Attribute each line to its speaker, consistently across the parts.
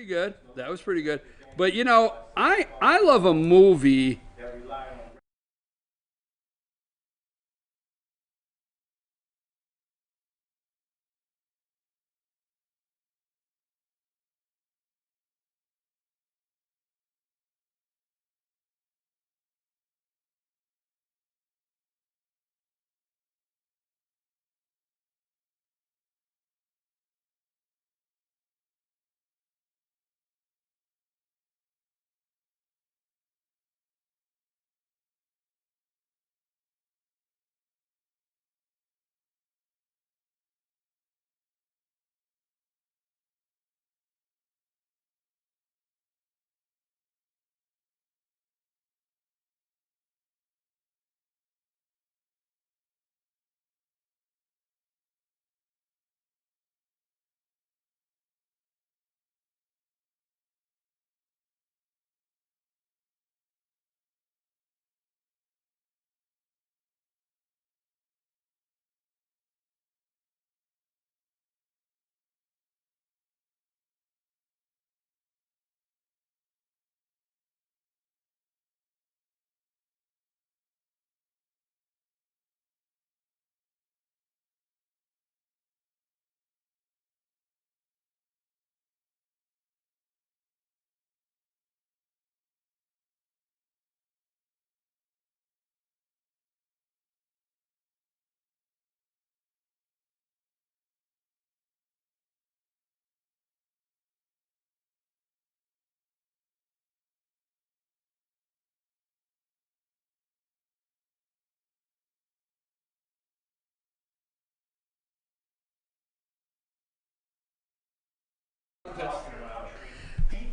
Speaker 1: Pretty good. That was pretty good. But you know, I love a movie.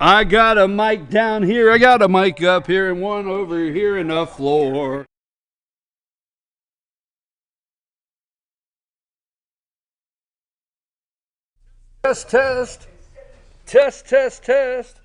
Speaker 1: I got a mic down here. I got a mic up here, and one over here in the floor. Test, test, test, test, test.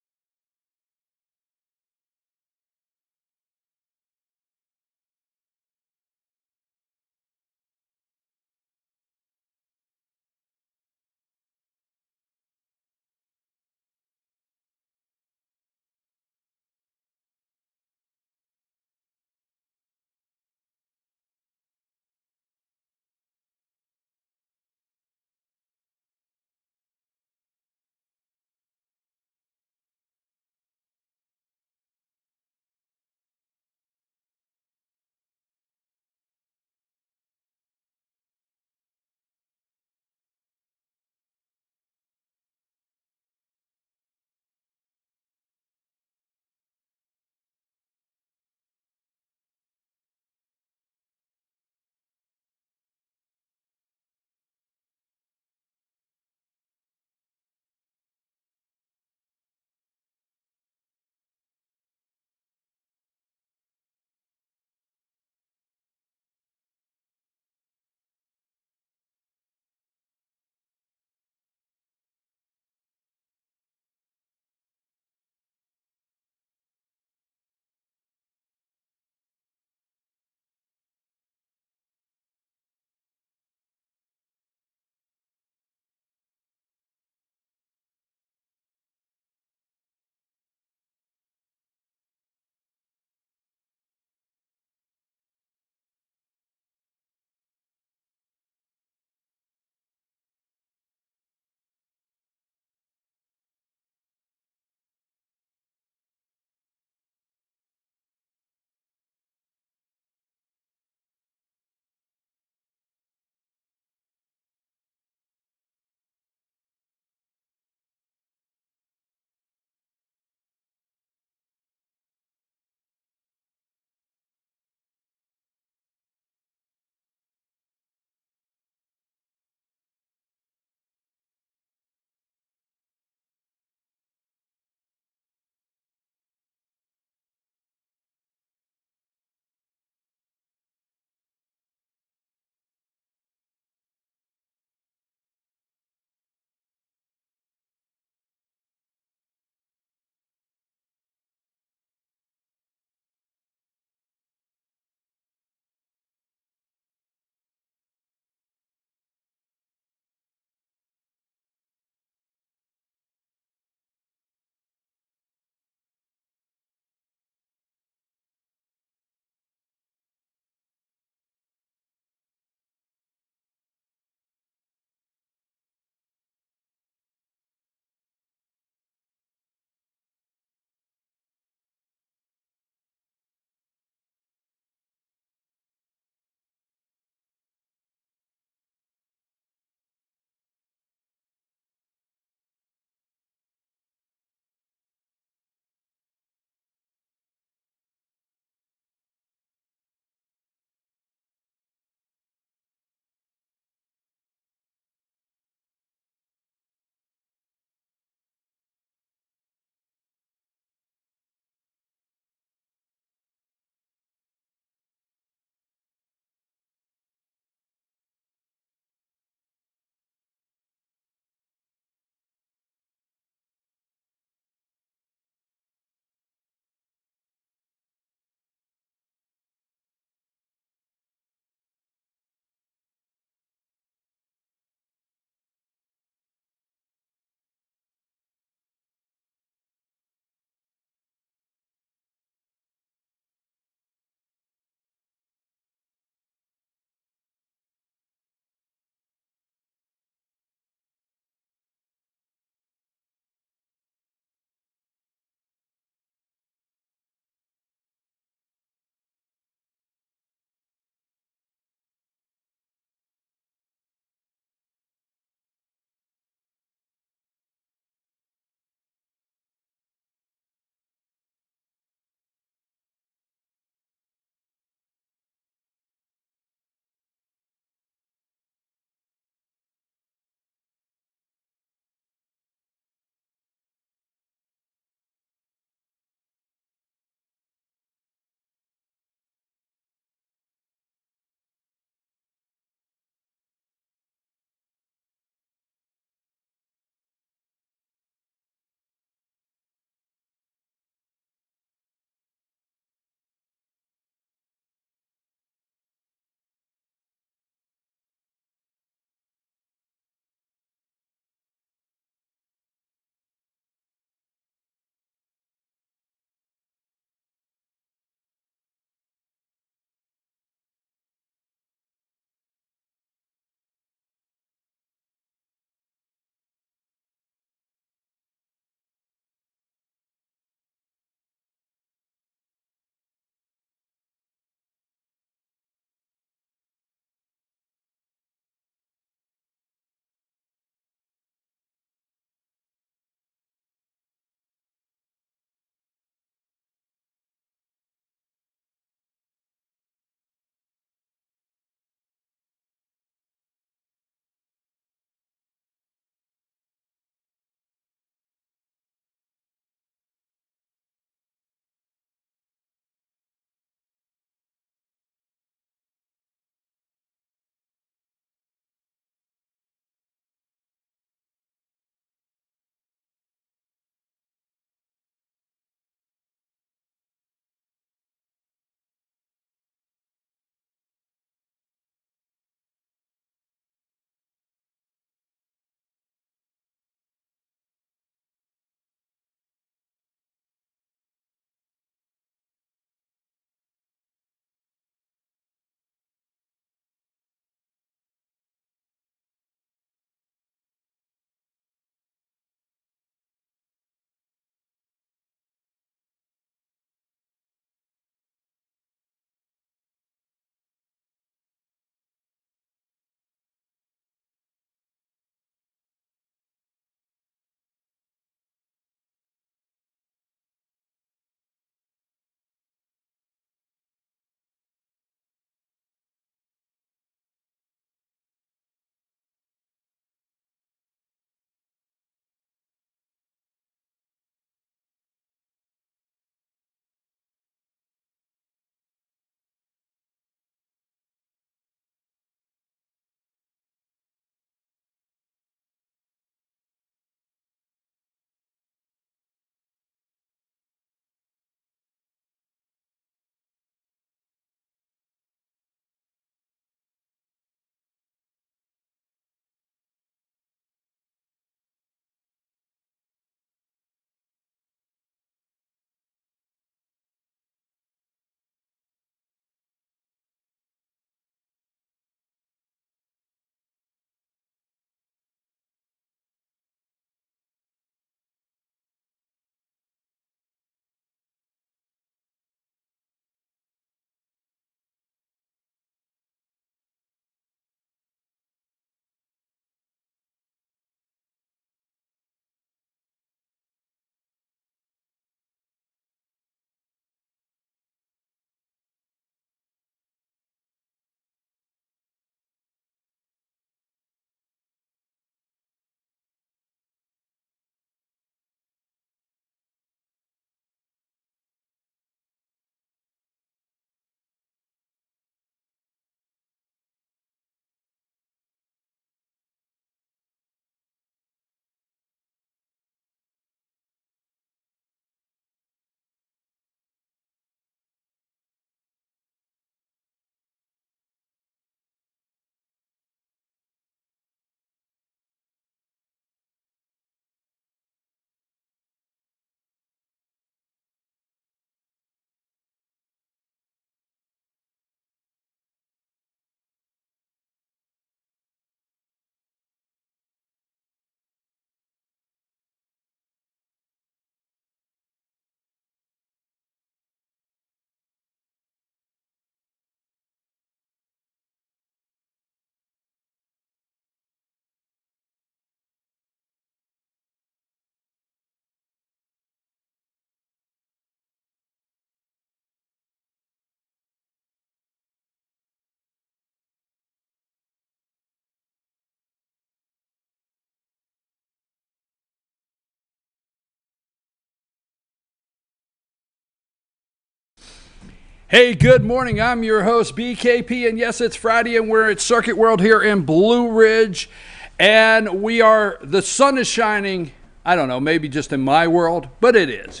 Speaker 1: Hey, good morning. I'm your host, BKP, and yes, it's Friday, and we're at Circuit World here in Blue Ridge, and the sun is shining. I don't know, maybe just in my world, but it is.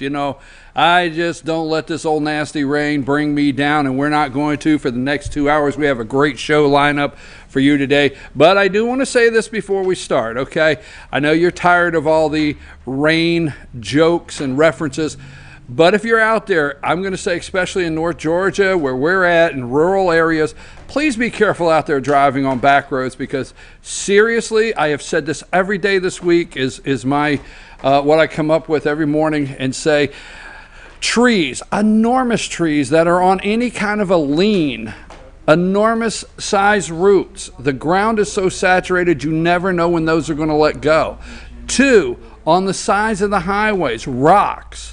Speaker 1: I just don't let this old nasty rain bring me down, and we're not going to for the next 2 hours. We have a great show lineup for you today, but I do want to say this before we start, okay? I know you're tired of all the rain jokes and references, but if you're out there, I'm going to say especially in North Georgia, where we're at, in rural areas, please be careful out there driving on back roads, because seriously, I have said this every day this week is my what I come up with every morning and say, trees, enormous trees that are on any kind of a lean, enormous size roots. The ground is so saturated you never know when those are going to let go. 2, on the sides of the highways, rocks,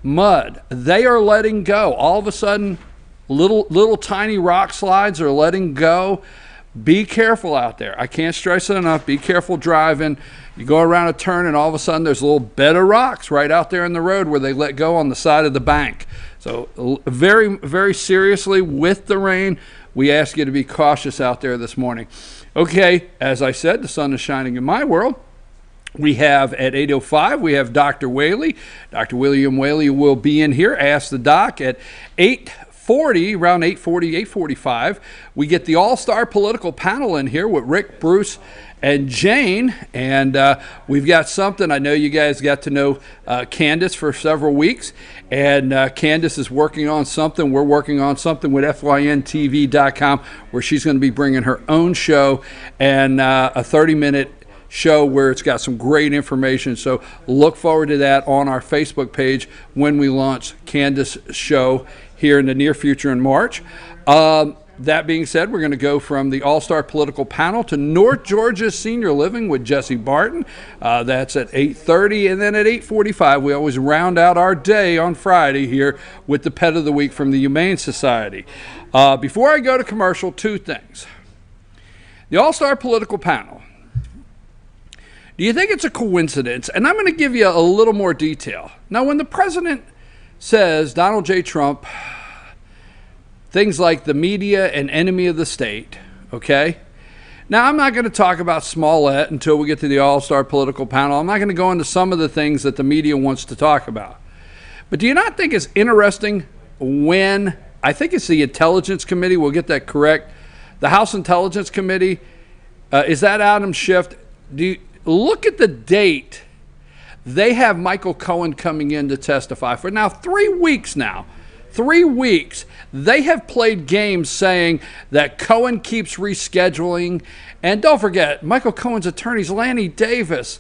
Speaker 1: mud, they are letting go. All of a sudden, little tiny rock slides are letting go. Be careful out there. I can't stress it enough. Be careful driving. You go around a turn and all of a sudden there's a little bed of rocks right out there in the road where they let go on the side of the bank. So very, very seriously with the rain, we ask you to be cautious out there this morning. Okay, as I said, the sun is shining in my world. We have at 8:05, we have Dr. Whaley. Dr. William Whaley will be in here. Ask the Doc at 8:40, around 8:40, 8:45. We get the all-star political panel in here with Rick, Bruce, and Jane. And we've got something. I know you guys got to know Candace for several weeks. And Candace is working on something. We're working on something with FYNTV.com where she's going to be bringing her own show and a 30-minute show where it's got some great information. So look forward to that on our Facebook page when we launch Candace's show here in the near future in March. That being said, we're going to go from the All-Star Political Panel to North Georgia Senior Living with Jesse Barton. That's at 8:30, and then at 8:45, we always round out our day on Friday here with the Pet of the Week from the Humane Society. Before I go to commercial, 2 things. The All-Star Political Panel. Do you think it's a coincidence? And I'm going to give you a little more detail. Now, when the president says, Donald J. Trump, things like the media and enemy of the state, okay? Now, I'm not going to talk about Smollett until we get to the All-Star Political Panel. I'm not going to go into some of the things that the media wants to talk about. But do you not think it's interesting when, I think it's the Intelligence Committee, we'll get that correct, the House Intelligence Committee, is that Adam Schiff? Look at the date. They have Michael Cohen coming in to testify for now 3 weeks now. 3 weeks. They have played games saying that Cohen keeps rescheduling. And don't forget, Michael Cohen's attorney's Lanny Davis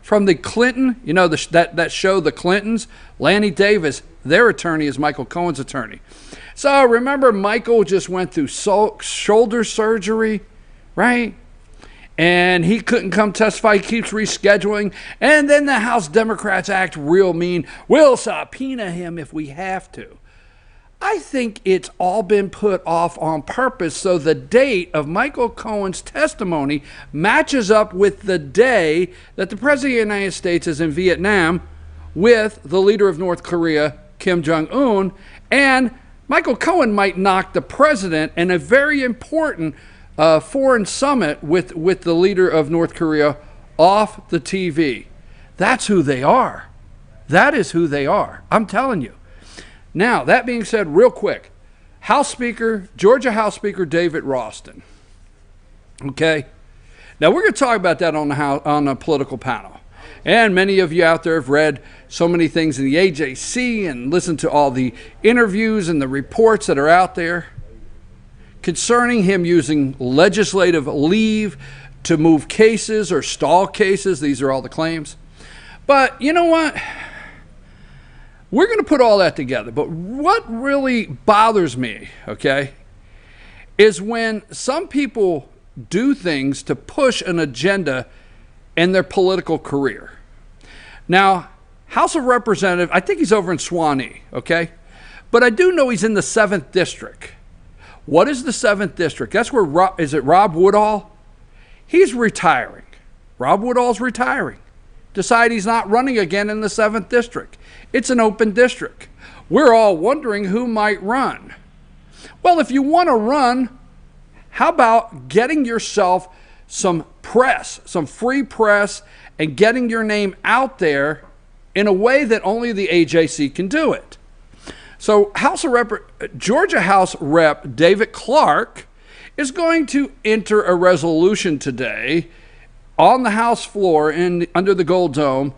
Speaker 1: from the Clinton, that show, The Clintons. Lanny Davis, their attorney is Michael Cohen's attorney. So remember, Michael just went through shoulder surgery, right? And he couldn't come testify. He keeps rescheduling. And then the House Democrats act real mean. We'll subpoena him if we have to. I think it's all been put off on purpose so the date of Michael Cohen's testimony matches up with the day that the President of the United States is in Vietnam with the leader of North Korea, Kim Jong-un. And Michael Cohen might knock the president in a very important foreign summit with the leader of North Korea off the TV. That's who they are. That is who they are. I'm telling you. Now, that being said, real quick, Georgia House Speaker David Ralston. Okay? Now, we're going to talk about that on the political panel. And many of you out there have read so many things in the AJC and listened to all the interviews and the reports that are out there concerning him using legislative leave to move cases or stall cases. These are all the claims. But you know what? We're going to put all that together. But what really bothers me, okay, is when some people do things to push an agenda in their political career. Now, House of Representatives, I think he's over in Suwanee, okay? But I do know he's in the 7th District. What is the 7th District? That's where, is it Rob Woodall? He's retiring. Rob Woodall's retiring. Decide he's not running again in the 7th District. It's an open district. We're all wondering who might run. Well, if you want to run, how about getting yourself some press, some free press, and getting your name out there in a way that only the AJC can do it? So Georgia House Rep David Clark is going to enter a resolution today on the House floor under the Gold Dome,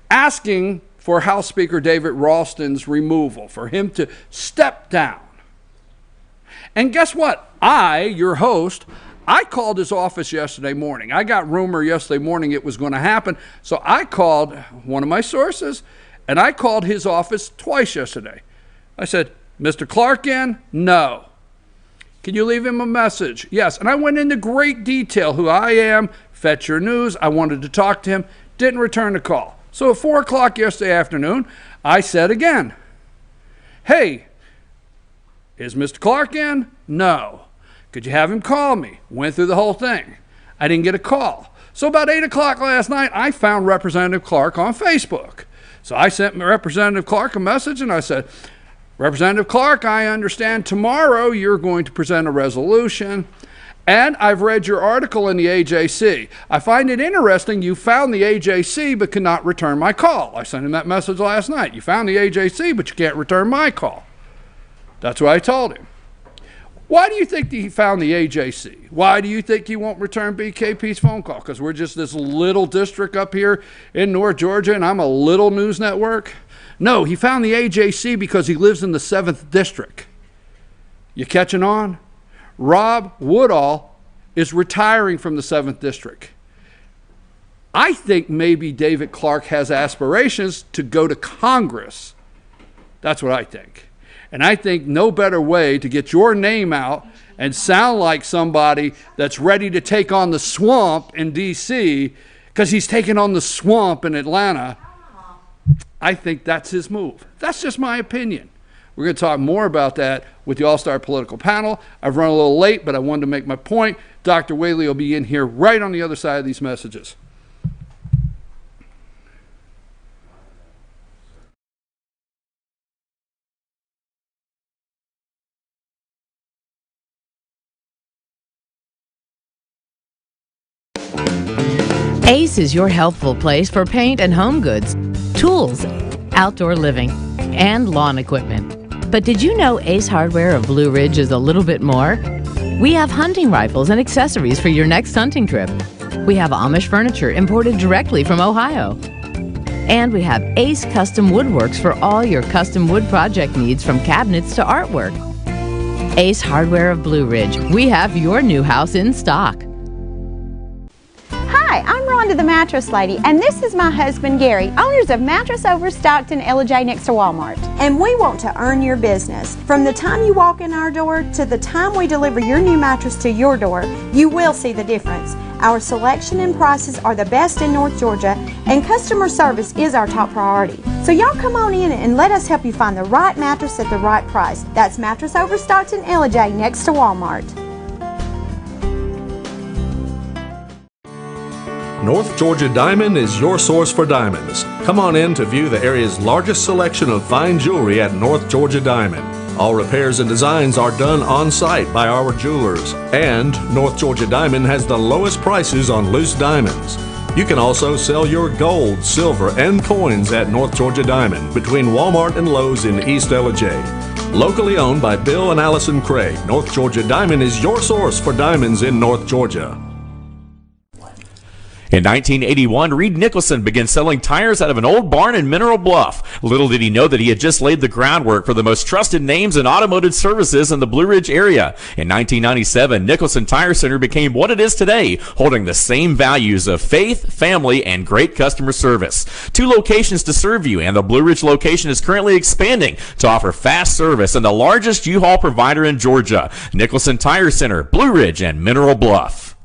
Speaker 1: asking for House Speaker David Ralston's removal, for him to step down. And guess what? Your host, I called his office yesterday morning. I got rumor yesterday morning it was going to happen, so I called one of my sources, and I called his office twice yesterday. I said, Mr. Clark in? No. Can you leave him a message? Yes. And I went into great detail who I am, Fetch Your News. I wanted to talk to him. Didn't return the call. So at 4 o'clock yesterday afternoon, I said again, hey, is Mr. Clark in? No. Could you have him call me? Went through the whole thing. I didn't get a call. So about 8 o'clock last night, I found Representative Clark on Facebook. So I sent Representative Clark a message, and I said, Representative Clark, I understand tomorrow you're going to present a resolution, and I've read your article in the AJC. I find it interesting you found the AJC but cannot return my call. I sent him that message last night. You found the AJC but you can't return my call. That's what I told him. Why do you think he found the AJC? Why do you think he won't return BKP's phone call? Because we're just this little district up here in North Georgia and I'm a little news network? No, he found the AJC because he lives in the 7th District. You catching on? Rob Woodall is retiring from the 7th District. I think maybe David Clark has aspirations to go to Congress. That's what I think. And I think no better way to get your name out and sound like somebody that's ready to take on the swamp in D.C., because he's taking on the swamp in Atlanta. I think that's his move. That's just my opinion. We're going to talk more about that with the All-Star Political Panel. I've run a little late, but I wanted to make my point. Dr. Whaley will be in here right on the other side of these messages.
Speaker 2: Ace is your healthful place for paint and home goods, tools, outdoor living, and lawn equipment. But did you know Ace Hardware of Blue Ridge is a little bit more? We have hunting rifles and accessories for your next hunting trip. We have Amish furniture imported directly from Ohio. And we have Ace Custom Woodworks for all your custom wood project needs, from cabinets to artwork. Ace Hardware of Blue Ridge. We have your new house in stock.
Speaker 3: Hi, I'm Rhonda the Mattress Lady, and this is my husband Gary, owners of Mattress Overstocked in LJ next to Walmart. And we want to earn your business. From the time you walk in our door to the time we deliver your new mattress to your door, you will see the difference. Our selection and prices are the best in North Georgia, and customer service is our top priority. So y'all come on in and let us help you find the right mattress at the right price. That's Mattress Overstocked in LJ next to Walmart.
Speaker 4: North Georgia Diamond is your source for diamonds. Come on in to view the area's largest selection of fine jewelry at North Georgia Diamond. All repairs and designs are done on site by our jewelers. And North Georgia Diamond has the lowest prices on loose diamonds. You can also sell your gold, silver, and coins at North Georgia Diamond between Walmart and Lowe's in East LJ. Locally owned by Bill and Allison Craig, North Georgia Diamond is your source for diamonds in North Georgia.
Speaker 5: In 1981, Reed Nicholson began selling tires out of an old barn in Mineral Bluff. Little did he know that he had just laid the groundwork for the most trusted names in automotive services in the Blue Ridge area. In 1997, Nicholson Tire Center became what it is today, holding the same values of faith, family, and great customer service. 2 locations to serve you, and the Blue Ridge location is currently expanding to offer fast service and the largest U-Haul provider in Georgia. Nicholson Tire Center, Blue Ridge, and Mineral Bluff.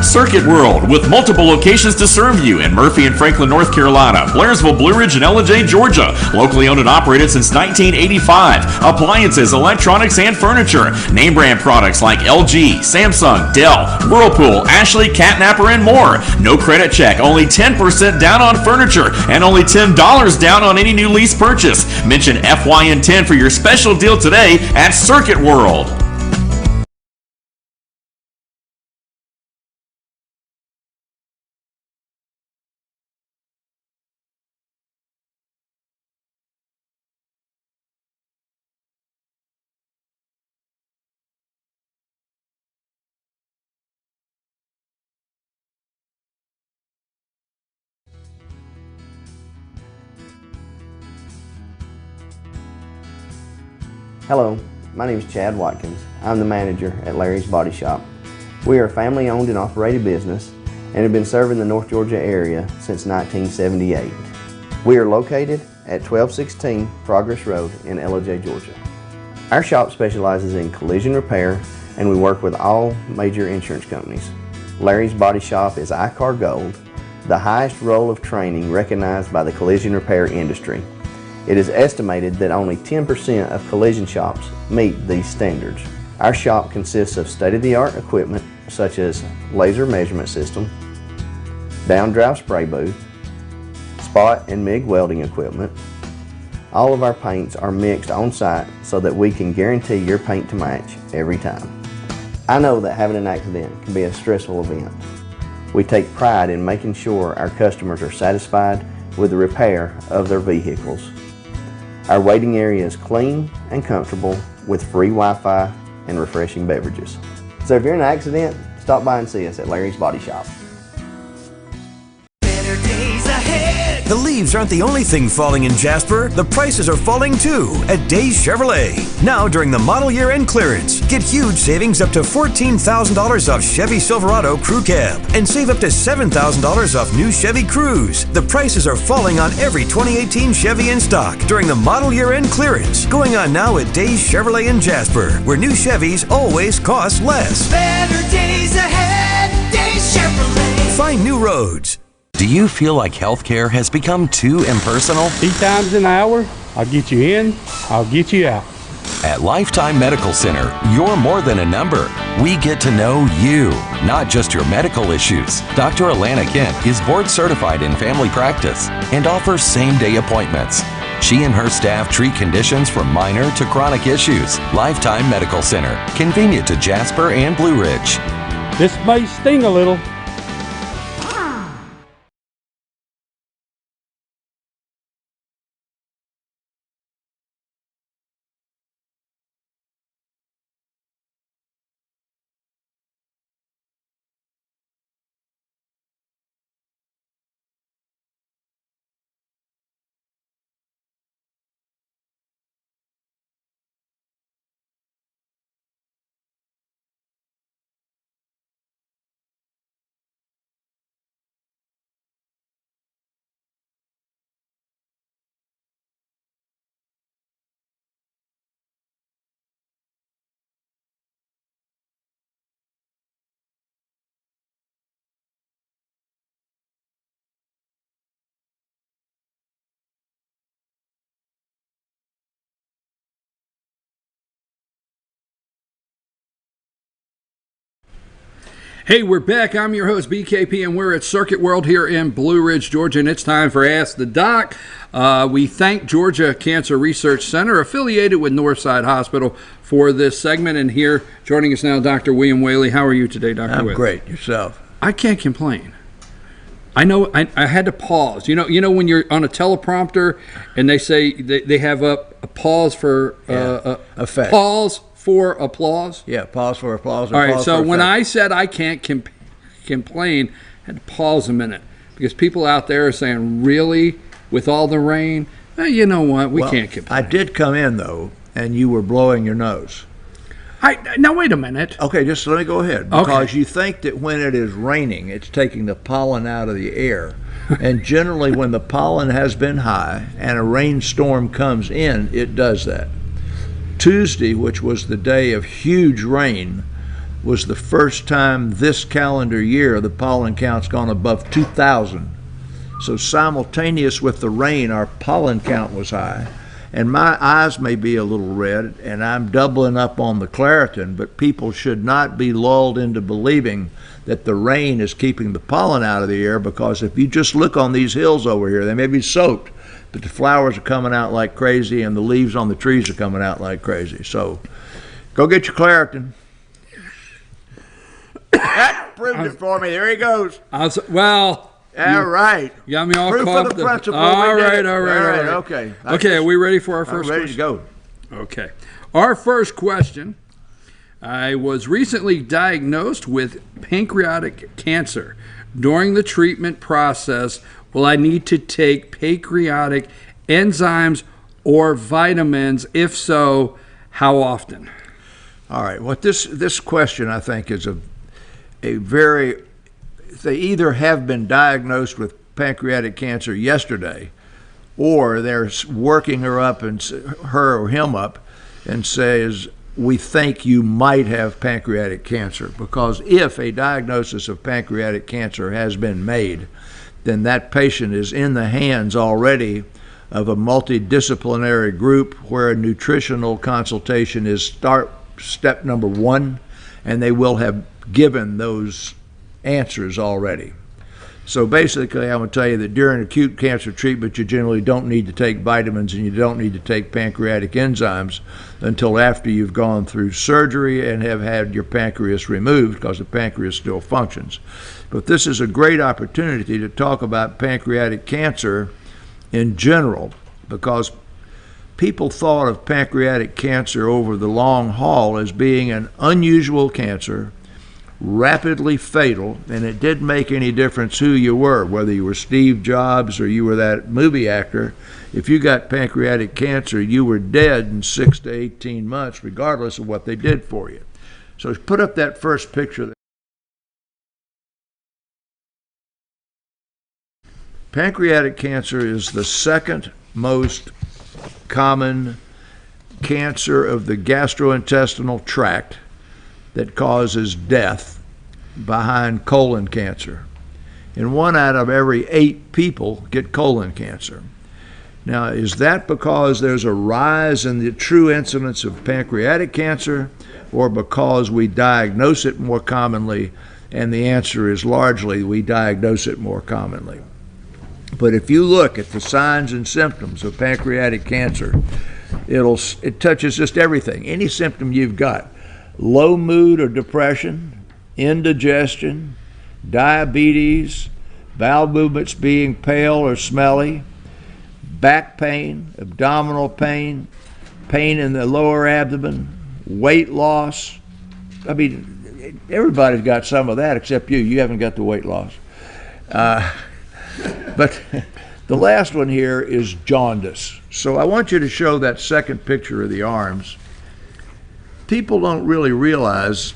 Speaker 5: Circuit World, with multiple locations to serve you in Murphy and Franklin, North Carolina, Blairsville, Blue Ridge, and Ellijay, Georgia. Locally owned and operated since 1985. Appliances, electronics, and furniture. Name brand products like LG, Samsung, Dell, Whirlpool, Ashley, Catnapper, and more. No credit check, only 10% down on furniture, and only $10 down on any new lease purchase. Mention FYN10 for your special deal today at Circuit World.
Speaker 6: Hello, my name is Chad Watkins. I'm the manager at Larry's Body Shop. We are a family-owned and operated business and have been serving the North Georgia area since 1978. We are located at 1216 Progress Road in Ellijay, Georgia. Our shop specializes in collision repair and we work with all major insurance companies. Larry's Body Shop is ICAR Gold, the highest role of training recognized by the collision repair industry. It is estimated that only 10% of collision shops meet these standards. Our shop consists of state-of-the-art equipment such as laser measurement system, down-drive spray booth, spot and MIG welding equipment. All of our paints are mixed on site so that we can guarantee your paint to match every time. I know that having an accident can be a stressful event. We take pride in making sure our customers are satisfied with the repair of their vehicles. Our waiting area is clean and comfortable with free Wi-Fi and refreshing beverages. So if you're in an accident, stop by and see us at Larry's Body Shop.
Speaker 7: The leaves aren't the only thing falling in Jasper. The prices are falling too at Days Chevrolet. Now during the model year end clearance, get huge savings up to $14,000 off Chevy Silverado Crew Cab and save up to $7,000 off new Chevy Cruze. The prices are falling on every 2018 Chevy in stock during the model year end clearance. Going on now at Days Chevrolet in Jasper, where new Chevys always cost less.
Speaker 8: Better days ahead, Days Chevrolet.
Speaker 7: Find new roads.
Speaker 9: Do you feel like healthcare has become too impersonal?
Speaker 10: 3 times an hour, I'll get you in, I'll get you out.
Speaker 9: At Lifetime Medical Center, you're more than a number. We get to know you, not just your medical issues. Dr. Alana Kent is board certified in family practice and offers same-day appointments. She and her staff treat conditions from minor to chronic issues. Lifetime Medical Center, convenient to Jasper and Blue Ridge.
Speaker 10: This may sting a little.
Speaker 1: Hey, we're back. I'm your host, BKP, and we're at Circuit World here in Blue Ridge, Georgia, and it's time for Ask the Doc. We thank Georgia Cancer Research Center, affiliated with Northside Hospital, for this segment. And here, joining us now, Dr. William Whaley. How are you today, Dr. Whaley?
Speaker 11: I'm great. Yourself?
Speaker 1: I can't complain. I know I had to pause. You know when you're on a teleprompter and they say they have a pause for
Speaker 11: effect.
Speaker 1: Pause for applause?
Speaker 11: Yeah, pause for applause.
Speaker 1: All right, so when I said I can't complain, I had to pause a minute because people out there are saying, really, with all the rain? You know what? We can't complain.
Speaker 11: I did come in, though, and you were blowing your nose.
Speaker 1: Now, wait a minute.
Speaker 11: Okay, just let me go ahead. Because you think that when it is raining, it's taking the pollen out of the air. And generally, when the pollen has been high and a rainstorm comes in, it does that. Tuesday, which was the day of huge rain, was the first time this calendar year the pollen count's gone above 2,000. So simultaneous with the rain, our pollen count was high. And my eyes may be a little red, and I'm doubling up on the Claritin, but people should not be lulled into believing that the rain is keeping the pollen out of the air, because if you just look on these hills over here, they may be soaked, but the flowers are coming out like crazy and the leaves on the trees are coming out like crazy. So go get your Claritin. That proved it for me. There he goes.
Speaker 1: Well...
Speaker 11: All right.
Speaker 1: You got me all
Speaker 11: Proof
Speaker 1: caught
Speaker 11: of the
Speaker 1: up.
Speaker 11: principle.
Speaker 1: All right.
Speaker 11: Okay.
Speaker 1: Okay, are we ready for our first
Speaker 11: question?
Speaker 1: question?
Speaker 11: Ready to go.
Speaker 1: Okay. Our first question. I was recently diagnosed with pancreatic cancer. During the treatment process, will I need to take pancreatic enzymes or vitamins? If so, how often?
Speaker 11: All right. What this question, I think, is a very... They either have been diagnosed with pancreatic cancer yesterday, or they're working her or him up and says, we think you might have pancreatic cancer. Because if a diagnosis of pancreatic cancer has been made, then that patient is in the hands already of a multidisciplinary group where a nutritional consultation is step number one, and they will have given those answers already. So basically, I'm going to tell you that during acute cancer treatment, you generally don't need to take vitamins and you don't need to take pancreatic enzymes until after you've gone through surgery and have had your pancreas removed, because the pancreas still functions. But this is a great opportunity to talk about pancreatic cancer in general, because people thought of pancreatic cancer over the long haul as being an unusual cancer, rapidly fatal, and it didn't make any difference who you were, whether you were Steve Jobs or you were that movie actor. If you got pancreatic cancer, you were dead in 6 to 18 months, regardless of what they did for you. So put up that first picture. Pancreatic cancer is the second most common cancer of the gastrointestinal tract that causes death, behind colon cancer. And 1 out of every 8 people get colon cancer. Now, is that because there's a rise in the true incidence of pancreatic cancer, or because we diagnose it more commonly? And the answer is largely we diagnose it more commonly. But if you look at the signs and symptoms of pancreatic cancer, it touches just everything, any symptom you've got. Low mood or depression, indigestion, diabetes, bowel movements being pale or smelly, back pain, abdominal pain, pain in the lower abdomen, weight loss. I mean, everybody's got some of that except you. You haven't got the weight loss. But the last one here is jaundice. So I want you to show that second picture of the arms. People don't really realize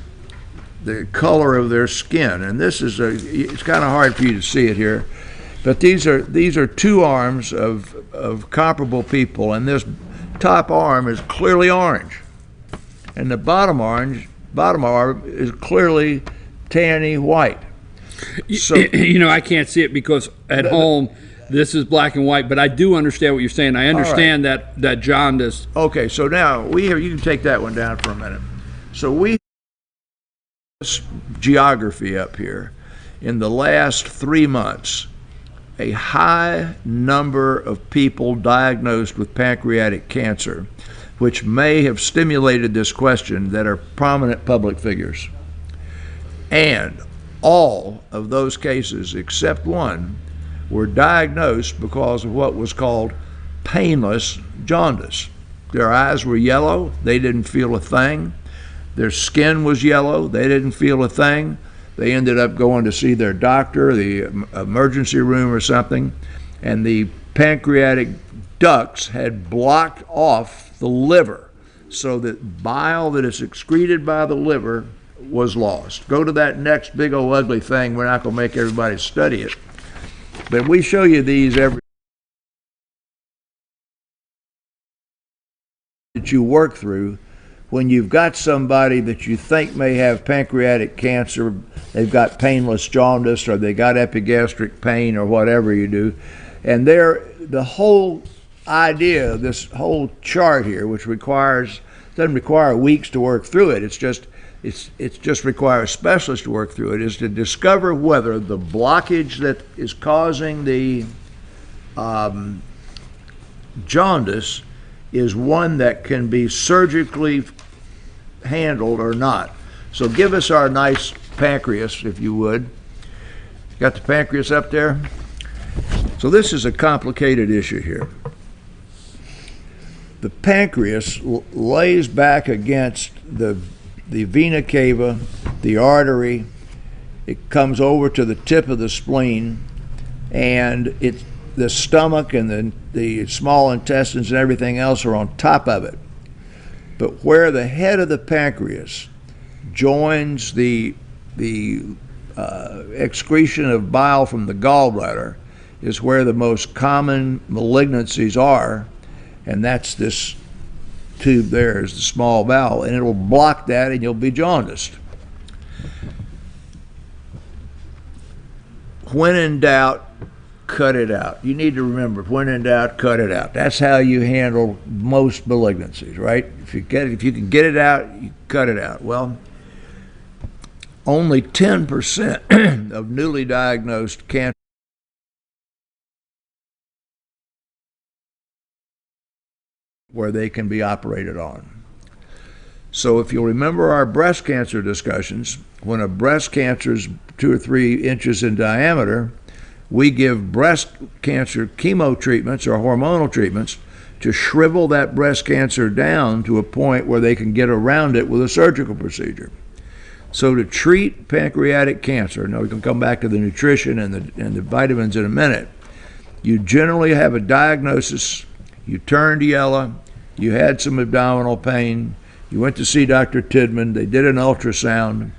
Speaker 11: the color of their skin, and this is it's kind of hard for you to see it here, but these are 2 arms of comparable people, and this top arm is clearly orange, and the bottom arm is clearly tanny white. So
Speaker 1: I can't see it because at home this is black and white, but I do understand what you're saying. I understand that jaundice.
Speaker 11: Okay, so now you can take that one down for a minute. So we have this geography up here. In the last 3 months, a high number of people diagnosed with pancreatic cancer, which may have stimulated this question, that are prominent public figures. And all of those cases, except one, were diagnosed because of what was called painless jaundice. Their eyes were yellow, they didn't feel a thing. Their skin was yellow, they didn't feel a thing. They ended up going to see their doctor, the emergency room or something, and the pancreatic ducts had blocked off the liver, so that bile that is excreted by the liver was lost. Go to that next big old ugly thing. We're not going to make everybody study it. But we show you these every that you work through when you've got somebody that you think may have pancreatic cancer, they've got painless jaundice or they got epigastric pain or whatever you do, and the whole idea of this whole chart here, which doesn't require weeks to work through it, it just requires specialists to work through it, is to discover whether the blockage that is causing the jaundice is one that can be surgically handled or not. So give us our nice pancreas, if you would. Got the pancreas up there? So this is a complicated issue here. The pancreas lays back against the vena cava, the artery. It comes over to the tip of the spleen, and the stomach and the small intestines and everything else are on top of it. But where the head of the pancreas joins the excretion of bile from the gallbladder is where the most common malignancies are, and that's this tube there is the small bowel, and it'll block that and you'll be jaundiced. When in doubt, cut it out. You need to remember, when in doubt, cut it out. That's how you handle most malignancies, right? If you can get it out, you cut it out. Well, only 10% of newly diagnosed cancer where they can be operated on. So if you'll remember our breast cancer discussions, when a breast cancer is 2 or 3 inches in diameter, we give breast cancer chemo treatments or hormonal treatments to shrivel that breast cancer down to a point where they can get around it with a surgical procedure. So to treat pancreatic cancer, now we can come back to the nutrition and the vitamins in a minute, you generally have a diagnosis, you turned yellow, you had some abdominal pain, you went to see Dr. Tidman, they did an ultrasound,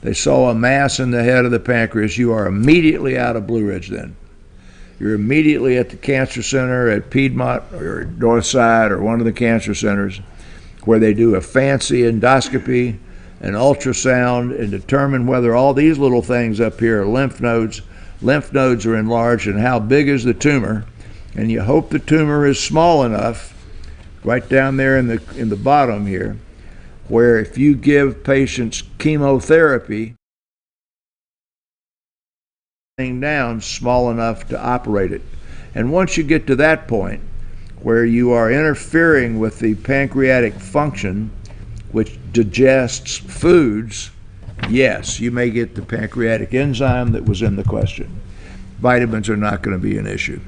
Speaker 11: they saw a mass in the head of the pancreas, you are immediately out of Blue Ridge then. You're immediately at the cancer center at Piedmont or Northside or one of the cancer centers where they do a fancy endoscopy, an ultrasound, and determine whether all these little things up here are lymph nodes. Lymph nodes are enlarged, and how big is the tumor? And you hope the tumor is small enough, right down there in the bottom here, where if you give patients chemotherapy, down small enough to operate it. And once you get to that point where you are interfering with the pancreatic function, which digests foods, yes, you may get the pancreatic enzyme that was in the question. Vitamins are not going to be an issue.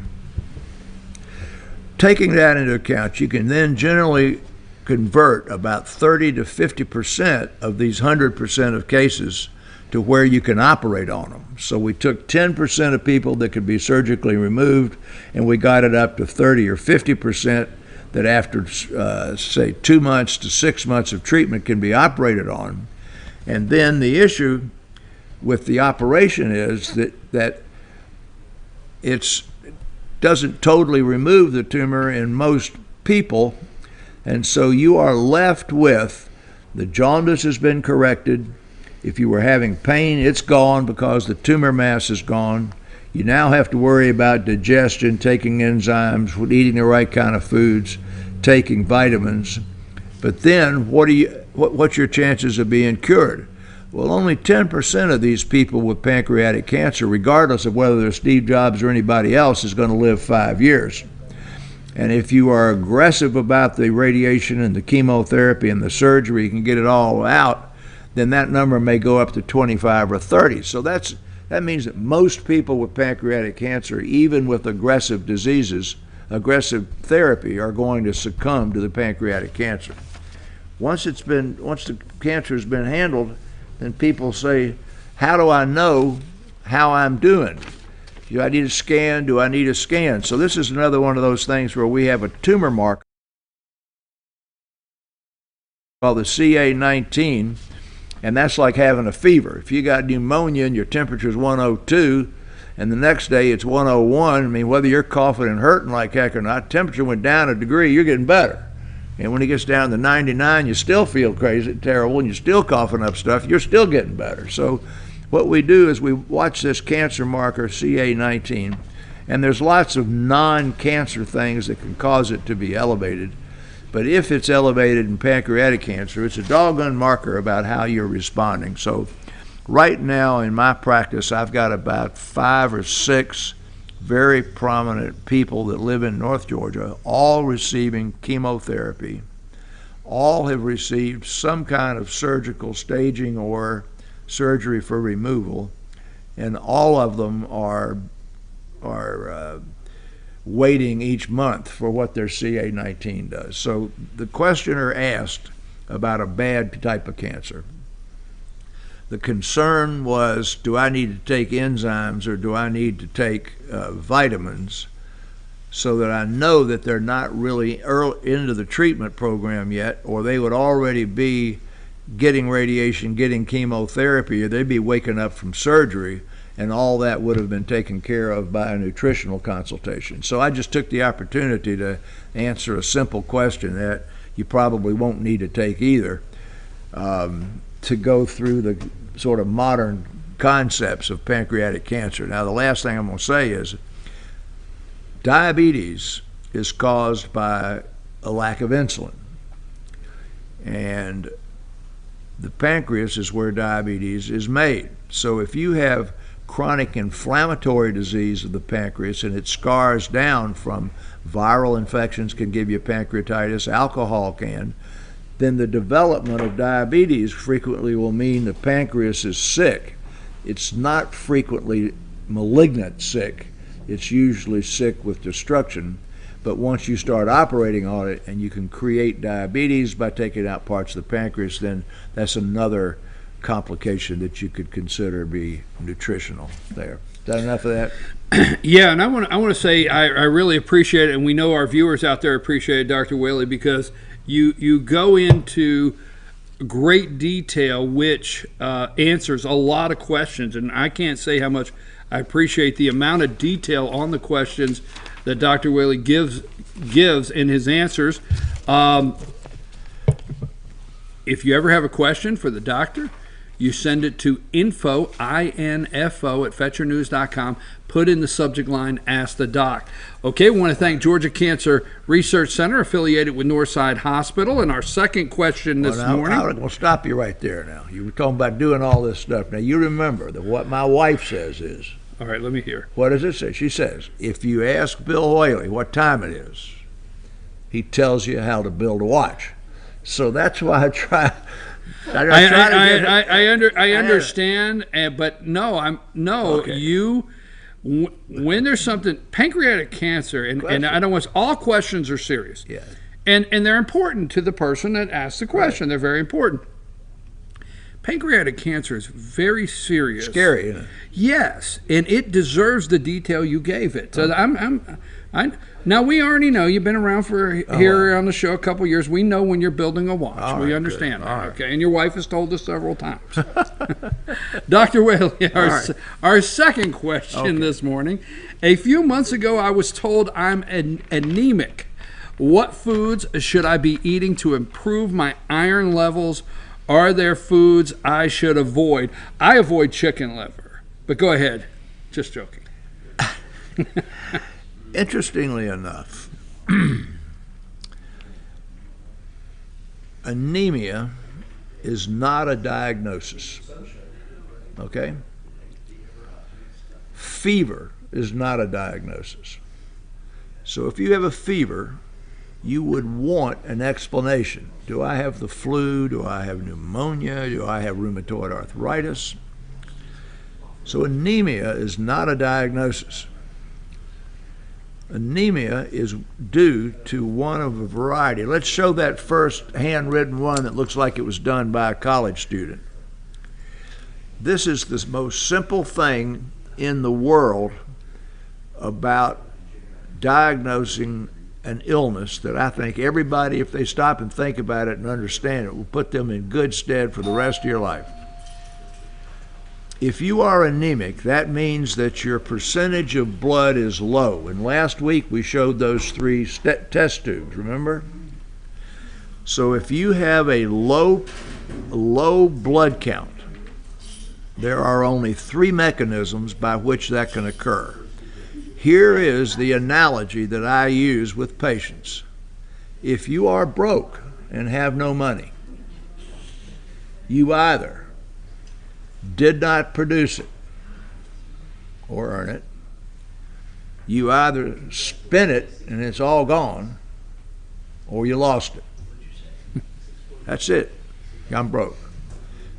Speaker 11: Taking that into account, you can then generally convert about 30 to 50% of these 100% of cases to where you can operate on them. So we took 10% of people that could be surgically removed, and we got it up to 30 or 50% that after, say, 2 months to 6 months of treatment can be operated on. And then the issue with the operation is that it doesn't totally remove the tumor in most people, and so you are left with the jaundice has been corrected. If you were having pain, it's gone because the tumor mass is gone. You now have to worry about digestion, taking enzymes, eating the right kind of foods, taking vitamins. But then what's your chances of being cured? Well, only 10% of these people with pancreatic cancer, regardless of whether they're Steve Jobs or anybody else, is going to live 5 years. And if you are aggressive about the radiation and the chemotherapy and the surgery, you can get it all out, then that number may go up to 25 or 30. So that means that most people with pancreatic cancer, even with aggressive diseases, aggressive therapy, are going to succumb to the pancreatic cancer. Once the cancer has been handled, then people say, how do I know how I'm doing? Do I need a scan? Do I need a scan? So this is another one of those things where we have a tumor marker called the CA19, and that's like having a fever. If you got pneumonia and your temperature is 102, and the next day it's 101, I mean, whether you're coughing and hurting like heck or not, temperature went down a degree, you're getting better. And when it gets down to 99, you still feel crazy, terrible, and you're still coughing up stuff. You're still getting better. So what we do is we watch this cancer marker, CA19, and there's lots of non-cancer things that can cause it to be elevated. But if it's elevated in pancreatic cancer, it's a doggone marker about how you're responding. So right now in my practice, I've got about 5 or 6 very prominent people that live in North Georgia, all receiving chemotherapy. All have received some kind of surgical staging or surgery for removal, and all of them are waiting each month for what their CA19 does. So the questioner asked about a bad type of cancer. The concern was, do I need to take enzymes or do I need to take vitamins so that I know that they're not really early into the treatment program yet, or they would already be getting radiation, getting chemotherapy, or they'd be waking up from surgery, and all that would have been taken care of by a nutritional consultation. So I just took the opportunity to answer a simple question that you probably won't need to take either, to go through the sort of modern concepts of pancreatic cancer. Now, the last thing I'm going to say is diabetes is caused by a lack of insulin. And the pancreas is where diabetes is made. So if you have chronic inflammatory disease of the pancreas and it scars down from viral infections, can give you pancreatitis, alcohol can, then the development of diabetes frequently will mean the pancreas is sick. It's not frequently malignant sick. It's usually sick with destruction. But once you start operating on it and you can create diabetes by taking out parts of the pancreas, then that's another complication that you could consider be nutritional there. Is that enough of that?
Speaker 1: Yeah, and I want to say I really appreciate it, and we know our viewers out there appreciate it, Dr. Whaley, because you go into great detail, which answers a lot of questions, and I can't say how much I appreciate the amount of detail on the questions that Dr. Whaley gives in his answers. If you ever have a question for the doctor, you send it to info, I-N-F-O, at fetchernews.com. Put in the subject line, Ask the Doc. Okay, we want to thank Georgia Cancer Research Center, affiliated with Northside Hospital. And our second question this morning.
Speaker 11: I'm going to stop you right there now. You were talking about doing all this stuff. Now, you remember that what my wife says is.
Speaker 1: All right, let me hear.
Speaker 11: What does it say? She says, if you ask Bill Whaley what time it is, he tells you how to build a watch. So that's why I try.
Speaker 1: I understand, but no,
Speaker 11: Okay.
Speaker 1: When there's something pancreatic cancer, and I don't want all questions are serious,
Speaker 11: yeah,
Speaker 1: and they're important to the person that asks the question. Right. They're very important. Pancreatic cancer is very serious,
Speaker 11: scary, isn't it?
Speaker 1: Yes, and it deserves the detail you gave it. So now we already know you've been around here on the show a couple years. We know when you're building a watch. We understand that. Okay, and your wife has told us several times. Dr. Whaley, our second question this morning. A few months ago, I was told I'm anemic. What foods should I be eating to improve my iron levels? Are there foods I should avoid? I avoid chicken liver, but go ahead. Just joking.
Speaker 11: Interestingly enough, anemia is not a diagnosis. Okay? Fever is not a diagnosis. So if you have a fever, you would want an explanation. Do I have the flu? Do I have pneumonia? Do I have rheumatoid arthritis? So anemia is not a diagnosis. Anemia is due to one of a variety. Let's show that first handwritten one that looks like it was done by a college student. This is the most simple thing in the world about diagnosing an illness that I think everybody, if they stop and think about it and understand it, will put them in good stead for the rest of your life. If you are anemic, that means that your percentage of blood is low. And last week we showed those 3 test tubes, remember? So if you have a low blood count, there are only 3 mechanisms by which that can occur. Here is the analogy that I use with patients. If you are broke and have no money, you either did not produce it or earn it, you either spent it and it's all gone, or you lost it. That's it. I'm broke.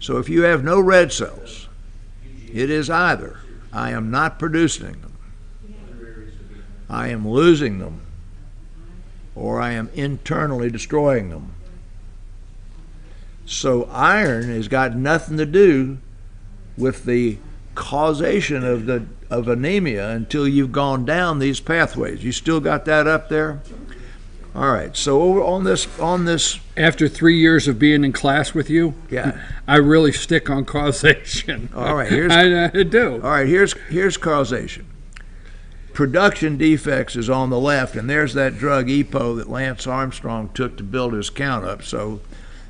Speaker 11: So if you have no red cells, it is either I am not producing them, I am losing them, or I am internally destroying them. So iron has got nothing to do with the causation of anemia until you've gone down these pathways. You still got that up there? All right. So over on this.
Speaker 1: After 3 years of being in class with you,
Speaker 11: yeah,
Speaker 1: I really stick on causation.
Speaker 11: All right.
Speaker 1: I do.
Speaker 11: All right. Here's causation. Production defects is on the left, and there's that drug EPO that Lance Armstrong took to build his count up. So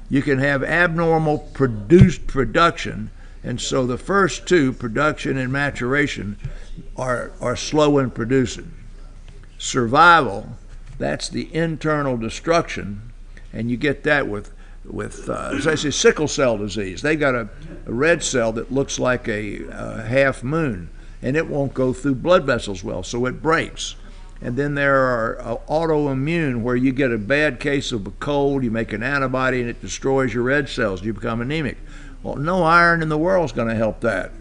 Speaker 11: you can have abnormal production, and so the first two, production and maturation, are slow in producing. Survival, that's the internal destruction, and you get that with as I say, sickle cell disease. They got a red cell that looks like a half moon, and it won't go through blood vessels well, so it breaks. And then there are autoimmune, where you get a bad case of a cold, you make an antibody, and it destroys your red cells. You become anemic. Well, no iron in the world is going to help that.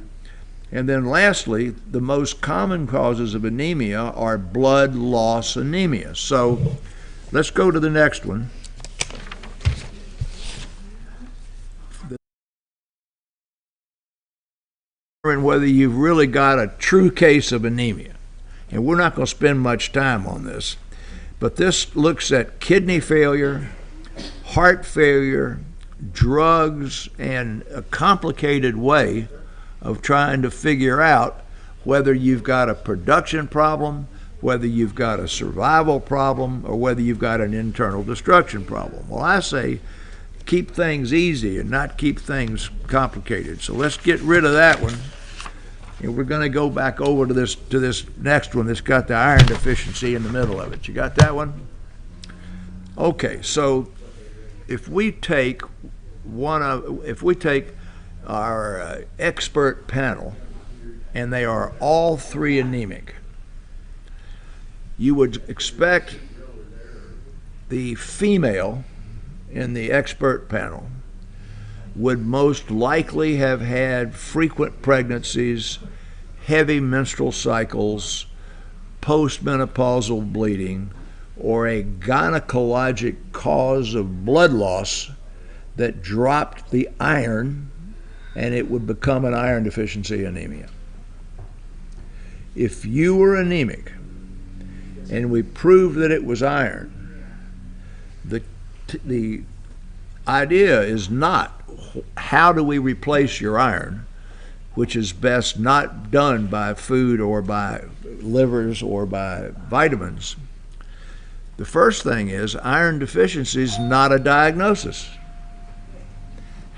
Speaker 11: And then lastly, the most common causes of anemia are blood loss anemia. So let's go to the next one. And whether you've really got a true case of anemia. And we're not going to spend much time on this, but this looks at kidney failure, heart failure, drugs, and a complicated way of trying to figure out whether you've got a production problem, whether you've got a survival problem, or whether you've got an internal destruction problem. Well, I say keep things easy and not keep things complicated. So let's get rid of that one. And we're going to go back over to this next one that's got the iron deficiency in the middle of it. You got that one? Okay, so if we take our expert panel, and they are all 3 anemic, you would expect the female in the expert panel would most likely have had frequent pregnancies, heavy menstrual cycles, postmenopausal bleeding, or a gynecologic cause of blood loss that dropped the iron, and it would become an iron deficiency anemia. If you were anemic and we proved that it was iron, the idea is not how do we replace your iron, which is best not done by food or by livers or by vitamins. The first thing is iron deficiency is not a diagnosis.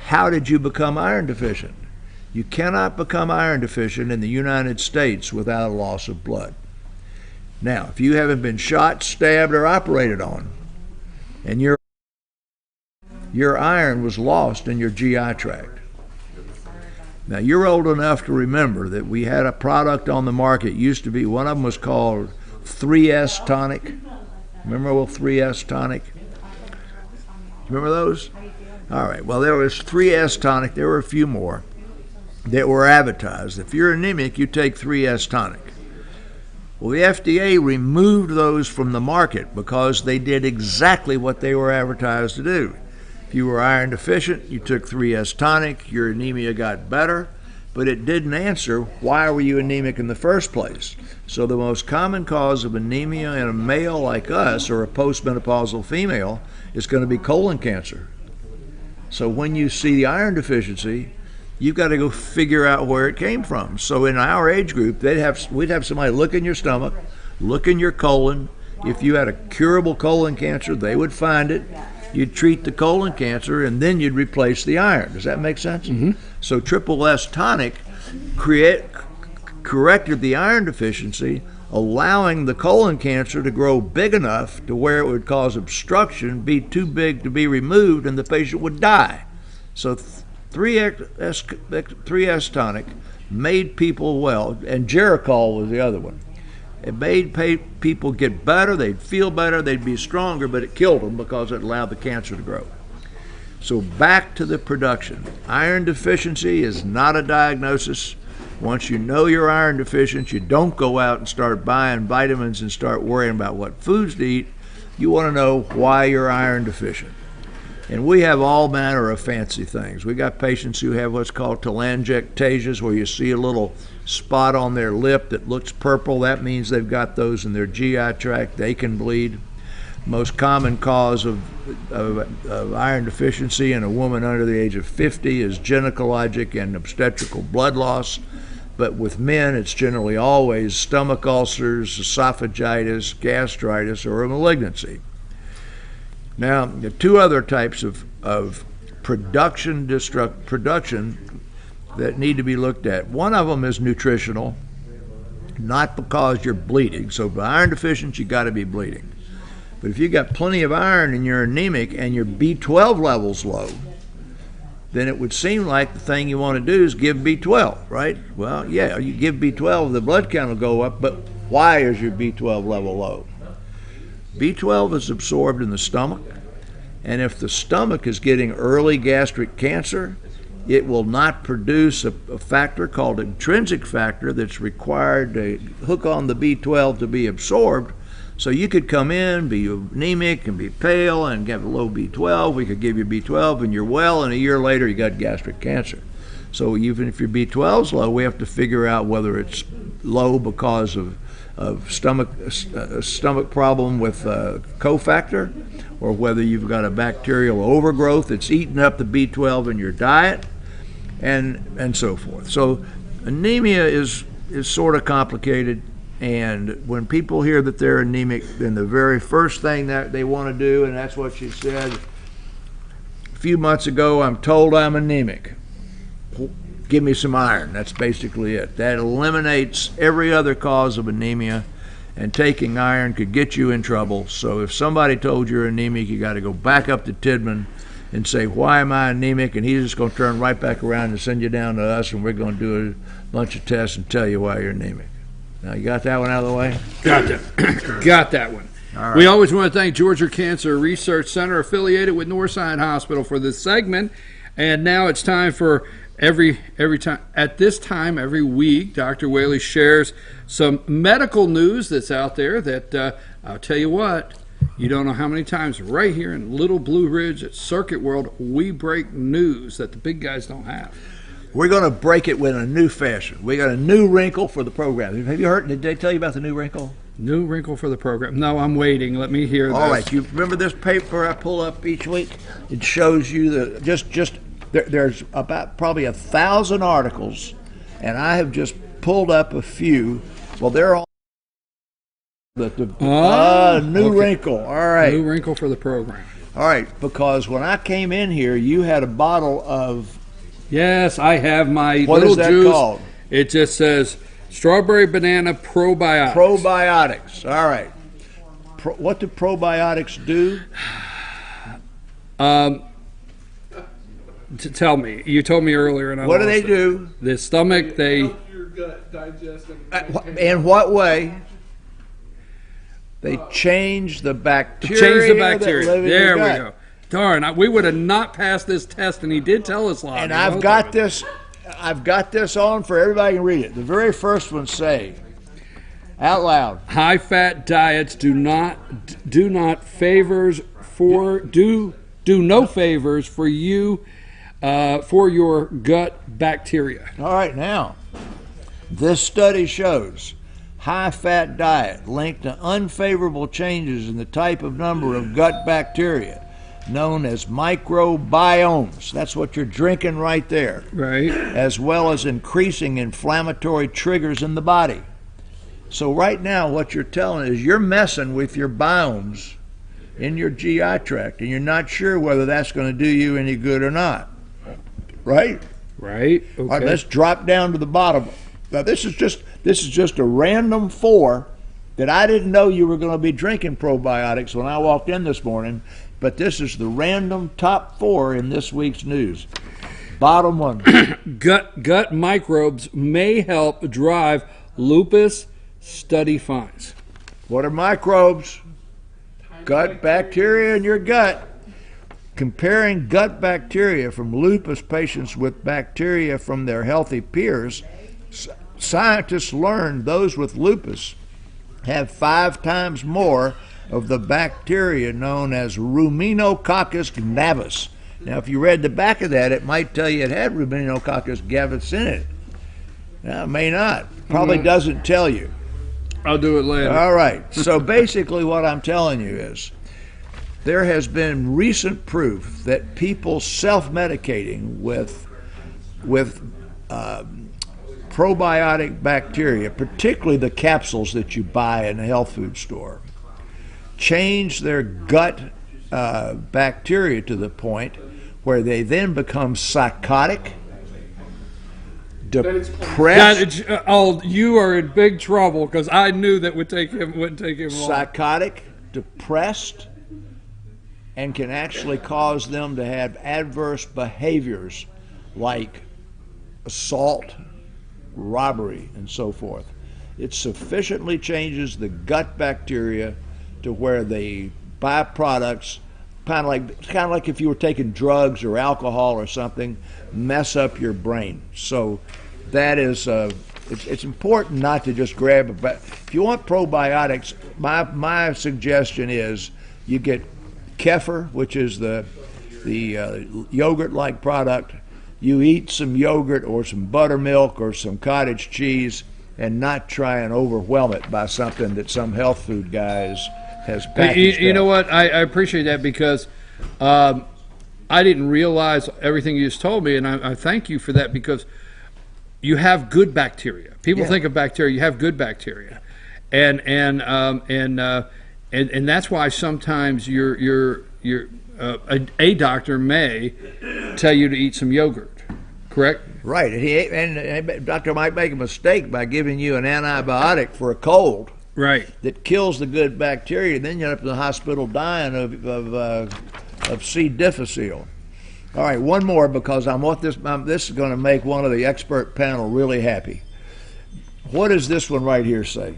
Speaker 11: How did you become iron deficient? You cannot become iron deficient in the United States without a loss of blood. Now, if you haven't been shot, stabbed, or operated on, and your iron was lost in your GI tract. Now, you're old enough to remember that we had a product on the market, used to be, one of them was called 3S Tonic. Remember old 3S Tonic? Remember those? All right, well, there was 3S Tonic. There were a few more that were advertised. If you're anemic, you take 3S Tonic. Well, the FDA removed those from the market because they did exactly what they were advertised to do. If you were iron deficient, you took 3S Tonic, your anemia got better, but it didn't answer why were you anemic in the first place. So the most common cause of anemia in a male like us or a postmenopausal female is going to be colon cancer. So when you see the iron deficiency, you've got to go figure out where it came from. So in our age group, we'd have somebody look in your stomach, look in your colon. If you had a curable colon cancer, they would find it. you'd treat the colon cancer, and then you'd replace the iron. Does that make sense?
Speaker 1: Mm-hmm.
Speaker 11: So Triple S tonic corrected the iron deficiency, allowing the colon cancer to grow big enough to where it would cause obstruction, be too big to be removed, and the patient would die. So 3S tonic made people well, and Geritol was the other one. It made people get better, they'd feel better, they'd be stronger, but it killed them because it allowed the cancer to grow. So back to the production. Iron deficiency is not a diagnosis. Once you know you're iron deficient, you don't go out and start buying vitamins and start worrying about what foods to eat. You want to know why you're iron deficient. And we have all manner of fancy things. We got patients who have what's called telangiectasias, where you see a little spot on their lip that looks purple. That means they've got those in their GI tract. They can bleed. Most common cause of iron deficiency in a woman under the age of 50 is gynecologic and obstetrical blood loss. But with men, it's generally always stomach ulcers, esophagitis, gastritis, or a malignancy. Now, there are two other types of production that need to be looked at. One of them is nutritional, not because you're bleeding. So by iron deficient, you got to be bleeding. But if you got plenty of iron and you're anemic and your B12 level's low, then it would seem like the thing you want to do is give B12, right? Well, yeah, you give B12, the blood count will go up, but why is your B12 level low? B12 is absorbed in the stomach, and if the stomach is getting early gastric cancer, it will not produce a factor called intrinsic factor that's required to hook on the B12 to be absorbed. So you could come in, be anemic and be pale and have a low B12. We could give you B12 and you're well, and a year later you got gastric cancer. So even if your B12's low, we have to figure out whether it's low because of stomach problem with cofactor, or whether you've got a bacterial overgrowth that's eating up the B12 in your diet, and so forth. So anemia is sort of complicated. And when people hear that they're anemic, then the very first thing that they want to do, and that's what she said a few months ago, I'm told I'm anemic. Give me some iron. That's basically it. That eliminates every other cause of anemia, and taking iron could get you in trouble. So if somebody told you're anemic, you got to go back up to Tidman and say, why am I anemic? And he's just going to turn right back around and send you down to us, and we're going to do a bunch of tests and tell you why you're anemic. Now, you got that one out of the way?
Speaker 1: Got that. Got that one.
Speaker 11: All right.
Speaker 1: We always want to thank Georgia Cancer Research Center, affiliated with Northside Hospital, for this segment. And now it's time for every week, Dr. Whaley shares some medical news that's out there that I'll tell you what, you don't know how many times right here in Little Blue Ridge at Circuit World we break news that the big guys don't have.
Speaker 11: We're going to break it with a new fashion. We got a new wrinkle for the program. Have you heard? Did they tell you about the new wrinkle?
Speaker 1: New wrinkle for the program. No, I'm waiting. Let me hear this.
Speaker 11: All right. You remember this paper I pull up each week? It shows you there's about probably 1,000 articles, and I have just pulled up a few. Well, they're all new wrinkle. All right.
Speaker 1: New wrinkle for the program.
Speaker 11: All right, because when I came in here, you had a bottle of.
Speaker 1: Yes, I have my
Speaker 11: what
Speaker 1: little
Speaker 11: is that
Speaker 1: juice.
Speaker 11: Called?
Speaker 1: It just says strawberry banana probiotics.
Speaker 11: Probiotics. All right. What do probiotics do?
Speaker 1: Tell me. You told me earlier, and
Speaker 11: what do they do?
Speaker 1: The stomach. They
Speaker 12: help your gut digest and
Speaker 11: in what way? They change the bacteria.
Speaker 1: Change the bacteria.
Speaker 11: That live in
Speaker 1: there
Speaker 11: your
Speaker 1: we
Speaker 11: gut.
Speaker 1: go. Darn, we would have not passed this test, and he did tell us live.
Speaker 11: And I've got this on for everybody can read it. The very first one say, out loud.
Speaker 1: High-fat diets do no favors for you for your gut bacteria.
Speaker 11: All right, now this study shows high-fat diet linked to unfavorable changes in the type of number of gut bacteria, known as microbiomes. That's what you're drinking right there.
Speaker 1: Right.
Speaker 11: As well as increasing inflammatory triggers in the body. So right now what you're telling is you're messing with your biomes in your GI tract, and you're not sure whether that's going to do you any good or not. Right?
Speaker 1: Right. Okay.
Speaker 11: All right, let's drop down to the bottom. Now this is just a random 4 that I didn't know you were going to be drinking probiotics when I walked in this morning, but this is the random top 4 in this week's news. Bottom one.
Speaker 1: Gut microbes may help drive lupus, study finds.
Speaker 11: What are microbes? Gut bacteria in your gut. Comparing gut bacteria from lupus patients with bacteria from their healthy peers, scientists learned those with lupus have 5 times more of the bacteria known as Ruminococcus gravis. Now, if you read the back of that, it might tell you it had Ruminococcus gravis in it. Now, it may not. Probably doesn't tell you.
Speaker 1: I'll do it later.
Speaker 11: All right. So basically what I'm telling you is there has been recent proof that people self-medicating with probiotic bacteria, particularly the capsules that you buy in a health food store, change their gut bacteria to the point where they then become psychotic, depressed.
Speaker 1: You are in big trouble because I knew that wouldn't take him long.
Speaker 11: Psychotic, depressed, and can actually cause them to have adverse behaviors like assault, robbery, and so forth. It sufficiently changes the gut bacteria to where the byproducts, kind of like if you were taking drugs or alcohol or something, mess up your brain. So that is it's important not to just grab a. If you want probiotics, my suggestion is you get kefir, which is the yogurt-like product. You eat some yogurt or some buttermilk or some cottage cheese, and not try and overwhelm it by something that some health food guys has packaged.
Speaker 1: You know what? I appreciate that because I didn't realize everything you just told me, and I thank you for that because you have good bacteria. People think of bacteria. You have good bacteria, and that's why sometimes a doctor may tell you to eat some yogurt. Correct.
Speaker 11: Right, and a doctor might make a mistake by giving you an antibiotic for a cold.
Speaker 1: Right.
Speaker 11: That kills the good bacteria, and then you end up in the hospital dying of C. difficile. All right, one more because this is going to make one of the expert panel really happy. What does this one right here say?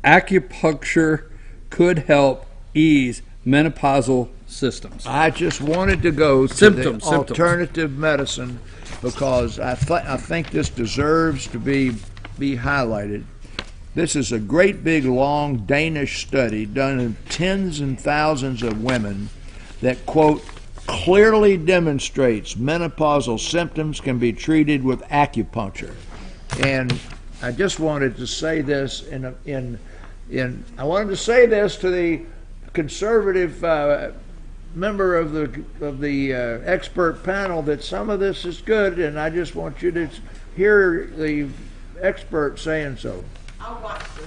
Speaker 1: Acupuncture could help ease menopausal symptoms.
Speaker 11: I just wanted to go to the alternative medicine because I think this deserves to be highlighted. This is a great big long Danish study done in tens and thousands of women that, quote, clearly demonstrates menopausal symptoms can be treated with acupuncture. And I just wanted to say this I wanted to say this to the conservative member of the expert panel that some of this is good, and I just want you to hear the expert saying so.
Speaker 13: I'll watch the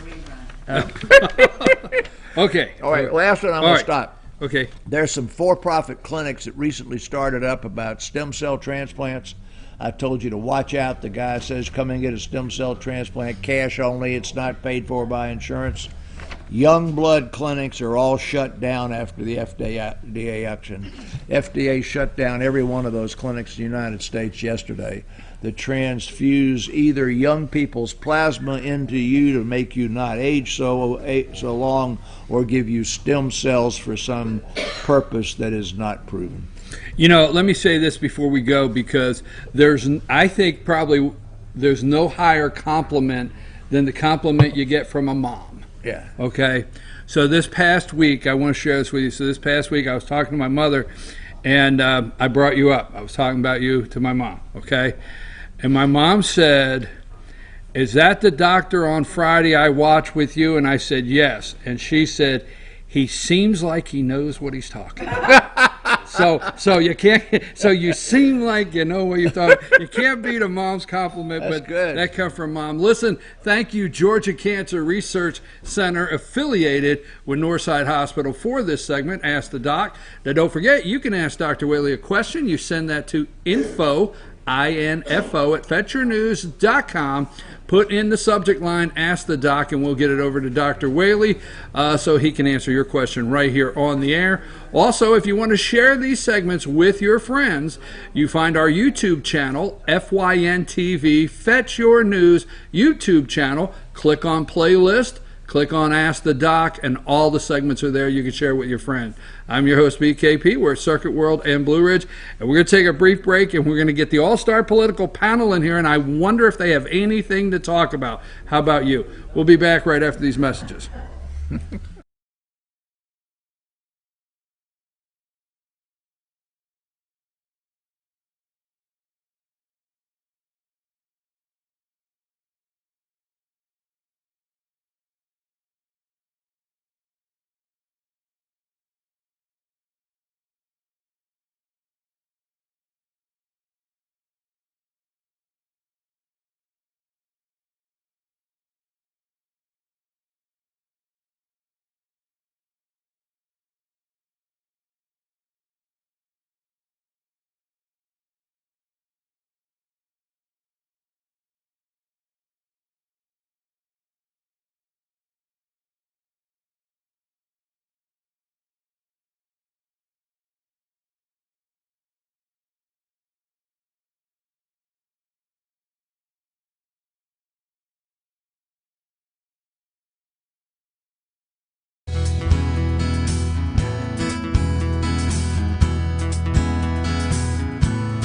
Speaker 13: rerun.
Speaker 1: Okay.
Speaker 11: All right, last one I'm going to stop.
Speaker 1: Okay.
Speaker 11: There's some for-profit clinics that recently started up about stem cell transplants. I told you to watch out. The guy says come and get a stem cell transplant, cash only. It's not paid for by insurance. Young blood clinics are all shut down after the FDA action. FDA shut down every one of those clinics in the United States yesterday that transfuse either young people's plasma into you to make you not age so long or give you stem cells for some purpose that is not proven.
Speaker 1: You know, let me say this before we go because I think probably there's no higher compliment than the compliment you get from a mom.
Speaker 11: Yeah.
Speaker 1: Okay. So this past week, I want to share this with you. So this past week, I was talking to my mother, and I brought you up. I was talking about you to my mom. Okay. And my mom said, "Is that the doctor on Friday I watched with you?" And I said, "Yes." And she said, "He seems like he knows what he's talking about." So you can't. So you seem like you know what you're talking. You can't beat a mom's compliment,
Speaker 11: That's
Speaker 1: but
Speaker 11: good.
Speaker 1: that comes from mom. Listen, thank you, Georgia Cancer Research Center, affiliated with Northside Hospital, for this segment. Ask the Doc. Now, don't forget, you can ask Dr. Whaley a question. You send that to info at fetchernews.com. Put in the subject line, Ask the Doc, and we'll get it over to Dr. Whaley so he can answer your question right here on the air. Also, if you want to share these segments with your friends, you find our YouTube channel, FYN TV, Fetch Your News YouTube channel. Click on playlist. Click on Ask the Doc, and all the segments are there. You can share with your friend. I'm your host, BKP. We're at Circuit World and Blue Ridge, and we're going to take a brief break, and we're going to get the all-star political panel in here, and I wonder if they have anything to talk about. How about you? We'll be back right after these messages.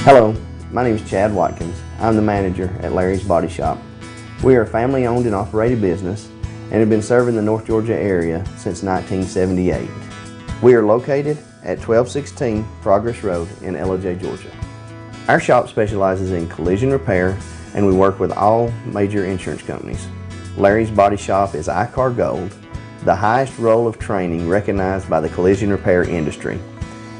Speaker 6: Hello, my name is Chad Watkins. I'm the manager at Larry's Body Shop. We are a family-owned and operated business and have been serving the North Georgia area since 1978. We are located at 1216 Progress Road in LJ, Georgia. Our shop specializes in collision repair, and we work with all major insurance companies. Larry's Body Shop is ICAR Gold, the highest role of training recognized by the collision repair industry.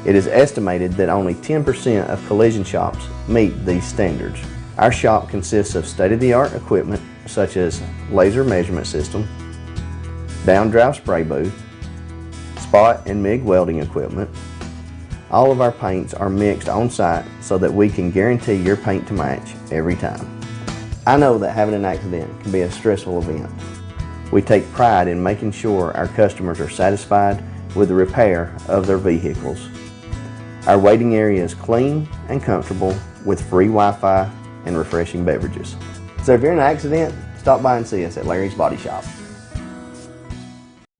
Speaker 6: It is estimated that only 10% of collision shops meet these standards. Our shop consists of state-of-the-art equipment such as laser measurement system, down-drive spray booth, spot and MIG welding equipment. All of our paints are mixed on site so that we can guarantee your paint to match every time. I know that having an accident can be a stressful event. We take pride in making sure our customers are satisfied with the repair of their vehicles. Our waiting area is clean and comfortable with free Wi-Fi and refreshing beverages. So if you're in an accident, stop by and see us at Larry's Body Shop.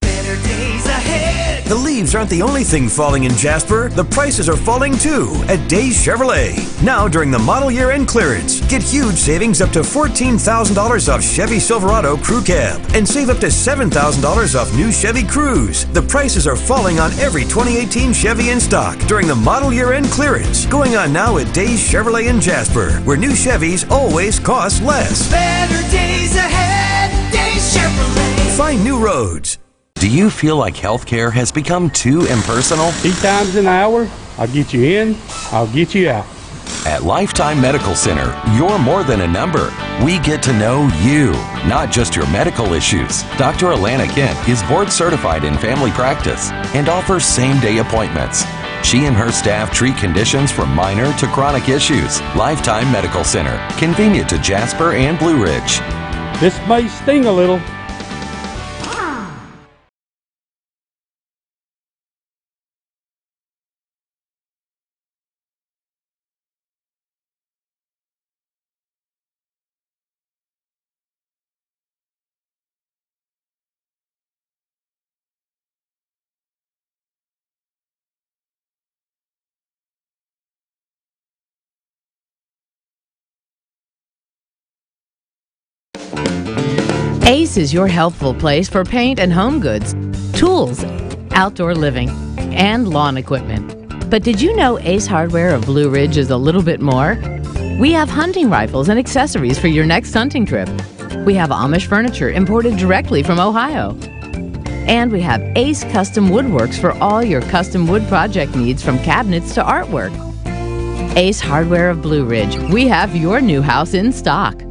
Speaker 8: Better days ahead.
Speaker 7: The leaves aren't the only thing falling in Jasper. The prices are falling too at Days Chevrolet. Now during the model year end clearance, get huge savings up to $14,000 off Chevy Silverado Crew Cab and save up to $7,000 off new Chevy Cruze. The prices are falling on every 2018 Chevy in stock during the model year end clearance, going on now at Days Chevrolet in Jasper, where new Chevys always cost less.
Speaker 8: Better days ahead. Days Chevrolet.
Speaker 7: Find new roads.
Speaker 9: Do you feel like healthcare has become too impersonal?
Speaker 10: 3 times an hour, I'll get you in, I'll get you out.
Speaker 9: At Lifetime Medical Center, you're more than a number. We get to know you, not just your medical issues. Dr. Alana Kent is board certified in family practice and offers same-day appointments. She and her staff treat conditions from minor to chronic issues. Lifetime Medical Center, convenient to Jasper and Blue Ridge.
Speaker 10: This may sting a little.
Speaker 2: Ace is your healthful place for paint and home goods, tools, outdoor living, and lawn equipment. But did you know Ace Hardware of Blue Ridge is a little bit more? We have hunting rifles and accessories for your next hunting trip. We have Amish furniture imported directly from Ohio. And we have Ace Custom Woodworks for all your custom wood project needs, from cabinets to artwork. Ace Hardware of Blue Ridge. We have your new house in stock.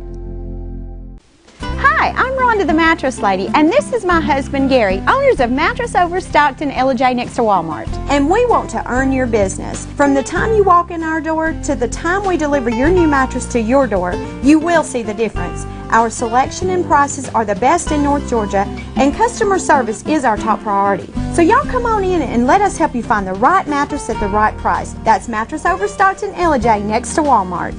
Speaker 3: Hi, I'm Rhonda the Mattress Lady, and this is my husband Gary, owners of Mattress Overstocked in Ella next to Walmart. And we want to earn your business. From the time you walk in our door to the time we deliver your new mattress to your door, you will see the difference. Our selection and prices are the best in North Georgia, and customer service is our top priority. So y'all come on in and let us help you find the right mattress at the right price. That's Mattress Overstocked in Ella next to Walmart.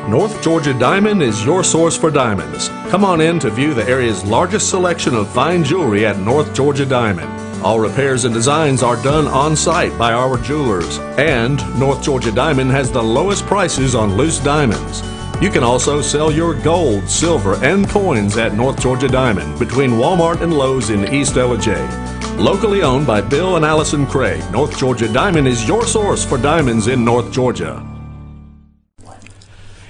Speaker 4: North Georgia Diamond is your source for diamonds. Come on in to view the area's largest selection of fine jewelry at North Georgia Diamond. All repairs and designs are done on site by our jewelers. And North Georgia Diamond has the lowest prices on loose diamonds. You can also sell your gold, silver, and coins at North Georgia Diamond between Walmart and Lowe's in East LJ. Locally owned by Bill and Allison Craig, North Georgia Diamond is your source for diamonds in North Georgia.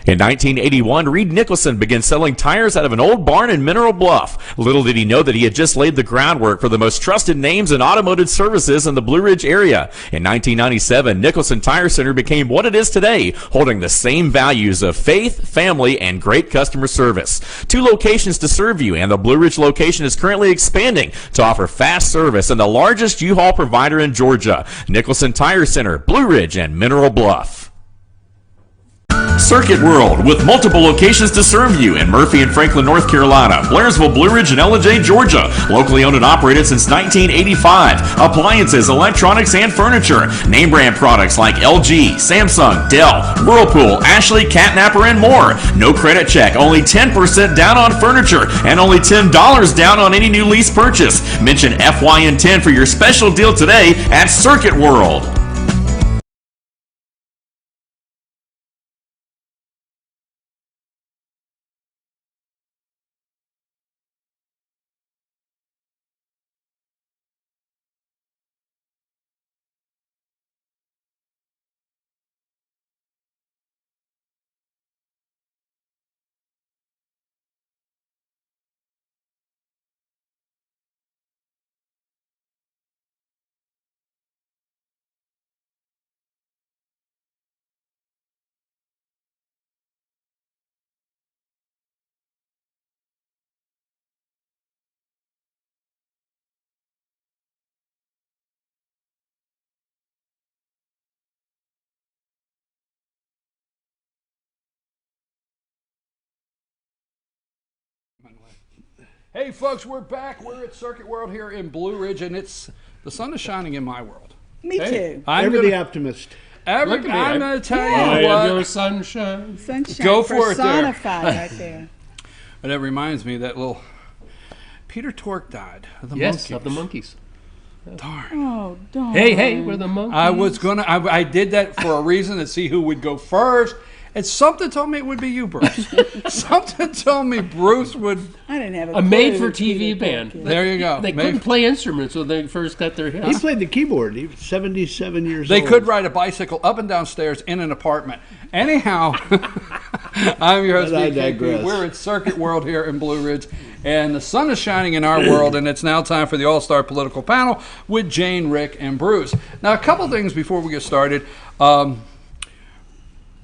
Speaker 5: In 1981, Reed Nicholson began selling tires out of an old barn in Mineral Bluff. Little did he know that he had just laid the groundwork for the most trusted names in automotive services in the Blue Ridge area. In 1997, Nicholson Tire Center became what it is today, holding the same values of faith, family, and great customer service. 2 locations to serve you, and the Blue Ridge location is currently expanding to offer fast service and the largest U-Haul provider in Georgia. Nicholson Tire Center, Blue Ridge, and Mineral Bluff. Circuit World, with multiple locations to serve you in Murphy and Franklin, North Carolina, Blairsville, Blue Ridge, and LJ, Georgia. Locally owned and operated since 1985. Appliances, electronics, and furniture. Name brand products like LG, Samsung, Dell, Whirlpool, Ashley, Catnapper, and more. No credit check, only 10% down on furniture, and only $10 down on any new lease purchase. Mention FYN10 for your special deal today at Circuit World.
Speaker 1: Hey folks, we're back. We're at Circuit World here in Blue Ridge, and the sun is shining in my world.
Speaker 14: Me too.
Speaker 11: I'm the optimist.
Speaker 1: I'm going to tell you
Speaker 12: I
Speaker 1: what.
Speaker 12: am your sunshine.
Speaker 14: Sunshine
Speaker 1: Go for it there.
Speaker 14: personified right there.
Speaker 1: And that reminds me that little Peter Tork died of the
Speaker 12: Yes,
Speaker 1: monkeys.
Speaker 12: of the monkeys.
Speaker 1: Darn.
Speaker 14: Oh, darn.
Speaker 12: Hey, we're the monkeys.
Speaker 1: I was gonna. I did that for a reason, to see who would go first. And something told me it would be you, Bruce. Something told me Bruce would.
Speaker 14: I didn't have
Speaker 12: a made-for-TV band.
Speaker 1: There you go.
Speaker 12: They couldn't play instruments when they first got their hits.
Speaker 11: He played the keyboard. He was 77 years old.
Speaker 1: They could ride a bicycle up and down stairs in an apartment. Anyhow, I'm your host,
Speaker 11: But I
Speaker 1: BKP.
Speaker 11: digress.
Speaker 1: We're at Circuit World here in Blue Ridge, and the sun is shining in our world, and it's now time for the All-Star Political Panel with Jane, Rick, and Bruce. Now, a couple things before we get started.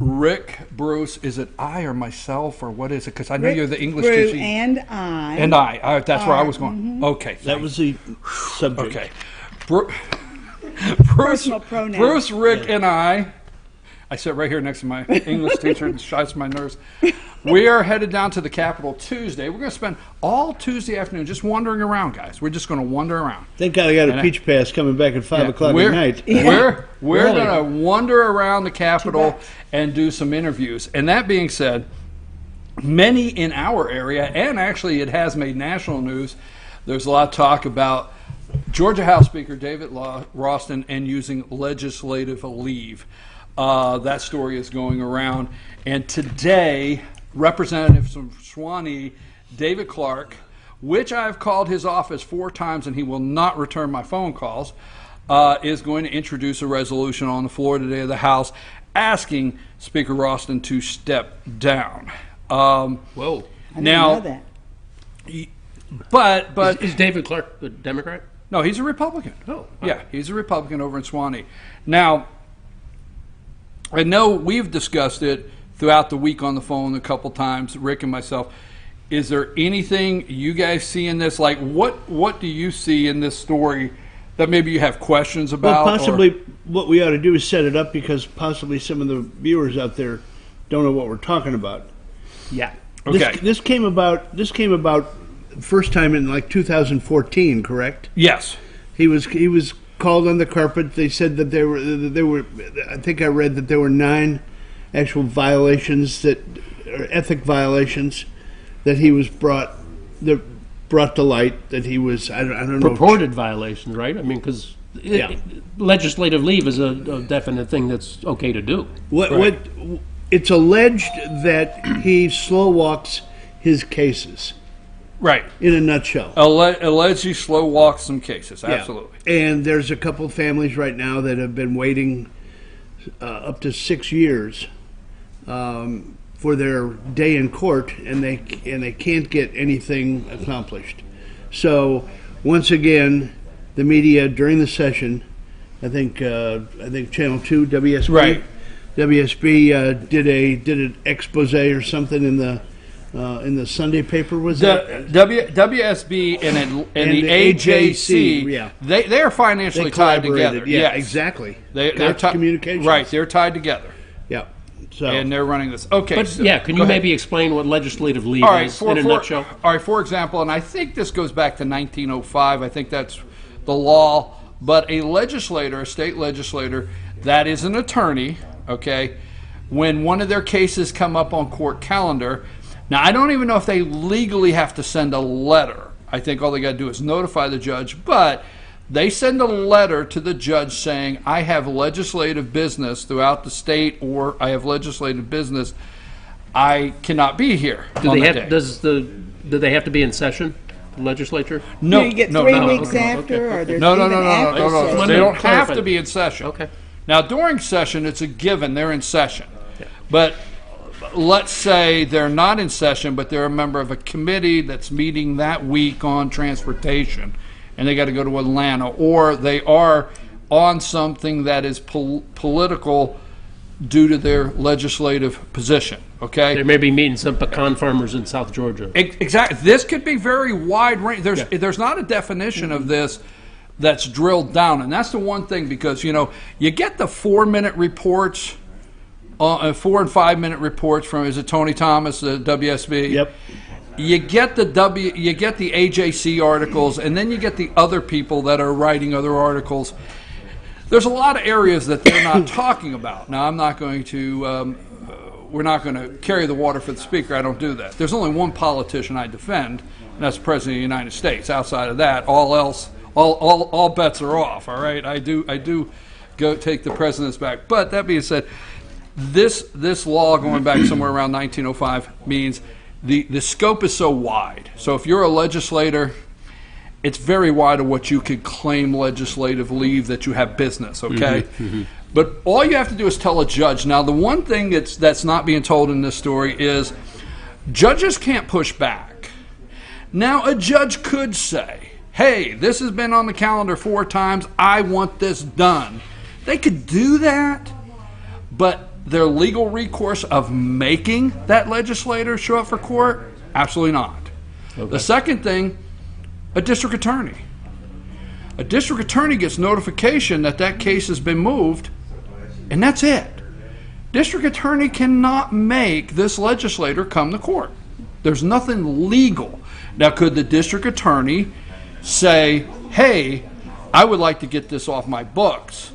Speaker 1: Rick, Bruce, is it I or myself, or what is it? Because I know
Speaker 14: Rick,
Speaker 1: you're the English
Speaker 14: Bruce,
Speaker 1: teacher.
Speaker 14: and I.
Speaker 1: And I. That's where I was going. Okay.
Speaker 11: That was the subject.
Speaker 1: Okay. Bruce,
Speaker 14: Personal pronouns.
Speaker 1: Bruce, Rick, and I sit right here next to my English teacher and shots my nerves. We are headed down to the Capitol Tuesday. We're going to spend all Tuesday afternoon just wandering around, guys. We're just going to wander around.
Speaker 11: Thank God I got a peach pass coming back at 5 o'clock at night.
Speaker 1: We're
Speaker 11: Really?
Speaker 1: going to wander around the Capitol and do some interviews. And that being said, many in our area, and actually it has made national news, there's a lot of talk about Georgia House Speaker David Ralston and using legislative leave. That story is going around. And today, Representative from Suwannee, David Clark, which I've called his office 4 times and he will not return my phone calls, is going to introduce a resolution on the floor today of the House asking Speaker Ralston to step down.
Speaker 12: Whoa.
Speaker 14: I didn't know that.
Speaker 1: But
Speaker 12: Is David Clark a Democrat?
Speaker 1: no, he's a Republican.
Speaker 12: Oh,
Speaker 1: Yeah, he's a Republican over in Swanee. Now, I know we've discussed it throughout the week on the phone a couple times, Rick and myself. Is there anything you guys see in this? Like, what do you see in this story that maybe you have questions about?
Speaker 15: Well, possibly what we ought to do is set it up because possibly some of the viewers out there don't know what we're talking about.
Speaker 12: Yeah.
Speaker 1: Okay.
Speaker 15: This came about first time in like 2014, correct?
Speaker 1: Yes.
Speaker 15: He was called on the carpet. They said that there were I think I read that there were 9 actual violations ethic violations that he was brought to light, that he was I don't know,
Speaker 12: Purported violations, right? I mean, because legislative leave is a definite thing that's okay to do.
Speaker 15: What it's alleged that he slow walks his cases.
Speaker 1: Right.
Speaker 15: In a nutshell.
Speaker 1: Allegedly slow walks some cases. Absolutely.
Speaker 15: Yeah. And there's a couple of families right now that have been waiting up to 6 years for their day in court, and they can't get anything accomplished. So once again, the media during the session, I think Channel 2 WSB,
Speaker 1: right.
Speaker 15: WSB did an expose or something in the Sunday paper. Was that
Speaker 1: WSB and the AJC?
Speaker 15: Yeah,
Speaker 1: they are financially tied together.
Speaker 15: Yeah,
Speaker 1: yes.
Speaker 15: exactly.
Speaker 1: They're
Speaker 15: communications.
Speaker 1: Right, they're tied together.
Speaker 15: Yeah. So
Speaker 1: and they're running this. Okay,
Speaker 12: but
Speaker 1: so,
Speaker 12: can you maybe explain what legislative leave is in a nutshell?
Speaker 1: All right, for example, and I think this goes back to 1905. I think that's the law. But a state legislator, that is an attorney. Okay, when one of their cases come up on court calendar. Now, I don't even know if they legally have to send a letter. I think all they got to do is notify the judge, but they send a letter to the judge saying, I have legislative business throughout the state, or I have legislative business. I cannot be here.
Speaker 12: Do they have to be in session, the legislature?
Speaker 1: No.
Speaker 14: Do you get 3 weeks after, or there's
Speaker 1: No.
Speaker 14: session?
Speaker 1: They don't have to be in session.
Speaker 12: Okay.
Speaker 1: Now, during session, it's a given. They're in session. Yeah. But let's say they're not in session, but they're a member of a committee that's meeting that week on transportation, and they got to go to Atlanta, or they are on something that is political due to their legislative position. Okay,
Speaker 12: they may be meeting some pecan farmers in South Georgia.
Speaker 1: Exactly. This could be very wide range. There's not a definition of this that's drilled down, and that's the one thing, because you get the 4-minute reports. 4 and 5 minute reports from, is it Tony Thomas, the WSB?
Speaker 15: Yep.
Speaker 1: You get the AJC articles, and then you get the other people that are writing other articles. There's a lot of areas that they're not talking about. Now, I'm not going to. We're not going to carry the water for the speaker. I don't do that. There's only one politician I defend, and that's the President of the United States. Outside of that, all else, all bets are off. All right. I do go take the president's back. But that being said. This law going back somewhere around 1905 means the scope is so wide. So if you're a legislator, it's very wide of what you could claim legislative leave that you have business, okay? Mm-hmm. But all you have to do is tell a judge. Now, the one thing that's not being told in this story is judges can't push back. Now, a judge could say, hey, this has been on the calendar 4 times. I want this done. They could do that, but their legal recourse of making that legislator show up for court? Absolutely not. Okay. The second thing, a district attorney. A district attorney gets notification that case has been moved, and that's it. District attorney cannot make this legislator come to court. There's nothing legal. Now, could the district attorney say, hey, I would like to get this off my books?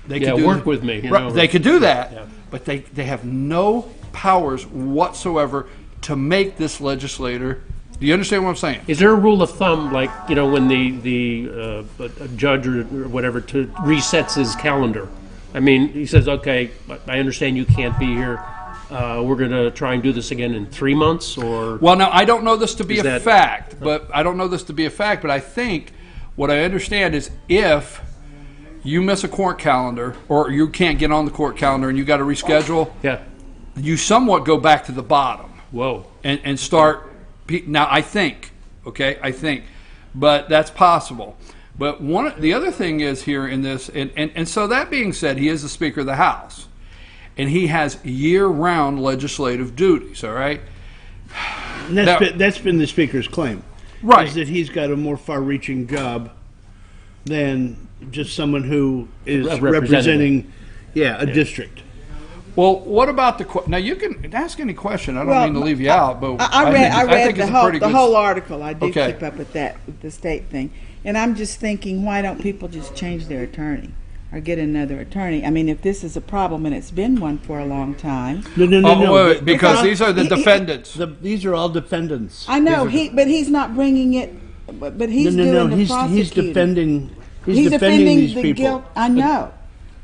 Speaker 1: They could
Speaker 12: work with me.
Speaker 1: They could do that, but they have no powers whatsoever to make this legislator. Do you understand what I'm saying?
Speaker 12: Is there a rule of thumb, like when the a judge or whatever resets his calendar? I mean, he says, "Okay, I understand you can't be here. We're going to try and do this again in 3 months." Or
Speaker 1: well, now I don't know this to be a fact, but I think what I understand is if you miss a court calendar, or you can't get on the court calendar and you got to reschedule, you somewhat go back to the bottom.
Speaker 12: Whoa.
Speaker 1: And start Now, I think, but that's possible. But the other thing is here in this, and so that being said, he is the Speaker of the House, and he has year-round legislative duties, all right?
Speaker 15: And that's been the Speaker's claim.
Speaker 1: Right.
Speaker 15: Is that he's got a more far-reaching job than just someone who is representing a district.
Speaker 1: Well, what about now you can ask any question. I don't mean to leave you out, but
Speaker 14: I read the whole article. I did
Speaker 1: Okay.
Speaker 14: keep up with that, with the state thing. And I'm just thinking, why don't people just change their attorney or get another attorney? I mean, if this is a problem and it's been one for a long time.
Speaker 15: No.
Speaker 1: Wait, because these are the defendants.
Speaker 15: These are all defendants.
Speaker 14: I know, but he's not bringing it, but he's doing the prosecuting.
Speaker 15: He's defending these
Speaker 14: the
Speaker 15: people.
Speaker 14: guilt. I know.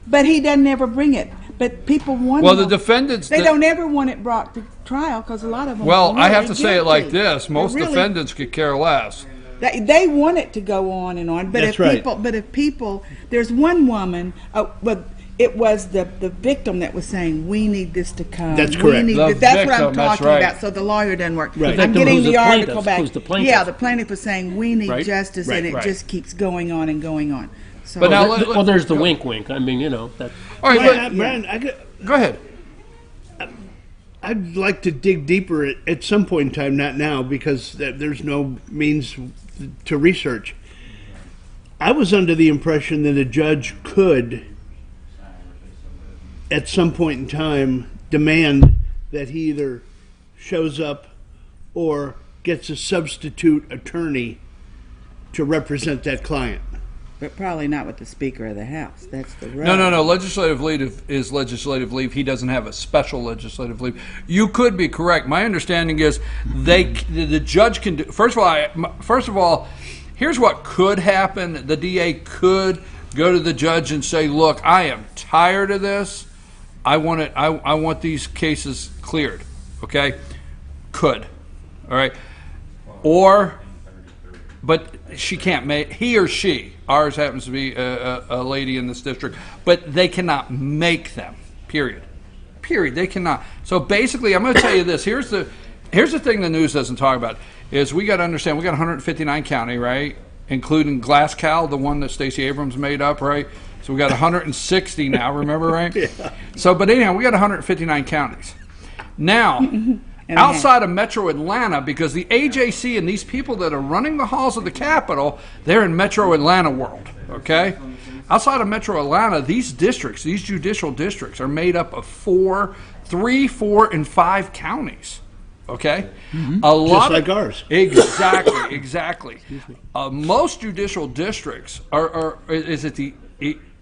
Speaker 14: But he doesn't ever bring it. But people want.
Speaker 1: Well, the defendants.
Speaker 14: They don't ever want it brought to trial because a lot of them.
Speaker 1: Well,
Speaker 14: are
Speaker 1: I have
Speaker 14: really
Speaker 1: to say it like
Speaker 14: guilty.
Speaker 1: this: most
Speaker 14: They're really-
Speaker 1: defendants could care less.
Speaker 14: They want it to go on and on, but
Speaker 15: That's
Speaker 14: if people, there's one woman, but it was the victim that was saying, "We need this to come."
Speaker 15: That's correct.
Speaker 14: That's what I'm
Speaker 1: victim, that's
Speaker 14: talking
Speaker 1: right.
Speaker 14: about. So the lawyer doesn't work.
Speaker 15: Right.
Speaker 14: I'm
Speaker 12: Victim
Speaker 14: getting
Speaker 12: who's
Speaker 14: the
Speaker 12: the
Speaker 14: article
Speaker 12: plaintiff,
Speaker 14: back.
Speaker 12: who's the plaintiff.
Speaker 14: Yeah, the plaintiff was saying, "We need
Speaker 12: Right.
Speaker 14: justice," and it just keeps going on and going on. So,
Speaker 1: But now,
Speaker 12: Well, there's the wink. I mean, that.
Speaker 1: all right,
Speaker 15: Brian,
Speaker 1: go ahead.
Speaker 15: I'd like to dig deeper at some point in time, not now, because there's no means to research. I was under the impression that a judge could, at some point in time, demand that he either shows up or gets a substitute attorney to represent that client.
Speaker 14: but probably not with the Speaker of the House. That's the rub.
Speaker 1: No. Legislative leave is legislative leave. He doesn't have a special legislative leave. You could be correct. My understanding is the judge can do. First of all, here's what could happen. The DA could go to the judge and say, "Look, I am tired of this. I want it. I want these cases cleared." Okay, could. All right, but she can't make, he or she, ours happens to be a lady in this district, but they cannot make them, period. They cannot. So basically, I'm going to tell you this. Here's the thing the news doesn't talk about, is we got to understand, we got 159 county, right? Including Glasgow, the one that Stacey Abrams made up, right? So we got 160 now, remember, right?
Speaker 15: Yeah.
Speaker 1: So, but anyhow, we got 159 counties. Now, outside of Metro Atlanta, because the AJC and these people that are running the halls of the Capitol, they're in Metro Atlanta world, okay? Outside of Metro Atlanta, these districts, these judicial districts, are made up of 3, 4, and 5 counties, okay? A lot
Speaker 15: Just like ours.
Speaker 1: Exactly. Most judicial districts are is it the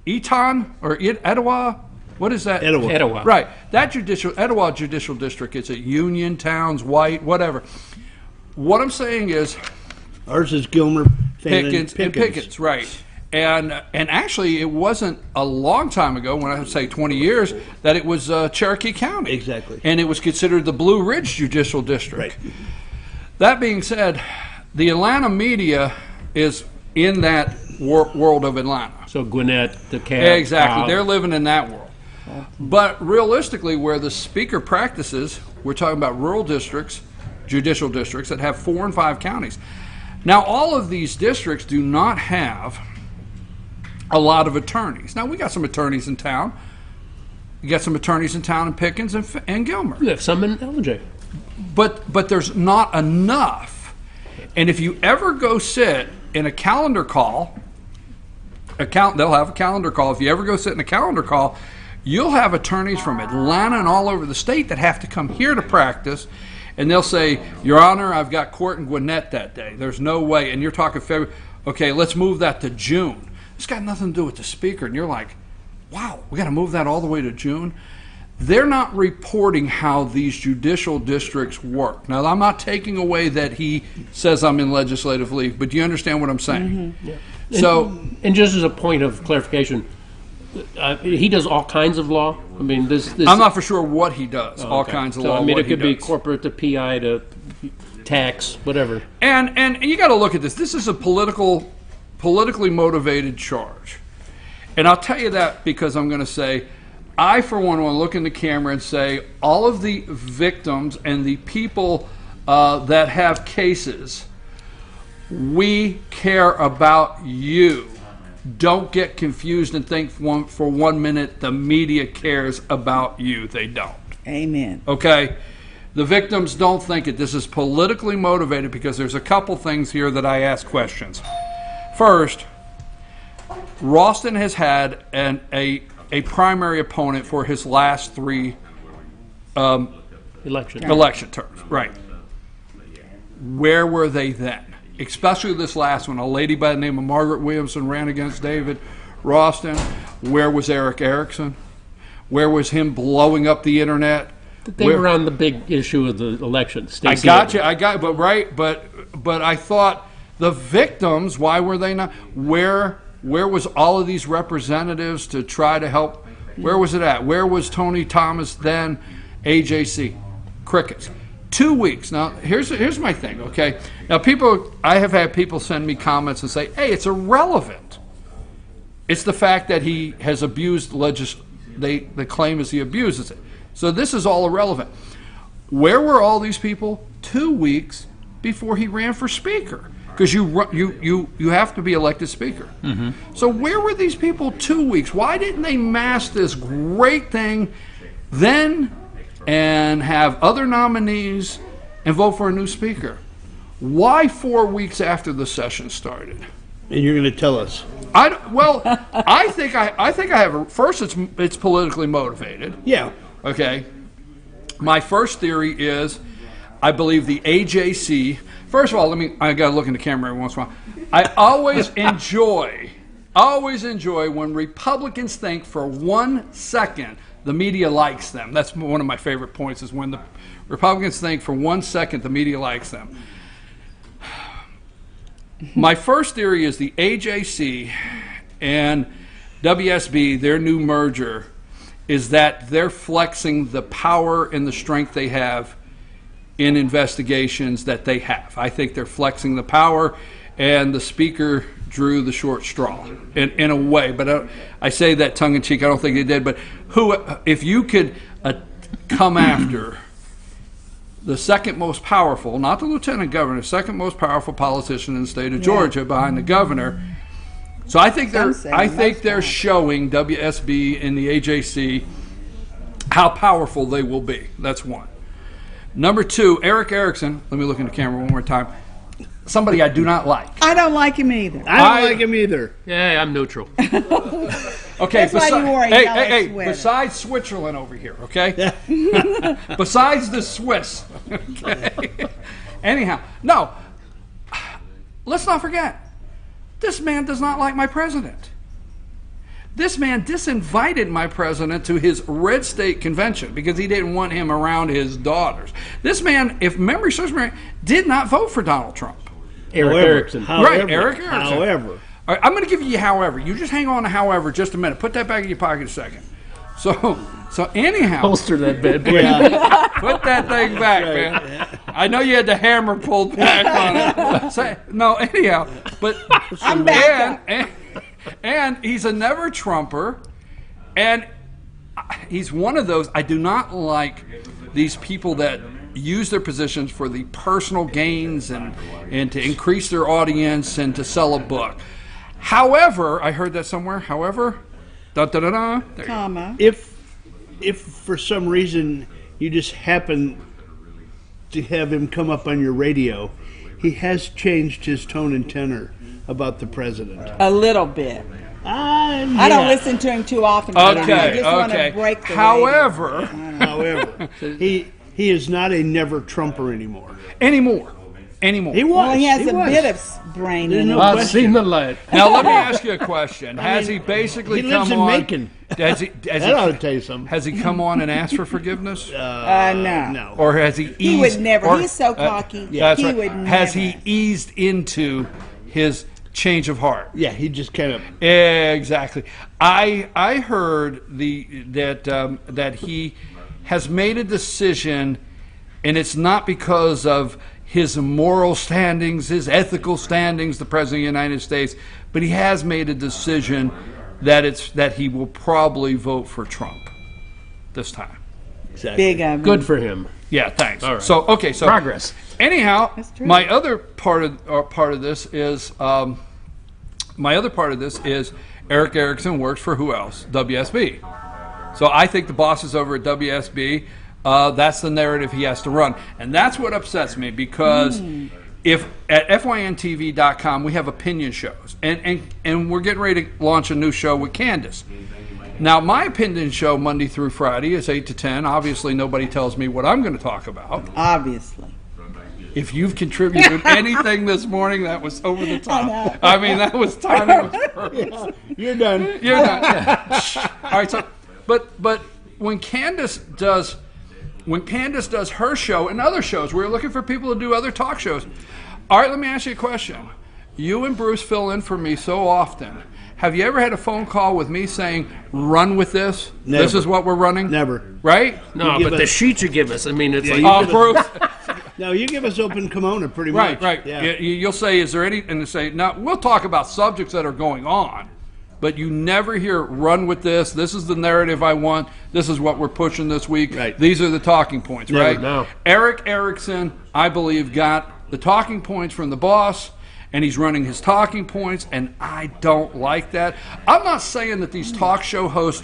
Speaker 1: Eton or Etowah? What is that?
Speaker 12: Etowah.
Speaker 1: Right. That Etowah Judicial District, it's at Union, Towns, White, whatever. What I'm saying is
Speaker 15: Ours is Gilmer, Fannin,
Speaker 1: Pickens, right. And actually, it wasn't a long time ago, when I would say 20 years, that it was Cherokee County.
Speaker 15: Exactly.
Speaker 1: And it was considered the Blue Ridge Judicial District.
Speaker 15: Right.
Speaker 1: That being said, the Atlanta media is in that world of Atlanta.
Speaker 12: So Gwinnett, DeKalb.
Speaker 1: Exactly. They're living in that world. But realistically, where the speaker practices, we're talking about rural districts, judicial districts that have 4 and 5 counties. Now, all of these districts do not have a lot of attorneys. Now, we got some attorneys in town. You got some attorneys in town in Pickens and Gilmer.
Speaker 12: You have some in LJ.
Speaker 1: But there's not enough. And if you ever go sit in a calendar call, they'll have a calendar call. If you ever go sit in a calendar call, you'll have attorneys from Atlanta and all over the state that have to come here to practice, and they'll say, "Your Honor, I've got court in Gwinnett that day. There's no way." And you're talking February. Okay, let's move that to June. It's got nothing to do with the speaker. And you're like, wow, we got to move that all the way to June? They're not reporting how these judicial districts work. Now, I'm not taking away that he says I'm in legislative leave, but do you understand what I'm saying?
Speaker 12: Yeah.
Speaker 1: So,
Speaker 12: and just as a point of clarification, he does all kinds of law. I mean, this
Speaker 1: I'm not for sure what he does.
Speaker 12: Oh,
Speaker 1: all
Speaker 12: okay.
Speaker 1: kinds of
Speaker 12: so,
Speaker 1: law.
Speaker 12: I mean,
Speaker 1: what
Speaker 12: it could
Speaker 1: he
Speaker 12: be
Speaker 1: does.
Speaker 12: corporate to PI to tax, whatever.
Speaker 1: And you got to look at this. This is a politically motivated charge. And I'll tell you that because I'm going to say, I, for one, want to look in the camera and say all of the victims and the people that have cases. We care about you. Don't get confused and think for 1 minute the media cares about you. They don't.
Speaker 14: Amen.
Speaker 1: Okay? The victims don't think it. This is politically motivated because there's a couple things here that I ask questions. First, Ralston has had a primary opponent for his last 3 election terms. Right. Where were they then? Especially this last one. A lady by the name of Margaret Williamson ran against David Ralston. Where was Eric Erickson? Where was him blowing up the internet?
Speaker 12: They were on the big issue of the election.
Speaker 1: I got you. But I thought the victims. Why were they not? Where was all of these representatives to try to help? Where was it at? Where was Tony Thomas then? AJC, crickets. 2 weeks. Now here's my thing. Okay. Now I have had people send me comments and say, "Hey, it's irrelevant. It's the fact that he has abused the claim is he abuses it. So this is all irrelevant." Where were all these people 2 weeks before he ran for speaker? Because you have to be elected speaker. Mm-hmm. So where were these people 2 weeks? Why didn't they mass this great thing then and have other nominees and vote for a new speaker? Why 4 weeks after the session started?
Speaker 15: And you're going to tell us.
Speaker 1: I think I have. First, it's politically motivated.
Speaker 15: Yeah.
Speaker 1: Okay. My first theory is, I believe the AJC. First of all, I got to look in the camera every once in a while. I always enjoy when Republicans think for 1 second the media likes them. That's one of my favorite points, is when the Republicans think for 1 second the media likes them. My first theory is the AJC and WSB, their new merger, is that they're flexing the power and the strength they have in investigations that they have. I think they're flexing the power, and the speaker drew the short straw in a way. But I say that tongue-in-cheek. I don't think they did. But if you could come after the second most powerful, not the lieutenant governor, second most powerful politician in the state of Georgia behind the governor. So I think they're showing WSB and the AJC how powerful they will be. That's one. Number 2, Eric Erickson. Let me look in the camera one more time. Somebody I do not like.
Speaker 14: I don't like him either.
Speaker 15: I don't like him either.
Speaker 12: Yeah, I'm neutral.
Speaker 1: Okay,
Speaker 14: That's why you wore a yellow sweater.
Speaker 1: Besides Switzerland over here, okay? Besides the Swiss. Okay? Anyhow, no. Let's not forget, this man does not like my president. This man disinvited my president to his red state convention because he didn't want him around his daughters. This man, if memory serves me right, did not vote for Donald Trump.
Speaker 12: Eric Erickson.
Speaker 1: Right, Eric Erickson.
Speaker 15: However.
Speaker 1: All right, I'm going to give you however. You just hang on to however just a minute. Put that back in your pocket a second. So anyhow.
Speaker 12: Holster that bad boy.
Speaker 1: Put that thing back, man. I know you had the hammer pulled back on it. Anyhow. But
Speaker 14: I'm back.
Speaker 1: And he's a never Trumper. And he's one of those. I do not like these people that use their positions for the personal gains and to increase their audience and to sell a book. However, I heard that somewhere. However,
Speaker 14: comma.
Speaker 15: If for some reason you just happen to have him come up on your radio, he has changed his tone and tenor about the president.
Speaker 14: A little bit.
Speaker 15: Yeah.
Speaker 14: I don't listen to him too often. I just want to break the
Speaker 1: However,
Speaker 15: he is not a never Trumper anymore.
Speaker 1: Anymore.
Speaker 15: He was.
Speaker 14: Well, he has a bit of brain in him.
Speaker 12: I've seen the light.
Speaker 1: Now let me ask you a question. Has he basically
Speaker 15: he
Speaker 1: come
Speaker 15: lives in
Speaker 1: on?
Speaker 15: Macon.
Speaker 1: That
Speaker 15: ought to tell you something.
Speaker 1: Has he come on and asked for forgiveness?
Speaker 14: No.
Speaker 1: Or has he eased?
Speaker 14: He would never. He's so cocky.
Speaker 1: That's
Speaker 14: he
Speaker 1: right.
Speaker 14: would never.
Speaker 1: Has he eased into his change of heart?
Speaker 15: Yeah, he just kind of.
Speaker 1: Exactly. I heard that he has made a decision, and it's not because of his moral standings, his ethical standings, the President of the United States, but he has made a decision that he will probably vote for Trump this time.
Speaker 15: Exactly.
Speaker 14: Big
Speaker 12: Good for him.
Speaker 1: Yeah, thanks.
Speaker 12: All right.
Speaker 1: So okay, so
Speaker 12: Progress.
Speaker 1: Anyhow,
Speaker 14: true.
Speaker 1: my other part of this is Eric Erickson works for who else? WSB. So I think the boss is over at WSB. That's the narrative he has to run, and that's what upsets me because if at fyntv.com we have opinion shows, and we're getting ready to launch a new show with Candace. Now, my opinion show Monday through Friday is 8 to 10. Obviously, nobody tells me what I'm going to talk about.
Speaker 14: Obviously.
Speaker 1: If you've contributed anything this morning, that was over the top. I mean, that was timing was perfect.
Speaker 15: Yeah, you're done.
Speaker 1: You're done. Yeah. All right. So, but when Candace does her show and other shows, we're looking for people to do other talk shows. All right. Let me ask you a question. You and Bruce fill in for me so often. Have you ever had a phone call with me saying, "Run with this.
Speaker 15: Never.
Speaker 1: This is what we're running"?
Speaker 15: Never.
Speaker 1: Right?
Speaker 12: No, but the sheet you give us, I mean, it's
Speaker 15: Yeah,
Speaker 12: like...
Speaker 15: you give
Speaker 1: Bruce.
Speaker 15: No, you give us open kimono pretty
Speaker 1: Right,
Speaker 15: much.
Speaker 1: right.
Speaker 15: Yeah.
Speaker 1: You'll say, "Is there any?" And they say, "No." We'll talk about subjects that are going on, but you never hear "Run with this." This is the narrative I want. This is what we're pushing this week.
Speaker 15: Right.
Speaker 1: These are the talking points.
Speaker 15: Never,
Speaker 1: right?
Speaker 12: no.
Speaker 1: Eric Erickson, I believe, got the talking points from the boss, and he's running his talking points, and I don't like that. I'm not saying that these talk show hosts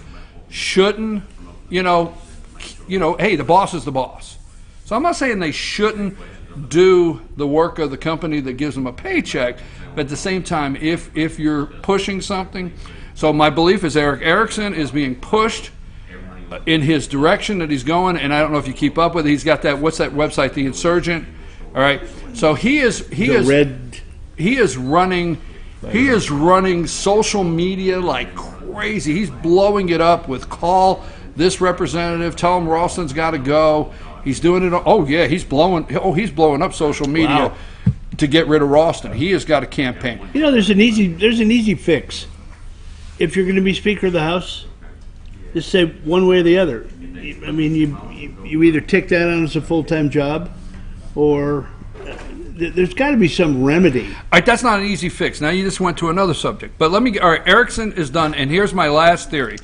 Speaker 1: shouldn't, hey, the boss is the boss. So I'm not saying they shouldn't do the work of the company that gives them a paycheck, but at the same time, if you're pushing something, so my belief is Eric Erickson is being pushed in his direction that he's going, and I don't know if you keep up with it. He's got that, what's that website, The Insurgent? All right, so he is running social media like crazy. He's blowing it up with call this representative, tell him Ralston's got to go. He's doing it. He's blowing up social media to get rid of Ralston. He has got a campaign.
Speaker 15: There's an easy fix. If you're going to be Speaker of the House, just say one way or the other. I mean, you either take that on as a full-time job, or there's got to be some remedy.
Speaker 1: All right, that's not an easy fix. Now you just went to another subject. But all right, Erickson is done, and here's my last theory.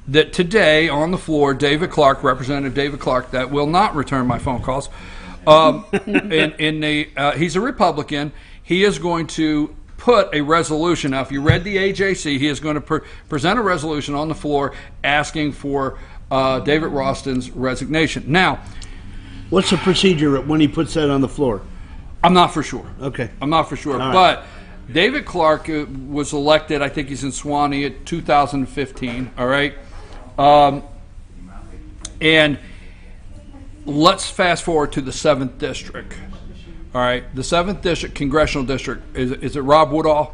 Speaker 1: That today on the floor, Representative David Clark, that will not return my phone calls, he's a Republican. He is going to put a resolution. Now, if you read the AJC, he is going to present a resolution on the floor asking for David Ralston's resignation. Now,
Speaker 15: what's the procedure when he puts that on the floor?
Speaker 1: I'm not for sure.
Speaker 15: Okay.
Speaker 1: I'm not for sure.
Speaker 15: All
Speaker 1: but David Clark was elected, I think he's in Suwannee, at 2015, all right? And let's fast forward to the 7th District. All right, the 7th District, Congressional District, is it Rob Woodall?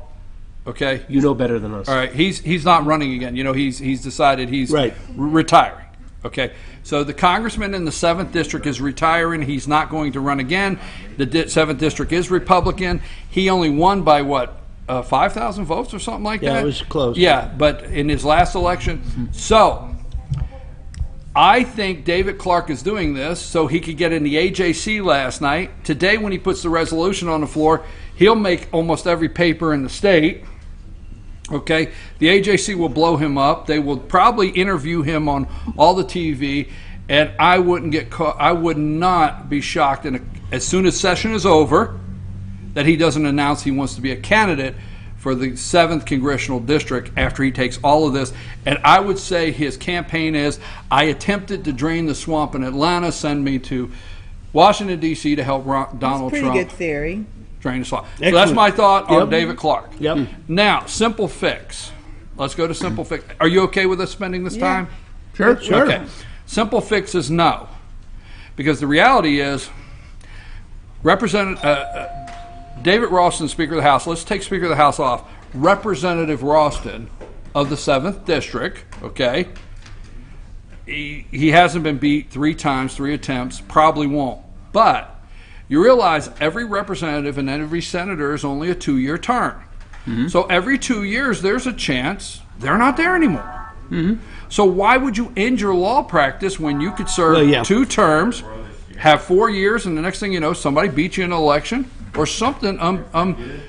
Speaker 1: Okay.
Speaker 12: You know better than us.
Speaker 1: All right, he's not running again. He's decided he's retiring. Okay, so the congressman in the 7th District is retiring. He's not going to run again. The 7th District is Republican. He only won by what? 5,000 votes or something like that?
Speaker 15: Yeah, it was close.
Speaker 1: Yeah, but in his last election. So I think David Clark is doing this so he could get in the AJC last night. Today, when he puts the resolution on the floor, he'll make almost every paper in the state. Okay, the AJC will blow him up. They will probably interview him on all the TV, and I would not be shocked as soon as session is over that he doesn't announce he wants to be a candidate for the 7th Congressional District after he takes all of this. And I would say his campaign is, I attempted to drain the swamp in Atlanta, send me to Washington, D.C. to help Donald
Speaker 14: That's
Speaker 1: Trump.
Speaker 14: pretty good theory.
Speaker 1: Drain the swamp. So
Speaker 15: Excellent.
Speaker 1: that's my thought on David Clark.
Speaker 15: Yep.
Speaker 1: Now, simple fix. Let's go to simple fix. Are you okay with us spending this time?
Speaker 15: Sure.
Speaker 1: Okay. Simple fix is no. Because the reality is, David Ralston, Speaker of the House. Let's take Speaker of the House off. Representative Ralston of the 7th District, okay? He hasn't been beat 3 times, 3 attempts, probably won't. But you realize every representative and every senator is only a 2-year term. Mm-hmm. So every 2 years, there's a chance they're not there anymore. Mm-hmm. So why would you end your law practice when you could serve 2 terms, have 4 years, and the next thing you know, somebody beats you in an election? Or something,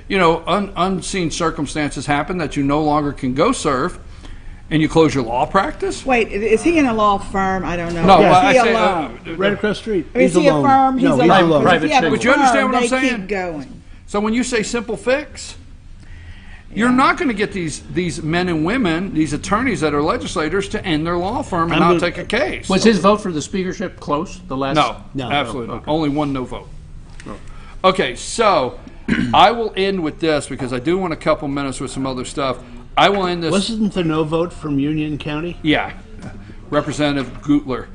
Speaker 1: unseen circumstances happen that you no longer can go serve, and you close your law practice?
Speaker 14: Wait, is he in a law firm? I don't know.
Speaker 1: No,
Speaker 14: Is
Speaker 1: I
Speaker 14: he
Speaker 1: say,
Speaker 14: alone?
Speaker 15: Right across the street.
Speaker 14: Is
Speaker 15: He's
Speaker 14: he
Speaker 15: alone.
Speaker 14: a firm?
Speaker 15: No,
Speaker 14: He's
Speaker 15: he's
Speaker 14: alone.
Speaker 15: alone.
Speaker 14: Because if you have a
Speaker 1: But you understand
Speaker 14: firm,
Speaker 1: what I'm
Speaker 14: they
Speaker 1: saying?
Speaker 14: keep going.
Speaker 1: So when you say simple fix, you're not going to get these men and women, these attorneys that are legislators, to end their law firm and not take a case.
Speaker 12: Was his vote for the speakership close? The last?
Speaker 1: No, absolutely not. Only one no vote. Okay, so I will end with this because I do want a couple minutes with some other stuff. I will end this.
Speaker 15: Wasn't there no vote from Union County?
Speaker 1: Yeah, Representative Gutler.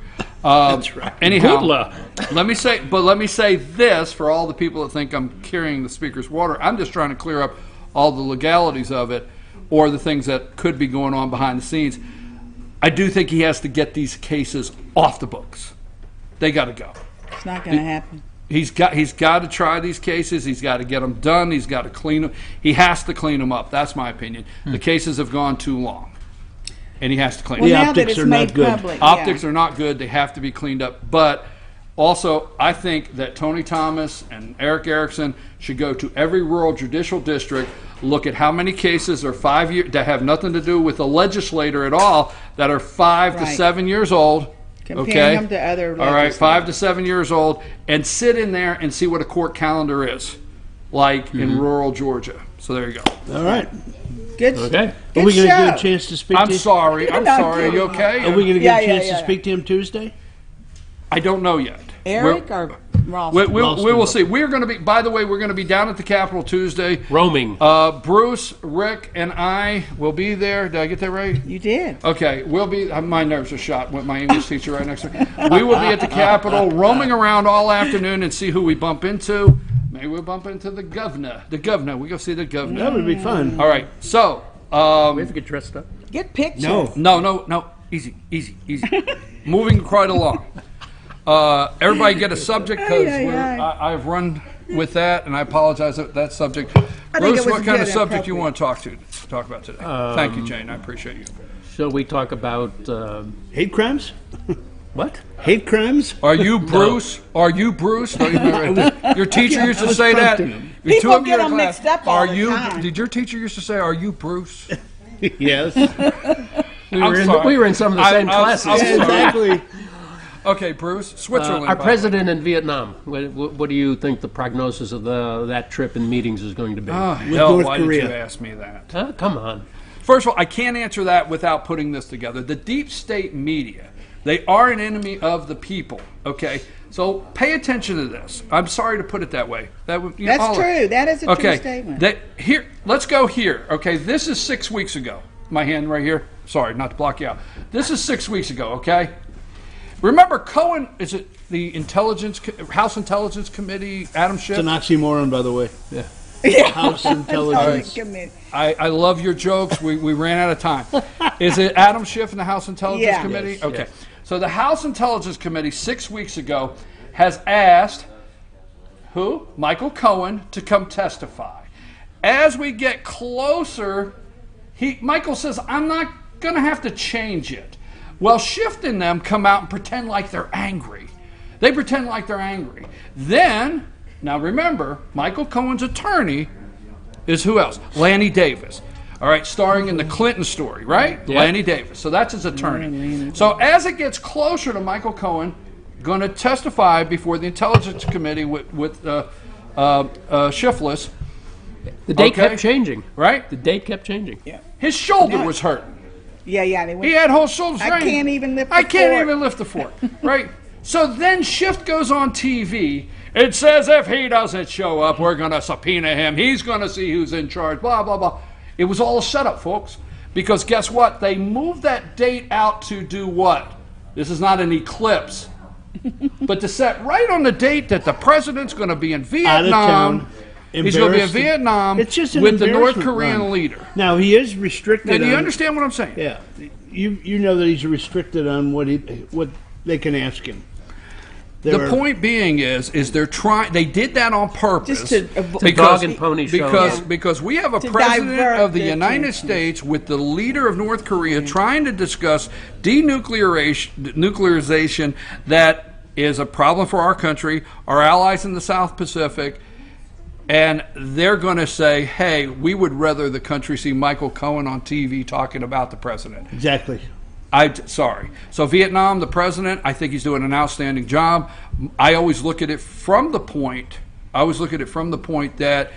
Speaker 15: That's right.
Speaker 1: Anyhow,
Speaker 12: Gutler.
Speaker 1: let me say this for all the people that think I'm carrying the speaker's water. I'm just trying to clear up all the legalities of it, or the things that could be going on behind the scenes. I do think he has to get these cases off the books. They got to go.
Speaker 14: It's not going to happen.
Speaker 1: He's got to try these cases. He's got to get them done. He's got to clean them. He has to clean them up. That's my opinion. The cases have gone too long, and he has to clean
Speaker 14: Well,
Speaker 1: them up.
Speaker 14: now that it's made public,
Speaker 1: Optics are not good. They have to be cleaned up. But also, I think that Tony Thomas and Eric Erickson should go to every rural judicial district, look at how many cases are 5 years that have nothing to do with the legislator at all, that are 5 to 7 years old.
Speaker 14: Comparing them to other
Speaker 1: all right, 5 to 7 years old, and sit in there and see what a court calendar is like in rural Georgia. So there you go.
Speaker 15: All right.
Speaker 14: Good.
Speaker 12: Okay.
Speaker 15: Are we going to get a chance to speak to him?
Speaker 1: I'm sorry. Are you okay?
Speaker 15: Are we going to get a chance to speak to him Tuesday?
Speaker 1: I don't know yet.
Speaker 14: Eric or
Speaker 1: We
Speaker 14: Ralston?
Speaker 1: will see. We're going to be, by the way, we're going to be down at the Capitol Tuesday.
Speaker 12: Roaming.
Speaker 1: Bruce, Rick, and I will be there. Did I get that right?
Speaker 14: You did.
Speaker 1: Okay, we'll be, my nerves are shot with my English teacher right next to me. We will be at the Capitol roaming around all afternoon and see who we bump into. Maybe we'll bump into the governor. We go see the governor.
Speaker 15: That would be fun.
Speaker 1: All right, so.
Speaker 12: We have to get dressed up.
Speaker 14: Get pictures.
Speaker 1: No. Easy. Moving right along. Everybody get a subject because I've run with that, and I apologize for that subject. Bruce, what kind of subject you want to talk about today? Thank you, Jane. I appreciate you.
Speaker 12: Shall we talk about
Speaker 15: hate crimes?
Speaker 12: What?
Speaker 15: Hate crimes?
Speaker 1: Are you Bruce? Are you Bruce? No, your teacher used to say that.
Speaker 14: People get them mixed up all the time.
Speaker 1: Did your teacher used to say, "Are you Bruce"?
Speaker 15: Yes.
Speaker 12: We were in some of the same classes.
Speaker 15: Exactly.
Speaker 1: Okay, Bruce. Switzerland.
Speaker 12: Our president in Vietnam. What do you think the prognosis of that trip and meetings is going to be?
Speaker 1: Oh, hell, why did you ask me that?
Speaker 12: Huh? Come on.
Speaker 1: First of all, I can't answer that without putting this together. The deep state media, they are an enemy of the people, okay? So pay attention to this. I'm sorry to put it that way. That's
Speaker 14: true. That is a true statement.
Speaker 1: Let's go here, okay? This is 6 weeks ago. My hand right here. Sorry, not to block you out. This is 6 weeks ago, okay? Remember Cohen, is it the House Intelligence Committee, Adam Schiff?
Speaker 15: It's an oxymoron, by the way.
Speaker 1: Yeah.
Speaker 15: House Intelligence
Speaker 14: Committee.
Speaker 1: I love your jokes. We ran out of time. Is it Adam Schiff and the House Intelligence Committee?
Speaker 12: Yes,
Speaker 1: okay.
Speaker 12: yes.
Speaker 1: So the House Intelligence Committee 6 weeks ago has asked who? Michael Cohen to come testify. As we get closer, Michael says, I'm not going to have to change it. Well, Schiff and them come out and pretend like they're angry. They pretend like they're angry. Then, now remember, Michael Cohen's attorney is who else? Lanny Davis. All right, starring in the Clinton story, right?
Speaker 12: Yeah.
Speaker 1: Lanny Davis. So that's his attorney. So as it gets closer to Michael Cohen, going to testify before the Intelligence Committee with Schiffless.
Speaker 12: The date kept changing.
Speaker 1: Right?
Speaker 12: The date kept changing.
Speaker 14: Yeah.
Speaker 1: His shoulder was hurting.
Speaker 14: Yeah.
Speaker 1: He had whole shoulders.
Speaker 14: I can't even lift the
Speaker 1: I can't
Speaker 14: fork.
Speaker 1: even lift the fork. Right? So then Schiff goes on TV. It says if he doesn't show up, we're going to subpoena him. He's going to see who's in charge, blah, blah, blah. It was all a setup, folks. Because guess what? They moved that date out to do what? This is not an eclipse. But to set right on the date that the president's going to be in Vietnam.
Speaker 15: Out of town.
Speaker 1: He's going to be in Vietnam
Speaker 15: It's just an
Speaker 1: with the North
Speaker 15: embarrassment
Speaker 1: Korean
Speaker 15: run.
Speaker 1: leader.
Speaker 15: Now, he is restricted.
Speaker 1: Now, do you
Speaker 15: on-
Speaker 1: understand what I'm saying?
Speaker 15: Yeah. You know that he's restricted on what they can ask him.
Speaker 1: The point being is they're trying. They did that on purpose
Speaker 14: Just to
Speaker 12: dog and pony show.
Speaker 1: because we have a
Speaker 14: To
Speaker 1: president
Speaker 14: divert
Speaker 1: of the
Speaker 14: the
Speaker 1: United
Speaker 14: attention.
Speaker 1: States with the leader of North Korea trying to discuss denuclearization that is a problem for our country, our allies in the South Pacific, and they're going to say, hey, we would rather the country see Michael Cohen on TV talking about the president.
Speaker 15: Exactly.
Speaker 1: Sorry. So Vietnam, the president, I think he's doing an outstanding job. I always look at it from the point that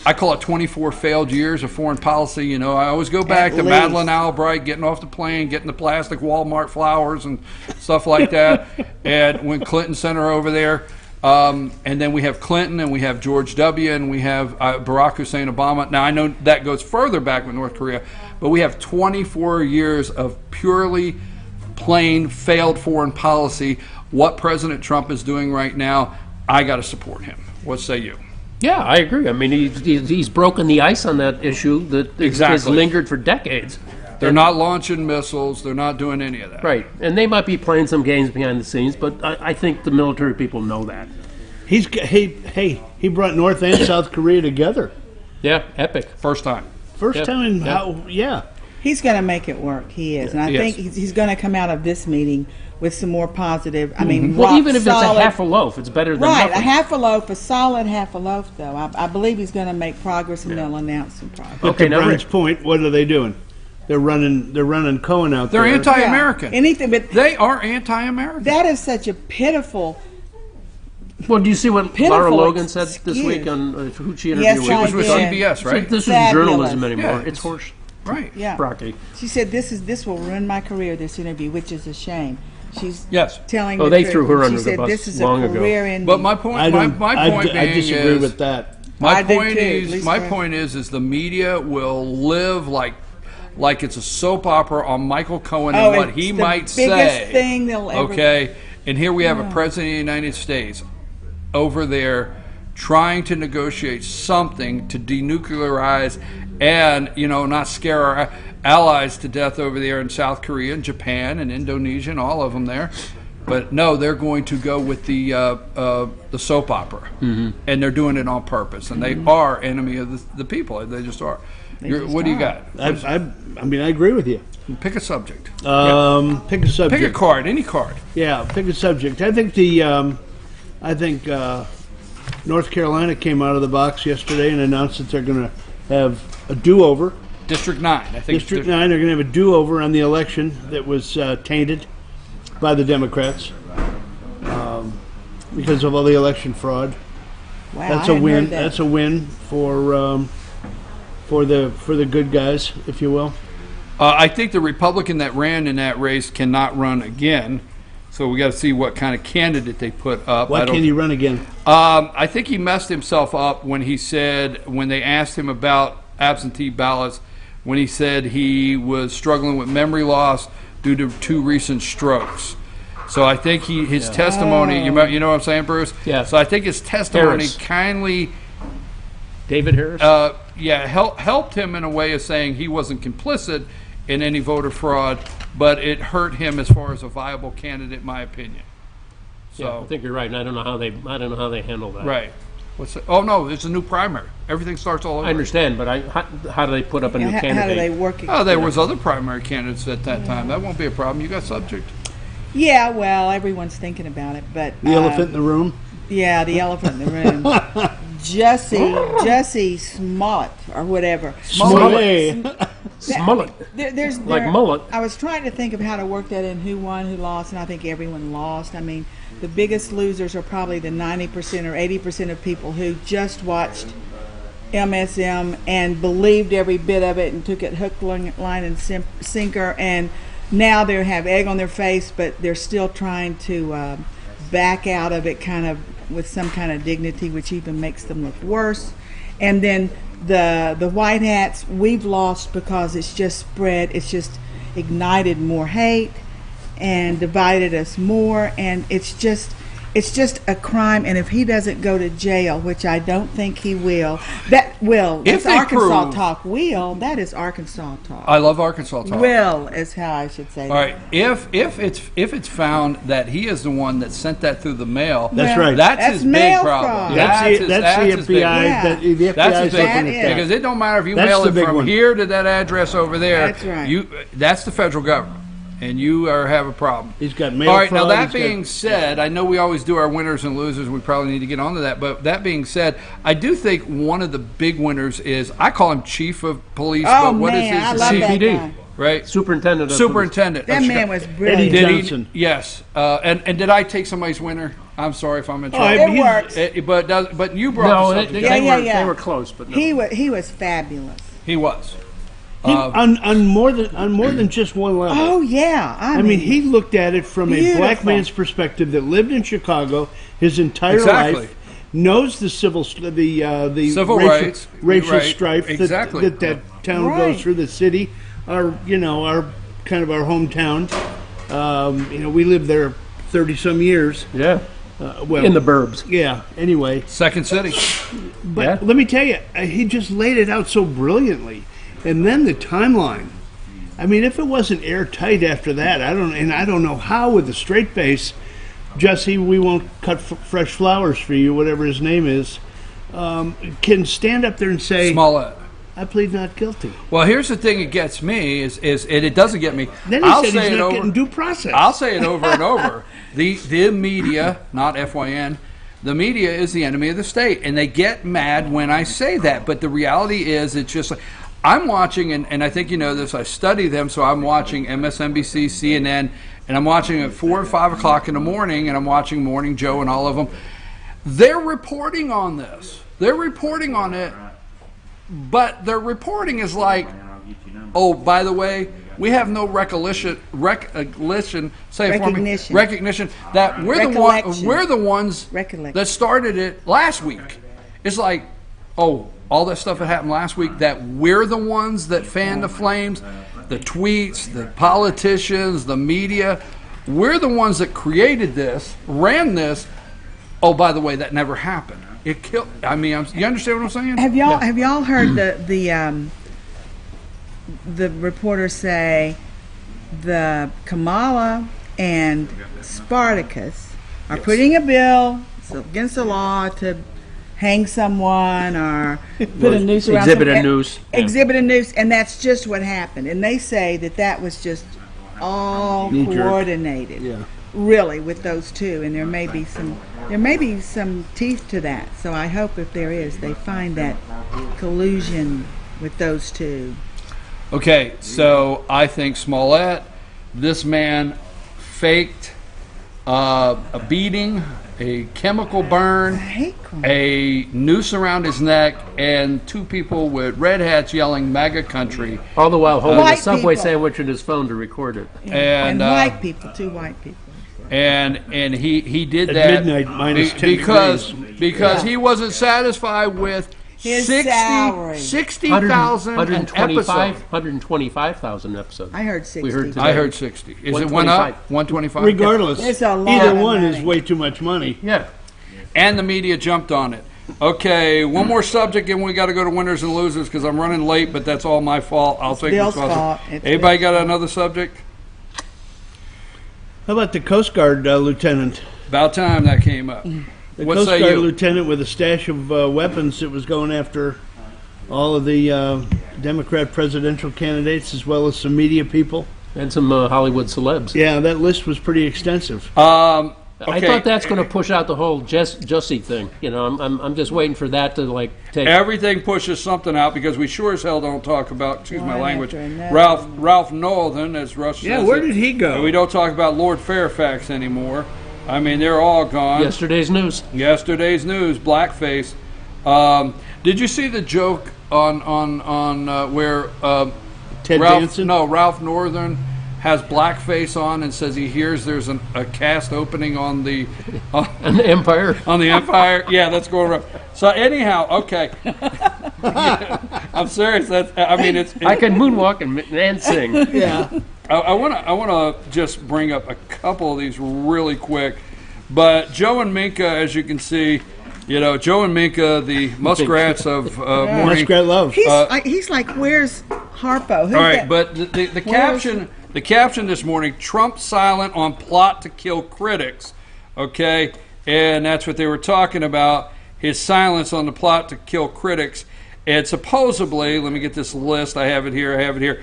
Speaker 1: I call it 24 failed years of foreign policy. You know, I always go back to Madeleine Albright getting off the plane, getting the plastic Walmart flowers and stuff like that. And when Clinton sent her over there, and then we have Clinton, and we have George W., and we have Barack Hussein Obama. Now, I know that goes further back with North Korea, but we have 24 years of purely plain failed foreign policy. What President Trump is doing right now, I got to support him. What say you?
Speaker 12: Yeah, I agree. I mean, he's broken the ice on that issue that has lingered for decades.
Speaker 1: They're not launching missiles. They're not doing any of that.
Speaker 12: Right. And they might be playing some games behind the scenes, but I think the military people know that.
Speaker 15: He brought North and South Korea together.
Speaker 12: Yeah, epic.
Speaker 1: First time.
Speaker 15: First time in
Speaker 14: He's going to make it work. He is. And I think he's going to come out of this meeting with some more positive. I mean,
Speaker 12: well, even if it's a half a loaf, it's better than
Speaker 14: right,
Speaker 12: nothing.
Speaker 14: A half a loaf, a solid half a loaf, though. I believe he's going to make progress, and they'll announce some progress.
Speaker 15: But to Brian's point, what are they doing? They're running Cohen out there.
Speaker 1: They're anti-American.
Speaker 14: Yeah. Anything, but
Speaker 1: they are anti-American.
Speaker 14: That is such a pitiful.
Speaker 12: Well, do you see what Laura Logan said this week on who she interviewed with?
Speaker 1: She was with CBS, right?
Speaker 12: This isn't journalism anymore.
Speaker 1: Yeah,
Speaker 12: it's horse.
Speaker 1: Right.
Speaker 14: Yeah.
Speaker 12: Broccoli.
Speaker 14: She said this will ruin my career. This interview, which is a shame. She's telling.
Speaker 12: Oh, they threw her under
Speaker 14: the
Speaker 12: bus long ago.
Speaker 14: This is a career ending.
Speaker 1: But my point,
Speaker 15: I disagree with that.
Speaker 1: My point is the media will live like it's a soap opera on Michael Cohen and what he might say.
Speaker 14: Biggest thing they'll ever.
Speaker 1: Okay, and here we have a president of the United States over there trying to negotiate something to denuclearize and not scare our allies to death over there in South Korea and Japan and Indonesia and all of them there. But no, they're going to go with the soap opera, and they're doing it on purpose. And they are enemy of the people. They just are. What do you got?
Speaker 15: I mean, I agree with you.
Speaker 1: Pick a subject.
Speaker 15: Pick a subject.
Speaker 1: Pick a card. Any card.
Speaker 15: Yeah, pick a subject. I think North Carolina came out of the box yesterday and announced that they're going to have a do-over.
Speaker 1: District 9, I think.
Speaker 15: District 9, they're going to have a do-over on the election that was tainted by the Democrats because of all the election fraud.
Speaker 14: Wow,
Speaker 15: that's a win. That's a win for the good guys, if you will.
Speaker 1: I think the Republican that ran in that race cannot run again. So we got to see what kind of candidate they put up.
Speaker 15: Why can't he run again?
Speaker 1: I think he messed himself up when they asked him about absentee ballots, when he said he was struggling with memory loss due to 2 recent strokes. So I think his testimony, you know what I'm saying, Bruce?
Speaker 12: Yeah.
Speaker 1: So I think his testimony
Speaker 12: David Harris?
Speaker 1: Helped him in a way of saying he wasn't complicit in any voter fraud, but it hurt him as far as a viable candidate, in my opinion. So
Speaker 12: I think you're right, and I don't know how they handle that.
Speaker 1: Right. Oh no, it's a new primary. Everything starts all over.
Speaker 12: I understand, but how do they put up a new candidate?
Speaker 14: How do they work it?
Speaker 1: Oh, there was other primary candidates at that time. That won't be a problem. You got subject.
Speaker 14: Yeah, well, everyone's thinking about it, but
Speaker 15: the elephant in the room.
Speaker 14: Yeah, the elephant in the room. Jesse Smollett or whatever.
Speaker 12: Smollett.
Speaker 14: There's
Speaker 12: like mullet.
Speaker 14: I was trying to think of how to work that in who won, who lost, and I think everyone lost. I mean, the biggest losers are probably the 90% or 80% of people who just watched MSM and believed every bit of it and took it hook, line, and sinker, and now they have egg on their face, but they're still trying to back out of it kind of with some kind of dignity, which even makes them look worse. And then the white hats, we've lost because it's just ignited more hate and divided us more, and it's just a crime. And if he doesn't go to jail, which I don't think he will, that's Arkansas talk. That is Arkansas talk.
Speaker 1: I love Arkansas talk.
Speaker 14: Will is how I should say.
Speaker 1: All right, if it's found that he is the one that sent that through the mail,
Speaker 15: that's right.
Speaker 1: That's his big problem.
Speaker 15: That's the FBI. The FBI
Speaker 1: that's because it don't matter if you mail it from here to that address over there.
Speaker 14: That's right.
Speaker 1: That's the federal government. and you have a problem.
Speaker 15: He's got mail
Speaker 1: All right, now
Speaker 15: fraud,
Speaker 1: that
Speaker 15: he's got-
Speaker 1: being said, I know we always do our winners and losers. We probably need to get onto that. But that being said, I do think one of the big winners is, I call him Chief of Police,
Speaker 14: Oh,
Speaker 1: but what is
Speaker 14: man, I
Speaker 1: his
Speaker 14: love that
Speaker 12: CPD.
Speaker 14: guy.
Speaker 1: right?
Speaker 12: Superintendent of
Speaker 1: Superintendent.
Speaker 14: That
Speaker 1: of
Speaker 14: man
Speaker 1: Chicago.
Speaker 14: was brilliant.
Speaker 15: Eddie
Speaker 1: Did he-
Speaker 15: Johnson.
Speaker 1: yes. And did I take somebody's winner? I'm sorry if I'm in
Speaker 15: Oh,
Speaker 1: trouble.
Speaker 14: It
Speaker 15: he's-
Speaker 14: works.
Speaker 1: But you brought
Speaker 12: No,
Speaker 1: the
Speaker 12: they,
Speaker 1: subject.
Speaker 12: they,
Speaker 14: Yeah,
Speaker 12: were,
Speaker 14: yeah.
Speaker 12: they were close, but no.
Speaker 14: He was fabulous.
Speaker 1: He was.
Speaker 15: on more than just one level.
Speaker 14: Oh yeah,
Speaker 15: I mean, he looked at it from a black
Speaker 14: beautiful.
Speaker 15: man's perspective that lived in Chicago his entire
Speaker 1: Exactly.
Speaker 15: life, knows the civil
Speaker 1: Civil
Speaker 15: racial,
Speaker 1: rights.
Speaker 15: racial
Speaker 1: Right.
Speaker 15: strife
Speaker 1: Exactly.
Speaker 15: that town
Speaker 14: Right.
Speaker 15: goes through. The city, our kind of our hometown. We lived there 30 some years.
Speaker 12: Yeah.
Speaker 15: Well,
Speaker 12: In the burbs.
Speaker 15: Yeah. Anyway,
Speaker 1: Second City.
Speaker 15: but
Speaker 12: Yeah.
Speaker 15: let me tell you, he just laid it out so brilliantly, and then the timeline. I mean, if it wasn't airtight after that, I don't know how with a straight face, Jesse, we won't cut fresh flowers for you, whatever his name is, can stand up there and say,
Speaker 1: Smollett.
Speaker 15: I plead not guilty.
Speaker 1: Well, here's the thing that gets me is and it doesn't get me.
Speaker 15: Then he
Speaker 1: I'll
Speaker 15: said
Speaker 1: say
Speaker 15: he's
Speaker 1: it
Speaker 15: not
Speaker 1: over.
Speaker 15: getting due process.
Speaker 1: I'll say it over and over. The media, not FYN, the media is the enemy of the state, and they get mad when I say that. But the reality is, it's just like I'm watching, and I think you know this. I study them, so I'm watching MSNBC, CNN, and I'm watching at 4 or 5 o'clock in the morning, and I'm watching Morning Joe and all of them. They're reporting on this. They're reporting on it. But their reporting is like, oh, by the way, we have no recognition say it for me,
Speaker 14: Recognition.
Speaker 1: recognition that we're the ones that started it last week. It's like, oh, all that stuff that happened last week, that we're the ones that fanned the flames, the tweets, the politicians, the media. We're the ones that created this, ran this. Oh, by the way, that never happened. It killed. I mean, you understand what I'm saying?
Speaker 14: Have y'all heard the reporter say the Kamala and Spartacus are putting a bill against the law to hang someone or put a noose around
Speaker 12: Exhibit a
Speaker 14: someone.
Speaker 12: noose. Yeah.
Speaker 14: Exhibit a noose, and that's just what happened. And they say that was just all
Speaker 15: Knee-jerk.
Speaker 14: coordinated.
Speaker 15: Yeah.
Speaker 14: Really, with those two, and there may be some teeth to that. So I hope if there is, they find that collusion with those two.
Speaker 1: Okay, so I think Smollett, this man faked a beating, a chemical burn, a noose around his neck, and 2 people with red hats yelling MAGA country.
Speaker 12: All the while holding a
Speaker 14: White
Speaker 12: Subway
Speaker 14: people.
Speaker 12: sandwich in his phone to record it.
Speaker 1: And,
Speaker 14: white people, 2 white people.
Speaker 1: And he did
Speaker 15: At
Speaker 1: that
Speaker 15: midnight, minus 10
Speaker 1: because
Speaker 15: degrees.
Speaker 1: he wasn't satisfied with
Speaker 14: His salary.
Speaker 1: 60,000 an episode.
Speaker 12: 125,000 episodes.
Speaker 14: I heard 60.
Speaker 12: We heard today.
Speaker 1: I heard 60. Is it went up? 125.
Speaker 15: Regardless,
Speaker 14: It's a lot
Speaker 15: either
Speaker 14: of
Speaker 15: one
Speaker 14: money.
Speaker 15: is way too much money.
Speaker 12: Yeah.
Speaker 1: And the media jumped on it. Okay, one more subject, and we got to go to winners and losers because I'm running late, but that's all my fault. I'll take
Speaker 14: Bill's
Speaker 1: responsibility.
Speaker 14: fault. It's
Speaker 1: Anybody
Speaker 14: Bill's
Speaker 1: got another subject?
Speaker 15: How about the Coast Guard lieutenant?
Speaker 1: About time that came up.
Speaker 15: The
Speaker 1: What
Speaker 15: Coast
Speaker 1: say
Speaker 15: Guard
Speaker 1: you?
Speaker 15: lieutenant with a stash of weapons that was going after all of the Democrat presidential candidates as well as some media people.
Speaker 12: And some Hollywood celebs.
Speaker 15: Yeah, that list was pretty extensive.
Speaker 12: I
Speaker 1: Okay.
Speaker 12: thought that's going to push out the whole Jussie thing. You know, I'm just waiting for that to take.
Speaker 1: Everything pushes something out because we sure as hell don't talk about, excuse my
Speaker 14: One
Speaker 1: language,
Speaker 14: after another.
Speaker 1: Ralph Northern, as Rush
Speaker 15: Yeah,
Speaker 1: says.
Speaker 15: where
Speaker 1: it.
Speaker 15: did he go?
Speaker 1: And we don't talk about Lord Fairfax anymore. I mean, they're all gone.
Speaker 12: Yesterday's news.
Speaker 1: Yesterday's news, blackface. Did you see the joke on where
Speaker 15: Ted
Speaker 1: Ralph?
Speaker 15: Danson?
Speaker 1: No, Ralph Northern has blackface on and says he hears there's a cast opening on the
Speaker 12: And the Empire.
Speaker 1: on the Empire. Yeah, that's going around. So anyhow, okay. I'm serious. It's.
Speaker 12: I can moonwalk and sing.
Speaker 15: Yeah.
Speaker 1: I want to just bring up a couple of these really quick, but Joe and Minka, as you can see, Joe and Minka, the muskrats of morning.
Speaker 15: Muskrat love.
Speaker 14: He's like, where's Harpo? Who's
Speaker 1: All right,
Speaker 14: that?
Speaker 1: but the caption this morning: Trump silent on plot to kill critics. Okay, and that's what they were talking about. His silence on the plot to kill critics. And supposedly, let me get this list. I have it here.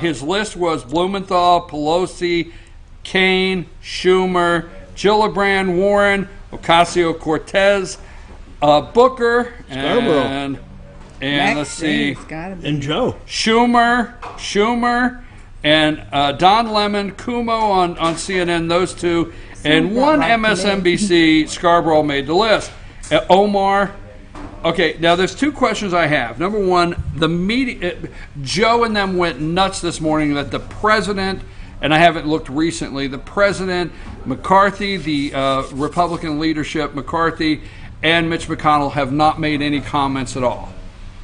Speaker 1: His list was Blumenthal, Pelosi, Kane, Schumer, Gillibrand, Warren, Ocasio-Cortez, Booker, and let's see,
Speaker 15: And Joe.
Speaker 1: Schumer, and Don Lemon, Kumo on CNN, those two, and one MSNBC, Scarborough made the list. Omar. Okay, now there's two questions I have. Number one, the media, Joe and them went nuts this morning that the president, and I haven't looked recently, the president, McCarthy, the Republican leadership, McCarthy, and Mitch McConnell have not made any comments at all.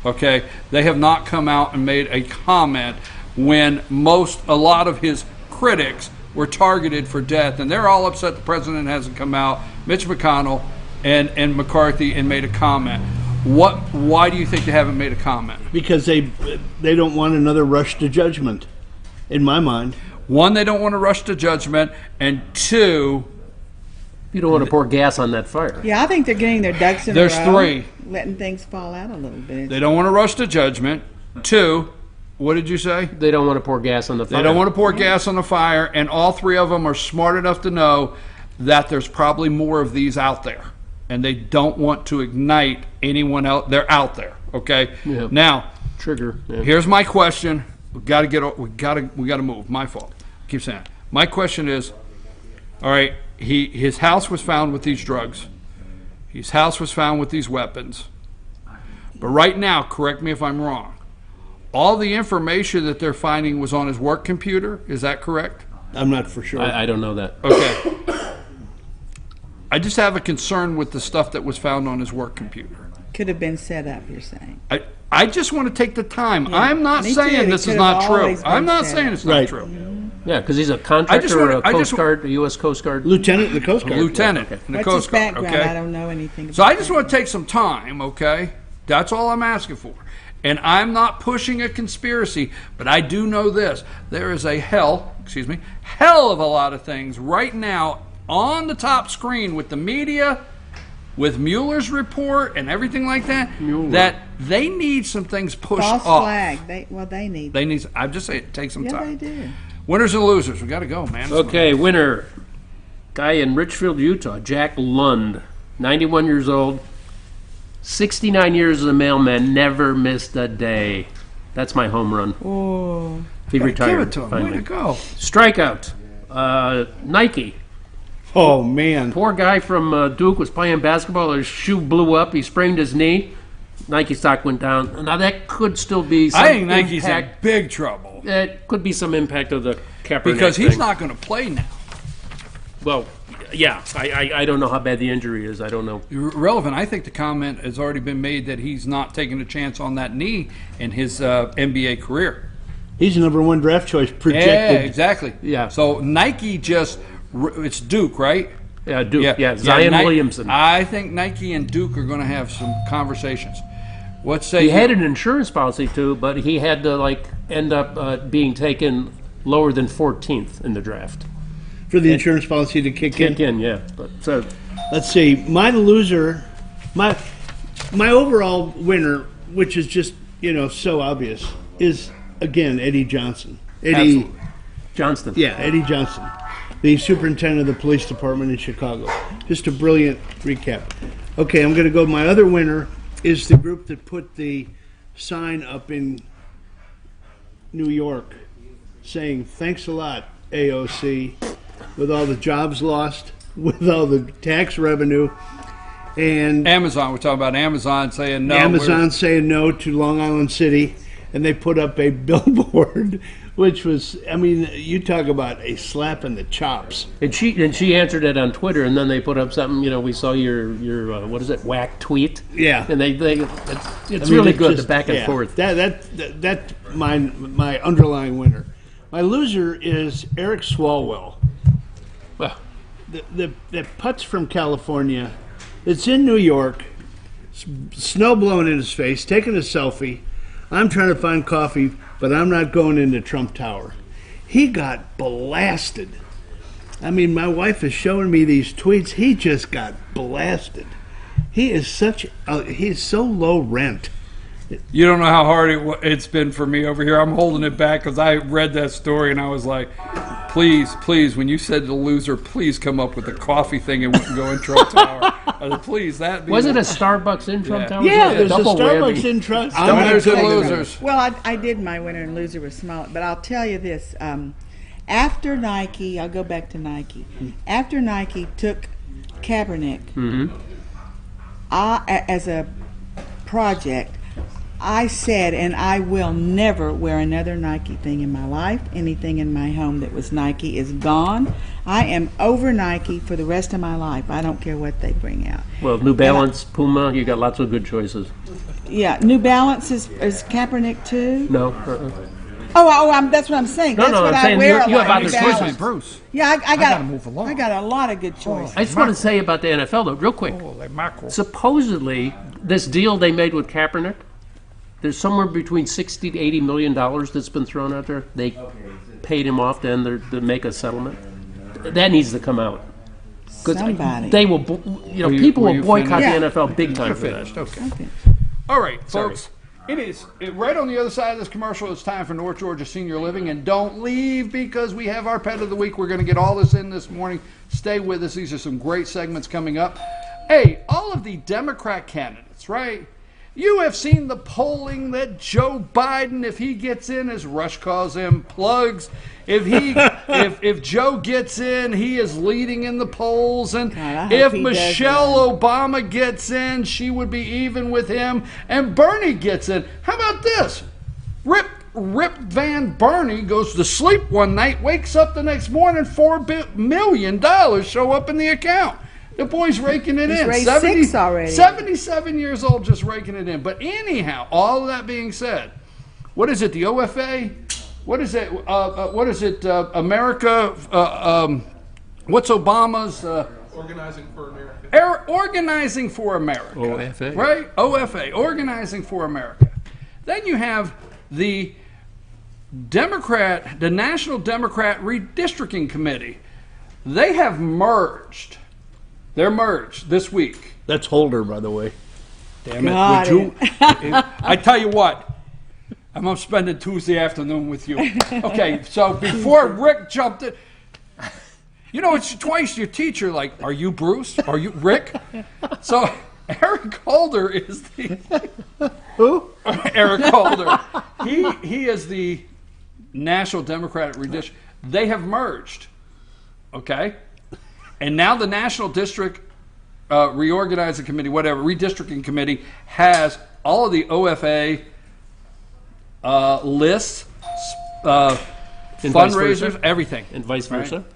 Speaker 1: Okay, they have not come out and made a comment when a lot of his critics were targeted for death, and they're all upset the president hasn't come out, Mitch McConnell and McCarthy, and made a comment. Why do you think they haven't made a comment?
Speaker 15: Because they don't want another rush to judgment, in my mind.
Speaker 1: One, they don't want to rush to judgment, and two,
Speaker 12: you don't want to pour gas on that fire.
Speaker 14: Yeah, I think they're getting their ducks in a row.
Speaker 1: There's three.
Speaker 14: Letting things fall out a little bit.
Speaker 1: They don't want to rush to judgment. Two, what did you say?
Speaker 12: They don't want to pour gas on the fire.
Speaker 1: They don't want to pour gas on the fire, and all three of them are smart enough to know that there's probably more of these out there, and they don't want to ignite anyone else. They're out there, okay?
Speaker 12: Yeah.
Speaker 1: Now,
Speaker 12: trigger. Yeah.
Speaker 1: Here's my question. We got to move. My fault. I keep saying it. My question is, all right, his house was found with these drugs. His house was found with these weapons. But right now, correct me if I'm wrong, all the information that they're finding was on his work computer. Is that correct?
Speaker 15: I'm not for sure.
Speaker 12: I don't know that.
Speaker 1: Okay. I just have a concern with the stuff that was found on his work computer.
Speaker 14: Could have been set up, you're saying.
Speaker 1: I just want to take the time.
Speaker 14: Yeah,
Speaker 1: I'm not
Speaker 14: me
Speaker 1: saying
Speaker 14: too.
Speaker 1: this
Speaker 14: It
Speaker 1: is
Speaker 14: could
Speaker 1: not
Speaker 14: have
Speaker 1: true.
Speaker 14: always been
Speaker 1: I'm not
Speaker 14: set
Speaker 1: saying
Speaker 14: up.
Speaker 1: it's not
Speaker 15: Right.
Speaker 1: true.
Speaker 12: Yeah, because he's a contractor or a Coast Guard, a U.S. Coast Guard.
Speaker 15: Lieutenant in the Coast Guard.
Speaker 1: Lieutenant in the
Speaker 14: What's
Speaker 1: Coast
Speaker 14: his
Speaker 1: Guard.
Speaker 14: background?
Speaker 1: Okay.
Speaker 14: I don't know anything.
Speaker 1: So
Speaker 14: about
Speaker 1: I just want to take some time, okay? That's all I'm asking for. And I'm not pushing a conspiracy, but I do know this. There is a hell of a lot of things right now on the top screen with the media, with Mueller's report and everything like that, that they need some things pushed
Speaker 14: false
Speaker 1: off.
Speaker 14: flag. They need.
Speaker 1: They need. I'm just saying, take some
Speaker 14: Yeah,
Speaker 1: time.
Speaker 14: they do.
Speaker 1: Winners and losers. We got to go, man.
Speaker 12: Okay, winner. Guy in Richfield, Utah, Jack Lund, 91 years old, 69 years as a mailman, never missed a day. That's my home run.
Speaker 14: Oh.
Speaker 12: He retired.
Speaker 1: Give it to him.
Speaker 12: Finally.
Speaker 1: Way to go.
Speaker 12: Strikeout. Nike.
Speaker 15: Oh, man.
Speaker 12: Poor guy from Duke was playing basketball. His shoe blew up. He sprained his knee. Nike stock went down. Now, that could still be some
Speaker 1: I think Nike's in
Speaker 12: impact.
Speaker 1: big trouble.
Speaker 12: It could be some impact of the Kaepernick
Speaker 1: Because he's
Speaker 12: thing.
Speaker 1: not going to play now.
Speaker 12: Well, yeah. I don't know how bad the injury is. I don't know.
Speaker 1: Irrelevant. I think the comment has already been made that he's not taking a chance on that knee in his NBA career.
Speaker 15: He's the number one draft choice projected.
Speaker 1: Yeah, exactly.
Speaker 12: Yeah.
Speaker 1: So Nike it's Duke, right?
Speaker 12: Yeah, Duke. Yeah, Zion Williamson.
Speaker 1: I think Nike and Duke are going to have some conversations. What say
Speaker 12: He
Speaker 1: you?
Speaker 12: had an insurance policy too, but he had to end up being taken lower than 14th in the draft.
Speaker 15: For the insurance policy to kick in?
Speaker 12: Kick in, yeah. But so
Speaker 15: let's see. My loser, my overall winner, which is just so obvious, is again Eddie Johnson.
Speaker 1: Absolutely.
Speaker 12: Johnston.
Speaker 15: Yeah, Eddie Johnson, the superintendent of the police department in Chicago. Just a brilliant recap. Okay, I'm going to go. My other winner is the group that put the sign up in New York saying, "Thanks a lot, AOC," with all the jobs lost, with all the tax revenue, and
Speaker 1: Amazon. We're talking about Amazon saying no.
Speaker 15: Amazon saying no to Long Island City, and they put up a billboard, which was, you talk about a slap in the chops.
Speaker 12: And she answered it on Twitter, and then they put up something. We saw your what is it, whack tweet?
Speaker 15: Yeah,
Speaker 12: and it's really good. The back and forth.
Speaker 15: That's my underlying winner. My loser is Eric Swalwell.
Speaker 12: Well,
Speaker 15: the putz from California. It's in New York. Snow blowing in his face, taking a selfie. I'm trying to find coffee, but I'm not going into Trump Tower. He got blasted. My wife is showing me these tweets. He just got blasted. He is he's so low rent
Speaker 1: You don't know how hard it's been for me over here. I'm holding it back because I read that story and I was like, please, when you said the loser, please come up with a coffee thing and we can go in Trump Tower. Please, that be
Speaker 12: Was it a Starbucks in Trump Tower?
Speaker 15: Yeah, there's a
Speaker 12: Double
Speaker 15: Starbucks
Speaker 12: whammy.
Speaker 15: in Trump.
Speaker 1: Winners and losers.
Speaker 14: Well, I did my winner and loser was small, but I'll tell you this. After Nike, I'll go back to Nike. After Nike took Kaepernick as a project, I said, and I will never wear another Nike thing in my life. Anything in my home that was Nike is gone. I am over Nike for the rest of my life. I don't care what they bring out.
Speaker 12: Well, New Balance, Puma, you got lots of good choices.
Speaker 14: Yeah, New Balance is Kaepernick too?
Speaker 12: No.
Speaker 14: That's what I'm saying.
Speaker 12: No,
Speaker 14: That's
Speaker 12: no,
Speaker 14: what
Speaker 12: I'm
Speaker 14: I
Speaker 12: saying
Speaker 14: wear.
Speaker 12: you have other
Speaker 14: New
Speaker 12: choices.
Speaker 14: Balance.
Speaker 1: Bruce.
Speaker 14: Yeah, I
Speaker 1: gotta move along.
Speaker 14: I got a lot of good choices.
Speaker 12: I just want to say about the NFL, though, real quick. Supposedly, this deal they made with Kaepernick, there's somewhere between $60 to $80 million that's been thrown out there. They paid him off to make a settlement. That needs to come out.
Speaker 14: Somebody.
Speaker 12: They will, people will boycott
Speaker 14: finished?
Speaker 12: the NFL big time for that.
Speaker 1: Okay. All right, folks. It is right on the other side of this commercial. It's time for North Georgia Senior Living, and don't leave because we have our pet of the week. We're going to get all this in this morning. Stay with us. These are some great segments coming up. Hey, all of the Democrat candidates, right? You have seen the polling that Joe Biden, if he gets in, as Rush calls him, plugs. If Joe gets in, he is leading in the polls. And if Michelle Obama gets in, she would be even with him. And Bernie gets in. How about this? Rip Van Bernie goes to sleep one night, wakes up the next morning, $4 million show up in the account. The boy's raking it in.
Speaker 14: He's raised 6 already.
Speaker 1: 77 years old, just raking it in. But anyhow, all of that being said, what is it? The OFA? What is it? America? What's Obama's?
Speaker 16: Organizing for America.
Speaker 1: Organizing for America.
Speaker 12: OFA.
Speaker 1: Right? OFA. Organizing for America. Then you have the National Democrat Redistricting Committee. They have merged. They're merged this week.
Speaker 15: That's Holder, by the way.
Speaker 1: Damn it. Would you? I tell you what. I'm spending Tuesday afternoon with you. Okay, so before Rick jumped in, it's twice your teacher, like, are you Bruce? Are you Rick? So Eric Holder is the...
Speaker 15: Who?
Speaker 1: Eric Holder. He is the National Democratic Redistricting. They have merged, okay? And now the National District Reorganizing Committee, Redistricting Committee, has all of the OFA lists, fundraisers, everything.
Speaker 12: And vice versa.
Speaker 1: Right?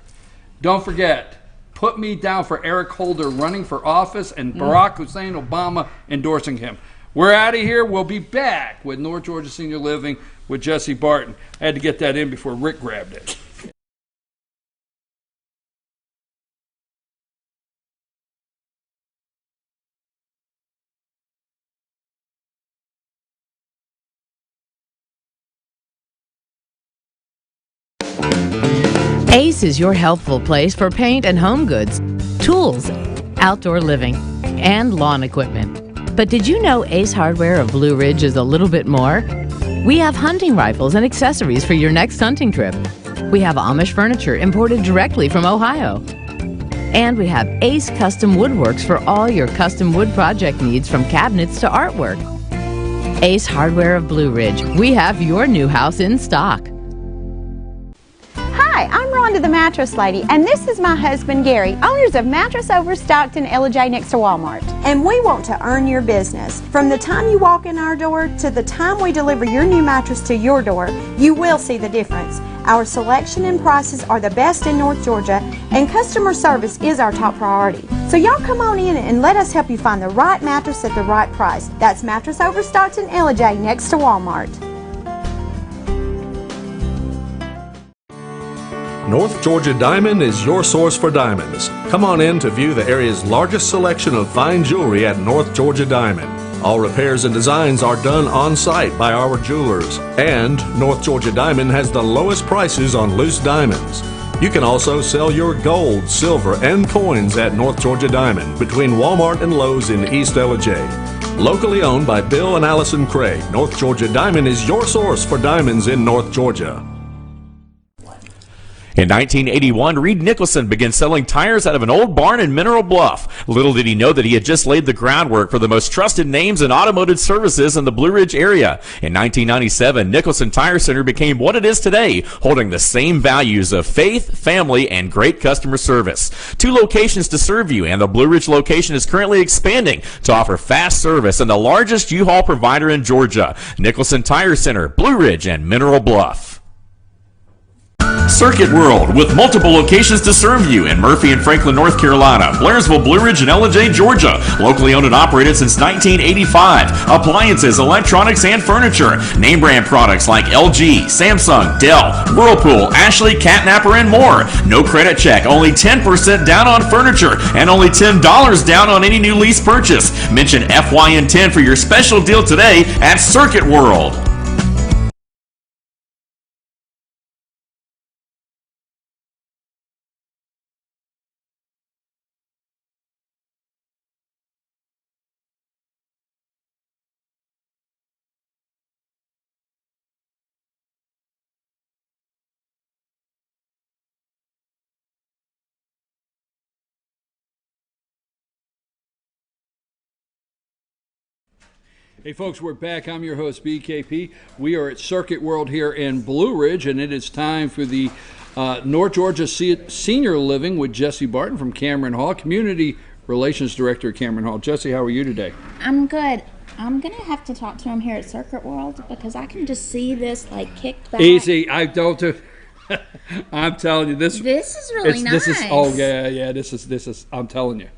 Speaker 1: Don't forget, put me down for Eric Holder running for office and Barack Hussein Obama endorsing him. We're out of here. We'll be back with North Georgia Senior Living with Jesse Barton. I had to get that in before Rick grabbed it.
Speaker 2: Ace is your healthful place for paint and home goods, tools, outdoor living, and lawn equipment. But did you know Ace Hardware of Blue Ridge is a little bit more? We have hunting rifles and accessories for your next hunting trip. We have Amish furniture imported directly from Ohio. And we have Ace Custom Woodworks for all your custom wood project needs, from cabinets to artwork. Ace Hardware of Blue Ridge. We have your new house in stock.
Speaker 3: Hi, I'm Rhonda the Mattress Lady, and this is my husband Gary, owners of Mattress Overstocked in Elijah next to Walmart. And we want to earn your business. From the time you walk in our door to the time we deliver your new mattress to your door, you will see the difference. Our selection and prices are the best in North Georgia, and customer service is our top priority. So y'all come on in and let us help you find the right mattress at the right price. That's Mattress Overstocked in Elijah next to Walmart.
Speaker 4: North Georgia Diamond is your source for diamonds. Come on in to view the area's largest selection of fine jewelry at North Georgia Diamond. All repairs and designs are done on site by our jewelers. And North Georgia Diamond has the lowest prices on loose diamonds. You can also sell your gold, silver, and coins at North Georgia Diamond between Walmart and Lowe's in East Elijah. Locally owned by Bill and Allison Craig, North Georgia Diamond is your source for diamonds in North Georgia.
Speaker 5: In 1981, Reed Nicholson began selling tires out of an old barn in Mineral Bluff. Little did he know that he had just laid the groundwork for the most trusted names in automotive services in the Blue Ridge area. In 1997, Nicholson Tire Center became what it is today, holding the same values of faith, family, and great customer service. 2 locations to serve you, and the Blue Ridge location is currently expanding to offer fast service and the largest U-Haul provider in Georgia. Nicholson Tire Center, Blue Ridge, and Mineral Bluff. Circuit World, with multiple locations to serve you in Murphy and Franklin, North Carolina, Blairsville, Blue Ridge, and Ellijay, Georgia. Locally owned and operated since 1985. Appliances, electronics, and furniture. Name brand products like LG, Samsung, Dell, Whirlpool, Ashley, Catnapper, and more. No credit check, only 10% down on furniture, and only $10 down on any new lease purchase. Mention FYN10 for your special deal today at Circuit World.
Speaker 1: Hey folks, we're back. I'm your host, BKP. We are at Circuit World here in Blue Ridge, and it is time for the North Georgia Senior Living with Jesse Barton from Cameron Hall, Community Relations Director at Cameron Hall. Jesse, how are you today?
Speaker 17: I'm good. I'm going to have to talk to him here at Circuit World because I can just see this like kicked back.
Speaker 1: Easy. I don't do. I'm telling you, this
Speaker 17: is really nice.
Speaker 1: This is, oh yeah. This is. I'm telling you.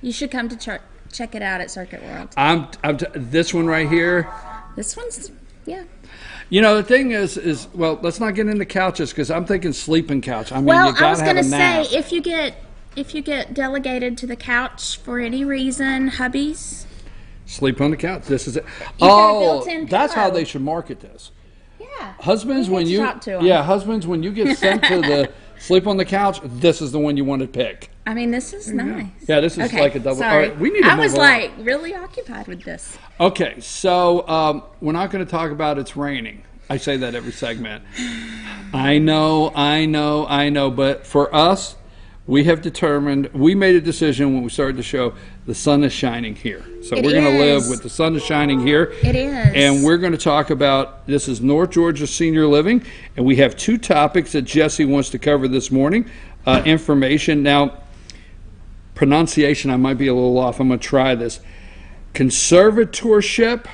Speaker 17: You should come to check it out at Circuit World.
Speaker 1: This one right here.
Speaker 17: This one's, yeah.
Speaker 1: You know, the thing is well, let's not get into couches because I'm thinking sleeping couch. I mean,
Speaker 17: well,
Speaker 1: you gotta
Speaker 17: I was going to
Speaker 1: nap.
Speaker 17: say if you get delegated to the couch for any reason, hubbies.
Speaker 1: Sleep on the couch. This is it.
Speaker 17: Got a built-in
Speaker 1: That's
Speaker 17: pillow.
Speaker 1: how they should market this.
Speaker 17: Yeah.
Speaker 1: Husbands, when you husbands, when you get sent to the sleep on the couch, this is the one you want to pick.
Speaker 17: I mean, this is nice.
Speaker 1: Yeah, this is
Speaker 17: okay,
Speaker 1: like a double.
Speaker 17: Sorry.
Speaker 1: All right, we need to
Speaker 17: I
Speaker 1: move
Speaker 17: was
Speaker 1: on.
Speaker 17: like really occupied with this.
Speaker 1: Okay, so we're not going to talk about it's raining. I say that every segment. I know. But for us, we have determined, we made a decision when we started the show, the sun is shining here. So we're going to live with the sun is shining here.
Speaker 17: It is.
Speaker 1: And we're going to talk about, this is North Georgia Senior Living, and we have 2 topics that Jesse wants to cover this morning. Information. Now, pronunciation, I might be a little off. I'm going to try this. Conservatorship.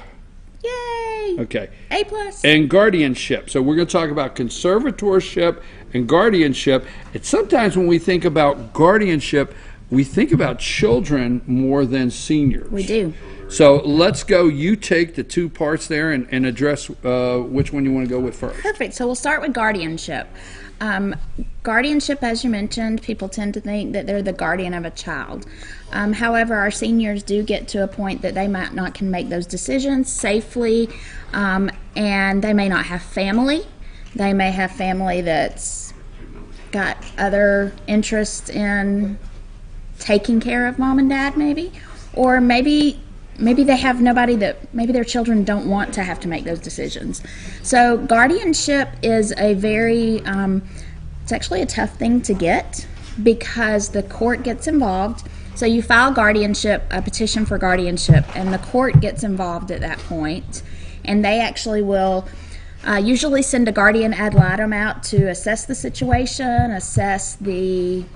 Speaker 17: Yay.
Speaker 1: Okay.
Speaker 17: A+.
Speaker 1: And guardianship. So we're going to talk about conservatorship and guardianship. And sometimes when we think about guardianship, we think about children more than seniors.
Speaker 17: We do.
Speaker 1: So let's go. You take the 2 parts there and address which one you want to go with first.
Speaker 17: Perfect. So we'll start with guardianship. Guardianship, as you mentioned, people tend to think that they're the guardian of a child. However, our seniors do get to a point that they might not can make those decisions safely, and they may not have family. They may have family that's got other interests in taking care of mom and dad, maybe, or maybe they have nobody that, maybe their children don't want to have to make those decisions. So guardianship is a very, it's actually a tough thing to get because the court gets involved. So you file guardianship, a petition for guardianship, and the court gets involved at that point, and they actually will usually send a guardian ad litem out to assess the situation, assess the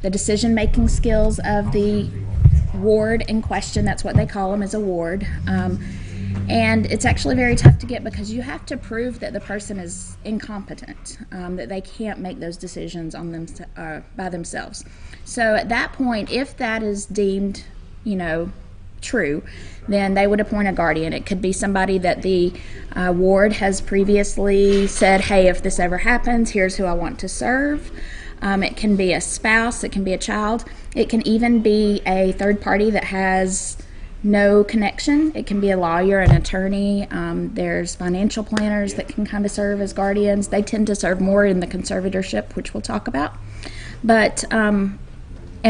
Speaker 17: decision-making skills of the ward in question. That's what they call them, is a ward. And it's actually very tough to get because you have to prove that the person is incompetent, that they can't make those decisions on them by themselves. So at that point, if that is deemed, true, then they would appoint a guardian. It could be somebody that the ward has previously said, hey, if this ever happens, here's who I want to serve. It can be a spouse, it can be a child, it can even be a third party that has no connection. It can be a lawyer, an attorney. There's financial planners that can kind of serve as guardians. They tend to serve more in the conservatorship, which we'll talk about. But, and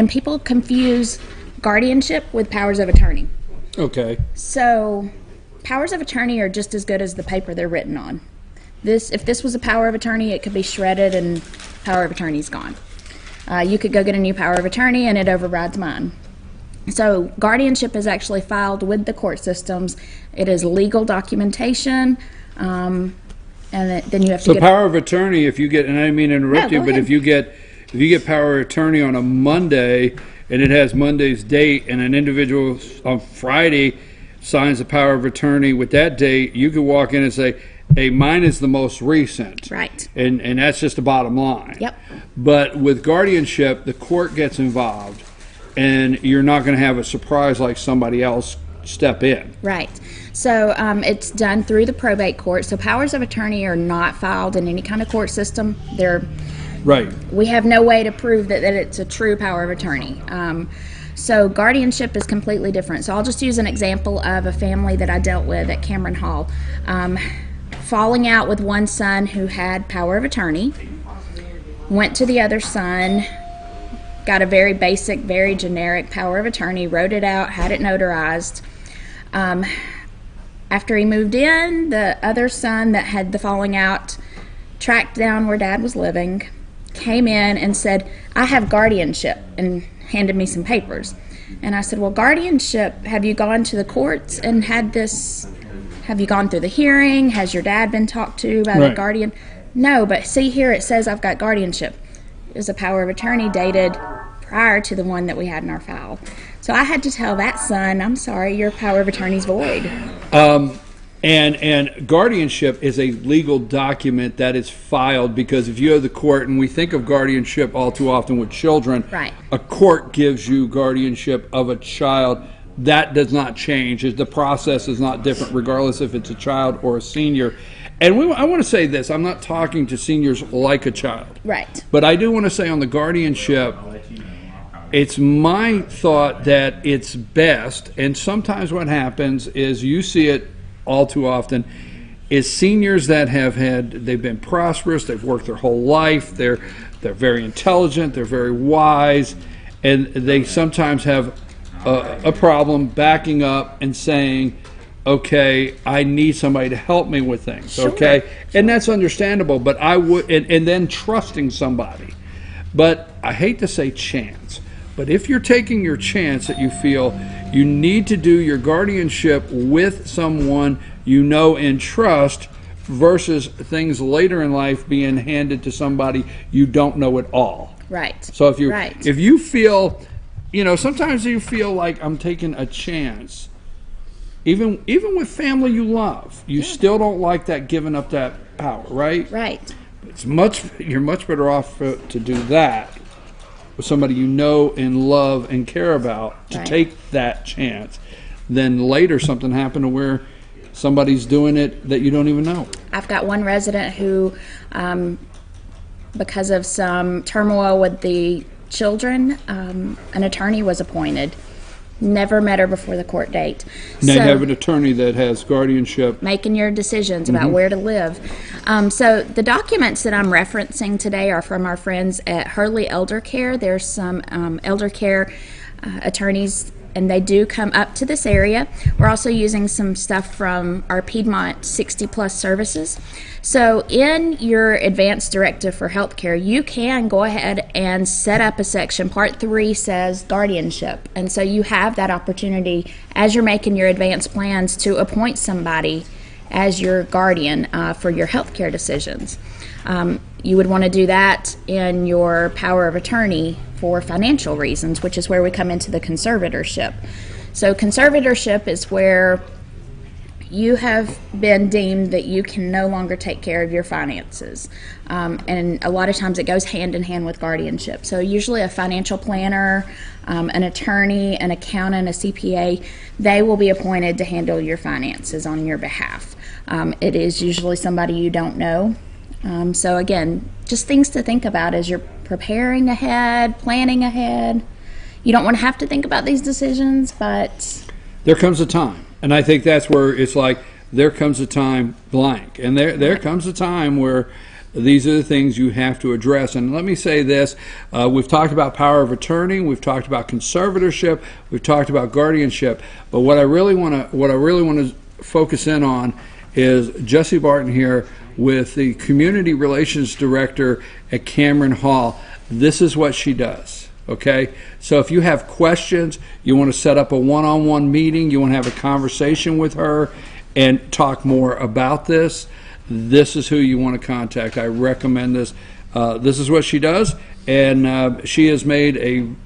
Speaker 17: people confuse guardianship with powers of attorney.
Speaker 1: Okay.
Speaker 17: So, powers of attorney are just as good as the paper they're written on. If this was a power of attorney, it could be shredded and power of attorney's gone. You could go get a new power of attorney and it overrides mine. So guardianship is actually filed with the court systems. It is legal documentation, and then you have to
Speaker 1: So
Speaker 17: get
Speaker 1: power of attorney, if you get, and I didn't mean to interrupt
Speaker 17: No,
Speaker 1: you,
Speaker 17: go
Speaker 1: but
Speaker 17: ahead.
Speaker 1: if you get power of attorney on a Monday and it has Monday's date, and an individual on Friday signs a power of attorney with that date, you could walk in and say, hey, mine is the most recent.
Speaker 17: Right.
Speaker 1: And that's just the bottom line.
Speaker 17: Yep.
Speaker 1: But with guardianship, the court gets involved, and you're not going to have a surprise like somebody else step in.
Speaker 17: Right. So it's done through the probate court. So powers of attorney are not filed in any kind of court system.
Speaker 1: Right.
Speaker 17: We have no way to prove that it's a true power of attorney. So guardianship is completely different. So I'll just use an example of a family that I dealt with at Cameron Hall. Falling out with one son who had power of attorney, went to the other son, got a very basic, very generic power of attorney, wrote it out, had it notarized. After he moved in, the other son that had the falling out tracked down where Dad was living, came in and said, I have guardianship, and handed me some papers. And I said, well, guardianship, have you gone to the courts and had this, have you gone through the hearing? Has your dad been talked to by the
Speaker 1: Right.
Speaker 17: guardian? No, but see here it says I've got guardianship. It was a power of attorney dated prior to the one that we had in our file. So I had to tell that son, I'm sorry, your power of attorney's void.
Speaker 1: And guardianship is a legal document that is filed, because if you have the court, and we think of guardianship all too often with children,
Speaker 17: Right.
Speaker 1: a court gives you guardianship of a child. That does not change. The process is not different regardless if it's a child or a senior. And I want to say this, I'm not talking to seniors like a child.
Speaker 17: Right.
Speaker 1: But I do want to say on the guardianship, it's my thought that it's best, and sometimes what happens is you see it all too often, is seniors that they've been prosperous, they've worked their whole life, they're very intelligent, they're very wise, and they sometimes have a problem backing up and saying, okay, I need somebody to help me with things,
Speaker 17: Sure.
Speaker 1: okay? And that's understandable, but I would, and then trusting somebody. But I hate to say chance, but if you're taking your chance that you feel you need to do your guardianship with someone you know and trust versus things later in life being handed to somebody you don't know at all.
Speaker 17: Right.
Speaker 1: So if
Speaker 17: Right.
Speaker 1: you feel, sometimes you feel like I'm taking a chance, even with family you love, you still don't like that giving up that power, right?
Speaker 17: Right.
Speaker 1: You're much better off to do that with somebody you know and love and care about, to
Speaker 17: Right.
Speaker 1: take that chance, than later something happen to where somebody's doing it that you don't even know.
Speaker 17: I've got one resident who, because of some turmoil with the children, an attorney was appointed. Never met her before the court date.
Speaker 1: Now you
Speaker 17: So-
Speaker 1: have an attorney that has guardianship.
Speaker 17: making your decisions about
Speaker 1: Mhm.
Speaker 17: where to live. So the documents that I'm referencing today are from our friends at Hurley Elder Care. There's some elder care attorneys, and they do come up to this area. We're also using some stuff from our Piedmont 60 Plus services. So in your advanced directive for healthcare, you can go ahead and set up a section. Part 3 says guardianship. And so you have that opportunity as you're making your advanced plans to appoint somebody as your guardian for your healthcare decisions. You would want to do that in your power of attorney for financial reasons, which is where we come into the conservatorship. So conservatorship is where you have been deemed that you can no longer take care of your finances. And a lot of times it goes hand in hand with guardianship. So usually a financial planner, an attorney, an accountant, a CPA, they will be appointed to handle your finances on your behalf. It is usually somebody you don't know. So again, just things to think about as you're preparing ahead, planning ahead. You don't want to have to think about these decisions, but
Speaker 1: There comes a time, and I think that's where it's like, there comes a time blank, and there comes a time where these are the things you have to address. And let me say this, we've talked about power of attorney, we've talked about conservatorship, we've talked about guardianship, but what I really want to focus in on is Jesse Barton here with the Community Relations Director at Cameron Hall. This is what she does, okay? So if you have questions, you want to set up a one-on-one meeting, you want to have a conversation with her and talk more about this, this is who you want to contact. I recommend this. This is what she does, and she has made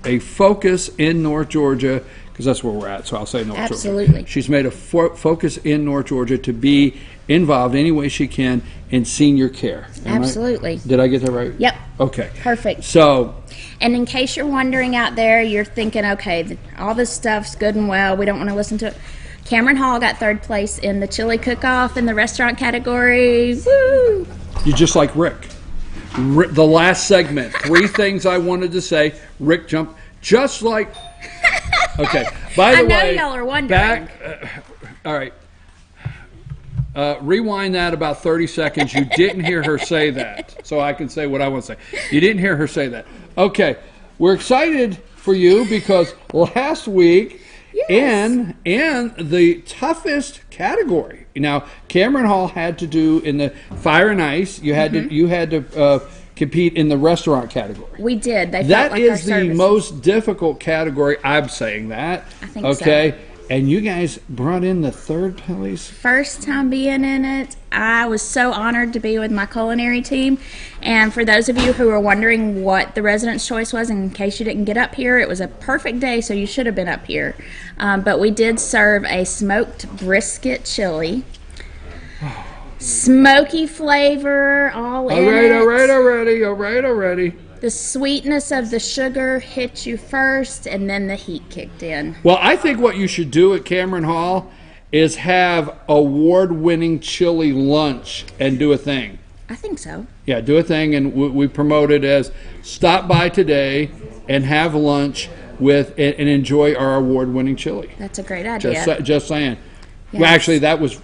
Speaker 1: a focus in North Georgia, because that's where we're at, so I'll say North Georgia.
Speaker 17: Absolutely.
Speaker 1: She's made a focus in North Georgia to be involved any way she can in senior care.
Speaker 17: Absolutely.
Speaker 1: Did I get that right?
Speaker 17: Yep.
Speaker 1: Okay.
Speaker 17: Perfect.
Speaker 1: So,
Speaker 17: and in case you're wondering out there, you're thinking, okay, all this stuff's good and well, we don't want to listen to it. Cameron Hall got third place in the chili cook-off in the restaurant category. Woo!
Speaker 1: you're just like Rick. The last segment, 3 things I wanted to say. Rick jumped just like. Okay. By the way,
Speaker 17: I know y'all are wondering.
Speaker 1: Back. All right. Rewind that about 30 seconds. You didn't hear her say that, so I can say what I want to say. You didn't hear her say that. Okay. We're excited for you because last week, in the toughest category. Now, Cameron Hall had to do in the fire and ice. You had to compete in the restaurant category.
Speaker 17: We did. They
Speaker 1: that
Speaker 17: felt like
Speaker 1: is
Speaker 17: our
Speaker 1: the
Speaker 17: services.
Speaker 1: most difficult category. I'm saying that.
Speaker 17: I think
Speaker 1: okay.
Speaker 17: so.
Speaker 1: And you guys brought in the 3rd place.
Speaker 17: First time being in it. I was so honored to be with my culinary team. And for those of you who are wondering what the Resident's Choice was, in case you didn't get up here, it was a perfect day, so you should have been up here. But we did serve a smoked brisket chili. Smoky flavor, all in it.
Speaker 1: Already.
Speaker 17: The sweetness of the sugar hit you first, and then the heat kicked in.
Speaker 1: Well, I think what you should do at Cameron Hall is have award-winning chili lunch and do a thing.
Speaker 17: I think so.
Speaker 1: Yeah, do a thing, and we promote it as stop by today and have lunch with and enjoy our award-winning chili.
Speaker 17: That's a great idea.
Speaker 1: Just saying.
Speaker 17: Yes.
Speaker 1: Well, actually, that was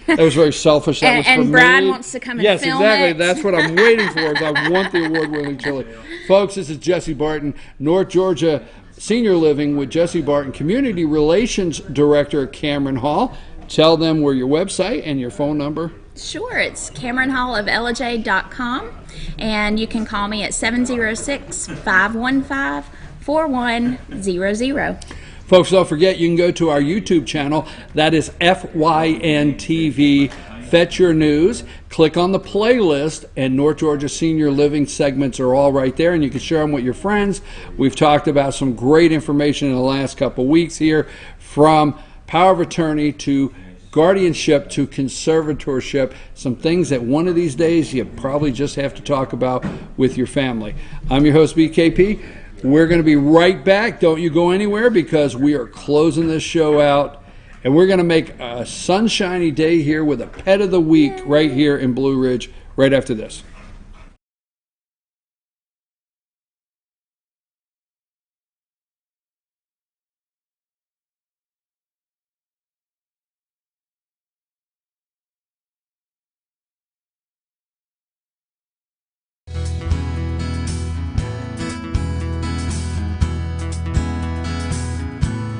Speaker 1: very selfish. That was for
Speaker 17: and Brian
Speaker 1: me.
Speaker 17: wants to come and
Speaker 1: yes,
Speaker 17: film
Speaker 1: exactly.
Speaker 17: it.
Speaker 1: That's what I'm waiting for. Is I want the award-winning chili. Folks, this is Jesse Barton, North Georgia Senior Living with Jesse Barton, Community Relations Director at Cameron Hall. Tell them where your website and your phone number.
Speaker 17: Sure, it's CameronHallofLJ.com, and you can call me at 706-515-4100.
Speaker 1: Folks, don't forget you can go to our YouTube channel. That is FYNTV. Fetch Your News. Click on the playlist, and North Georgia Senior Living segments are all right there, and you can share them with your friends. We've talked about some great information in the last couple weeks here, from power of attorney to guardianship to conservatorship, some things that one of these days you probably just have to talk about with your family. I'm your host, BKP. We're going to be right back. Don't you go anywhere, because we are closing this show out. And we're going to make a sunshiny day here with a pet of the week right here in Blue Ridge right after this.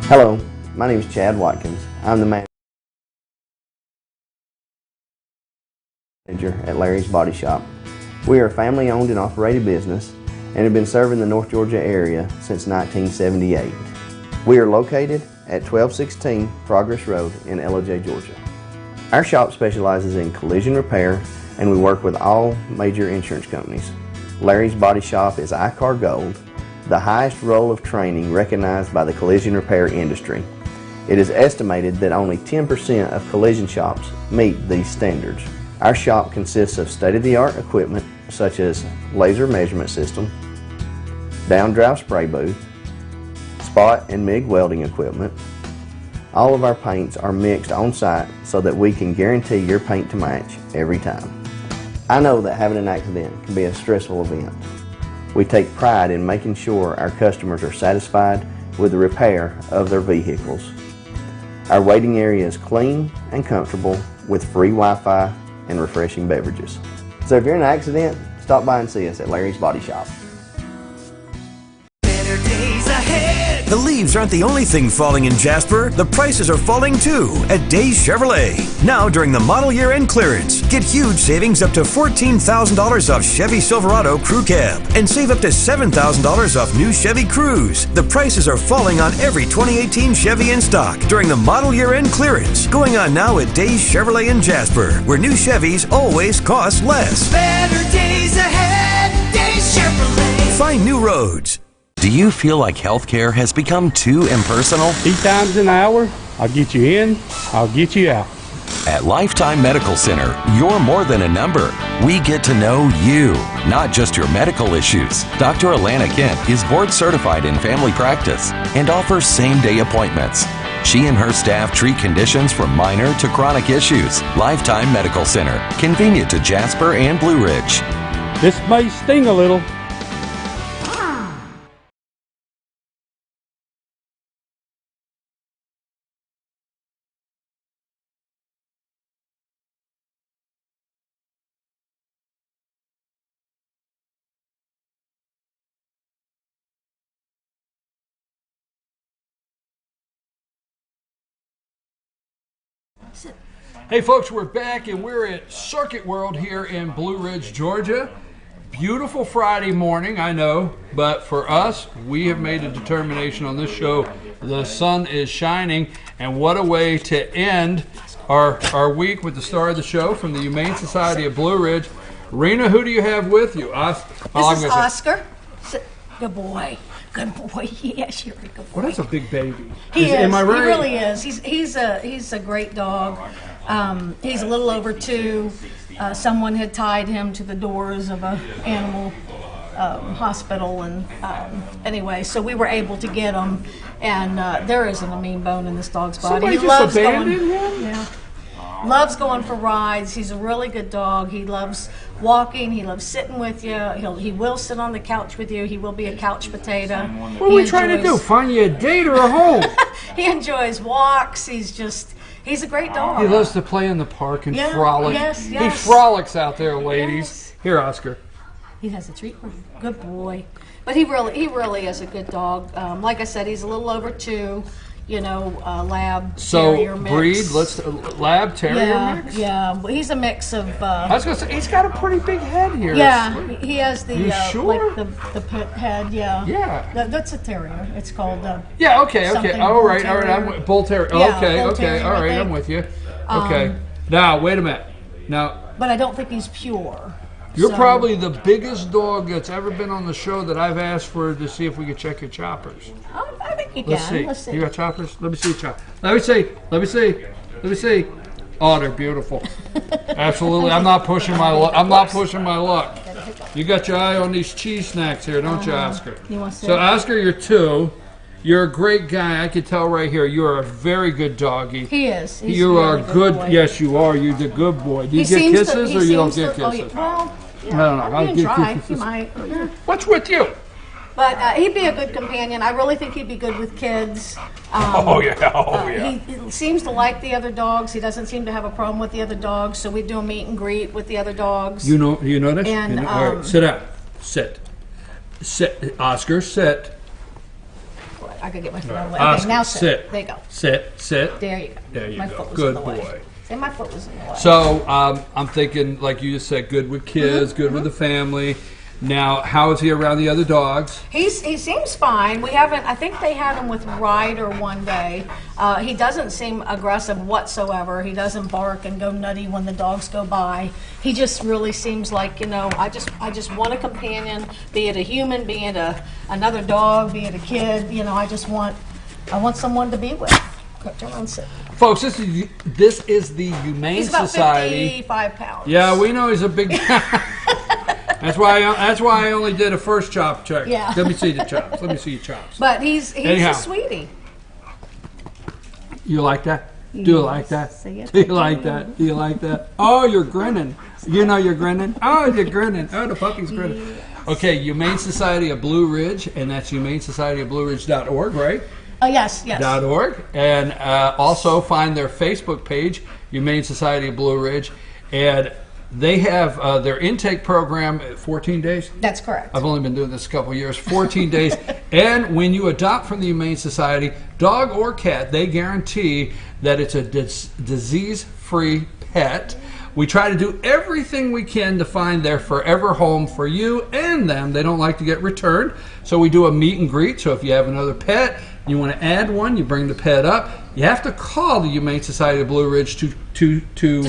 Speaker 6: Hello, my name is Chad Watkins. I'm the manager at Larry's Body Shop. We are a family-owned and operated business and have been serving the North Georgia area since 1978. We are located at 1216 Progress Road in LOJ, Georgia. Our shop specializes in collision repair, and we work with all major insurance companies. Larry's Body Shop is ICAR Gold, the highest role of training recognized by the collision repair industry. It is estimated that only 10% of collision shops meet these standards. Our shop consists of state-of-the-art equipment such as laser measurement system, down-drive spray booth, spot and MIG welding equipment. All of our paints are mixed on site so that we can guarantee your paint to match every time. I know that having an accident can be a stressful event. We take pride in making sure our customers are satisfied with the repair of their vehicles. Our waiting area is clean and comfortable with free Wi-Fi and refreshing beverages. So if you're in an accident, stop by and see us at Larry's Body Shop.
Speaker 7: The leaves aren't the only thing falling in Jasper. The prices are falling too at Days Chevrolet. Now during the model year end clearance, get huge savings up to $14,000 off Chevy Silverado Crew Cab and save up to $7,000 off new Chevy Cruze. The prices are falling on every 2018 Chevy in stock during the model year end clearance. Going on now at Days Chevrolet in Jasper, where new Chevys always cost less.
Speaker 8: Better days ahead, Days Chevrolet.
Speaker 7: Find new roads.
Speaker 9: Do you feel like healthcare has become too impersonal?
Speaker 10: 3 times an hour, I'll get you in, I'll get you out.
Speaker 9: At Lifetime Medical Center, you're more than a number. We get to know you, not just your medical issues. Dr. Alana Kent is board certified in family practice and offers same-day appointments. She and her staff treat conditions from minor to chronic issues. Lifetime Medical Center, convenient to Jasper and Blue Ridge.
Speaker 10: This may sting a little.
Speaker 1: Hey folks, we're back and we're at Circuit World here in Blue Ridge, Georgia. Beautiful Friday morning, I know, but for us, we have made a determination on this show. The sun is shining, and what a way to end our week with the star of the show from the Humane Society of Blue Ridge. Rena, who do you have with you?
Speaker 18: This is Oscar. Good boy. Good boy. Yes, you're a good boy.
Speaker 1: Well, that's a big baby.
Speaker 18: He is.
Speaker 1: Am I right?
Speaker 18: He really is. He's a great dog. He's a little over 2. Someone had tied him to the doors of an animal hospital, and anyway, so we were able to get him. And there isn't a mean bone in this dog's body.
Speaker 1: Somebody
Speaker 18: He
Speaker 1: just
Speaker 18: loves
Speaker 1: abandoned
Speaker 18: going.
Speaker 1: him?
Speaker 18: Yeah. Loves going for rides. He's a really good dog. He loves walking. He loves sitting with you. He will sit on the couch with you. He will be a couch potato.
Speaker 1: What are we trying to do? Find you a date or a home?
Speaker 18: He enjoys walks. He's a great dog.
Speaker 1: He loves to play in the park and frolic.
Speaker 18: Yes.
Speaker 1: He frolics out there, ladies.
Speaker 18: Yes.
Speaker 1: Here, Oscar.
Speaker 18: He has a treat for him. Good boy. But he really is a good dog. Like I said, he's a little over 2. Lab terrier mix.
Speaker 1: Lab terrier mix?
Speaker 18: Yeah, but he's a mix of.
Speaker 1: I was going to say, he's got a pretty big head here.
Speaker 18: Yeah, he has the
Speaker 1: You sure?
Speaker 18: like the pit head. Yeah.
Speaker 1: Yeah.
Speaker 18: That's a terrier. It's called.
Speaker 1: Yeah. Okay.
Speaker 18: something
Speaker 1: All right.
Speaker 18: bull terrier.
Speaker 1: I'm bull terrier.
Speaker 18: Yeah,
Speaker 1: okay.
Speaker 18: bull
Speaker 1: Okay.
Speaker 18: terrier,
Speaker 1: All
Speaker 18: I
Speaker 1: right.
Speaker 18: think.
Speaker 1: I'm with you. Okay. Now, wait a minute. Now.
Speaker 18: But I don't think he's pure.
Speaker 1: You're
Speaker 18: So-
Speaker 1: probably the biggest dog that's ever been on the show that I've asked for to see if we could check your choppers.
Speaker 18: I think you
Speaker 1: Let's
Speaker 18: can.
Speaker 1: see.
Speaker 18: Let's see.
Speaker 1: You got choppers? Let me see your choppers. Let me see. Oh, they're beautiful. Absolutely. I'm not pushing my luck. You got your eye on these cheese snacks here, don't you, Oscar?
Speaker 18: You want to see?
Speaker 1: So, Oscar, you're 2. You're a great guy. I can tell right here. You are a very good doggy.
Speaker 18: He is. He's
Speaker 1: You
Speaker 18: a
Speaker 1: are
Speaker 18: really
Speaker 1: good.
Speaker 18: boy.
Speaker 1: Yes, you are. You're the good boy. Do you
Speaker 18: He
Speaker 1: get
Speaker 18: seems
Speaker 1: kisses
Speaker 18: he
Speaker 1: or you don't
Speaker 18: seems
Speaker 1: get
Speaker 18: to-
Speaker 1: kisses?
Speaker 18: Well,
Speaker 1: I don't know. I'll
Speaker 18: you can
Speaker 1: give
Speaker 18: try.
Speaker 1: kisses.
Speaker 18: You might. Yeah.
Speaker 1: What's with you?
Speaker 18: But he'd be a good companion. I really think he'd be good with kids.
Speaker 1: Oh, yeah.
Speaker 18: He seems to like the other dogs. He doesn't seem to have a problem with the other dogs. So we do a meet and greet with the other dogs.
Speaker 1: You know this?
Speaker 18: And,
Speaker 1: All right, sit down. Sit. Oscar, sit.
Speaker 18: I could get my foot out of the way.
Speaker 1: Oscar,
Speaker 18: Okay, now sit.
Speaker 1: sit.
Speaker 18: There you go.
Speaker 1: Sit.
Speaker 18: There you go.
Speaker 1: There you
Speaker 18: my
Speaker 1: go.
Speaker 18: Foot was
Speaker 1: Good
Speaker 18: in the way.
Speaker 1: boy.
Speaker 18: See, my foot was in the way.
Speaker 1: So I'm thinking, like you just said, good with kids, good with the family. Now, how is he around the other dogs?
Speaker 18: He seems fine. I think they had him with Ryder one day. He doesn't seem aggressive whatsoever. He doesn't bark and go nutty when the dogs go by. He just really seems like, I just want a companion, be it a human, be it another dog, be it a kid. I want someone to be with. Turn around and sit.
Speaker 1: Folks, this is the Humane
Speaker 18: He's about
Speaker 1: Society.
Speaker 18: 55 pounds.
Speaker 1: Yeah, we know he's a big guy. That's why I only did a first chop check.
Speaker 18: Yeah.
Speaker 1: Let me see the chops. Let me see your chops.
Speaker 18: But he's
Speaker 1: Anyhow.
Speaker 18: a sweetie.
Speaker 1: You like that? Do you like that?
Speaker 18: Say it.
Speaker 1: Do you like that? Do you like that? Oh, you're grinning. You know you're grinning. Oh, you're grinning. Oh, the puppy's grinning. Okay, Humane Society of Blue Ridge, and that's humanesocietyofblueridge.org, right?
Speaker 18: Yes.
Speaker 1: .org, and also find their Facebook page, Humane Society of Blue Ridge. And They have their intake program at 14 days.
Speaker 18: That's correct.
Speaker 1: I've only been doing this a couple of years, 14 days. And when you adopt from the Humane Society, dog or cat, they guarantee that it's a disease-free pet. We try to do everything we can to find their forever home for you and them. They don't like to get returned, so we do a meet and greet. So if you have another pet, you want to add one, you bring the pet up. You have to call the Humane Society of Blue Ridge to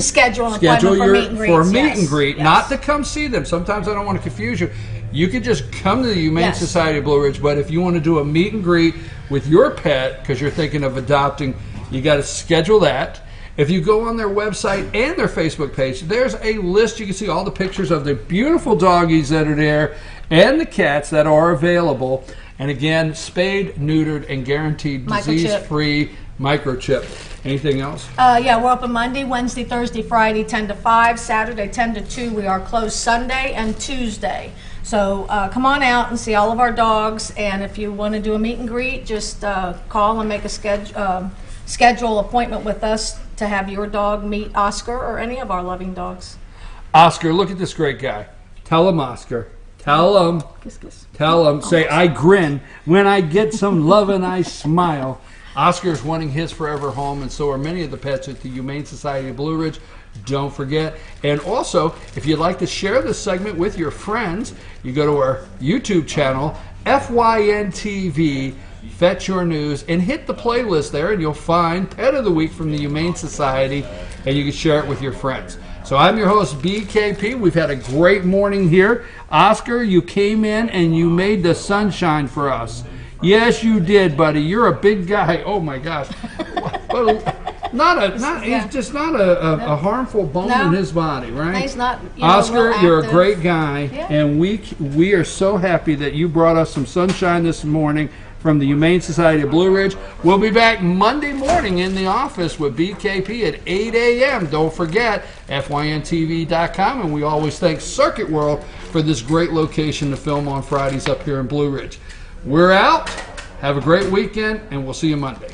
Speaker 18: schedule an appointment for meet and greets,
Speaker 1: for a meet
Speaker 18: yes.
Speaker 1: and greet,
Speaker 18: Yes.
Speaker 1: not to come see them. Sometimes I don't want to confuse you. You could just come to the Humane
Speaker 18: Yes.
Speaker 1: Society of Blue Ridge, but if you want to do a meet and greet with your pet because you're thinking of adopting, you got to schedule that. If you go on their website and their Facebook page, there's a list. You can see all the pictures of the beautiful doggies that are there and the cats that are available. And again, spayed, neutered, and guaranteed
Speaker 18: Microchip.
Speaker 1: disease-free microchip. Anything else?
Speaker 18: Yeah, we're open Monday, Wednesday, Thursday, Friday, 10 to 5, Saturday, 10 to 2. We are closed Sunday and Tuesday. So come on out and see all of our dogs. And if you want to do a meet and greet, just call and make a schedule appointment with us to have your dog meet Oscar or any of our loving dogs.
Speaker 1: Oscar, look at this great guy. Tell him, Oscar. Tell him.
Speaker 18: Kiss, kiss.
Speaker 1: Tell him. Say, I grin when I get some love and I smile. Oscar's wanting his forever home, and so are many of the pets at the Humane Society of Blue Ridge. Don't forget. And also, if you'd like to share this segment with your friends, you go to our YouTube channel, FYNTV, Fetch Your News, and hit the playlist there, and you'll find Pet of the Week from the Humane Society, and you can share it with your friends. So I'm your host, BKP. We've had a great morning here. Oscar, you came in and you made the sunshine for us. Yes, you did, buddy. You're a big guy. Oh my gosh. He's just not a harmful bone in his body, right?
Speaker 18: He's not.
Speaker 1: Oscar,
Speaker 18: real
Speaker 1: you're a
Speaker 18: active.
Speaker 1: great guy,
Speaker 18: Yeah.
Speaker 1: and we are so happy that you brought us some sunshine this morning from the Humane Society of Blue Ridge. We'll be back Monday morning in the office with BKP at 8 a.m. Don't forget, FYNTV.com, and we always thank Circuit World for this great location to film on Fridays up here in Blue Ridge. We're out. Have a great weekend, and we'll see you Monday.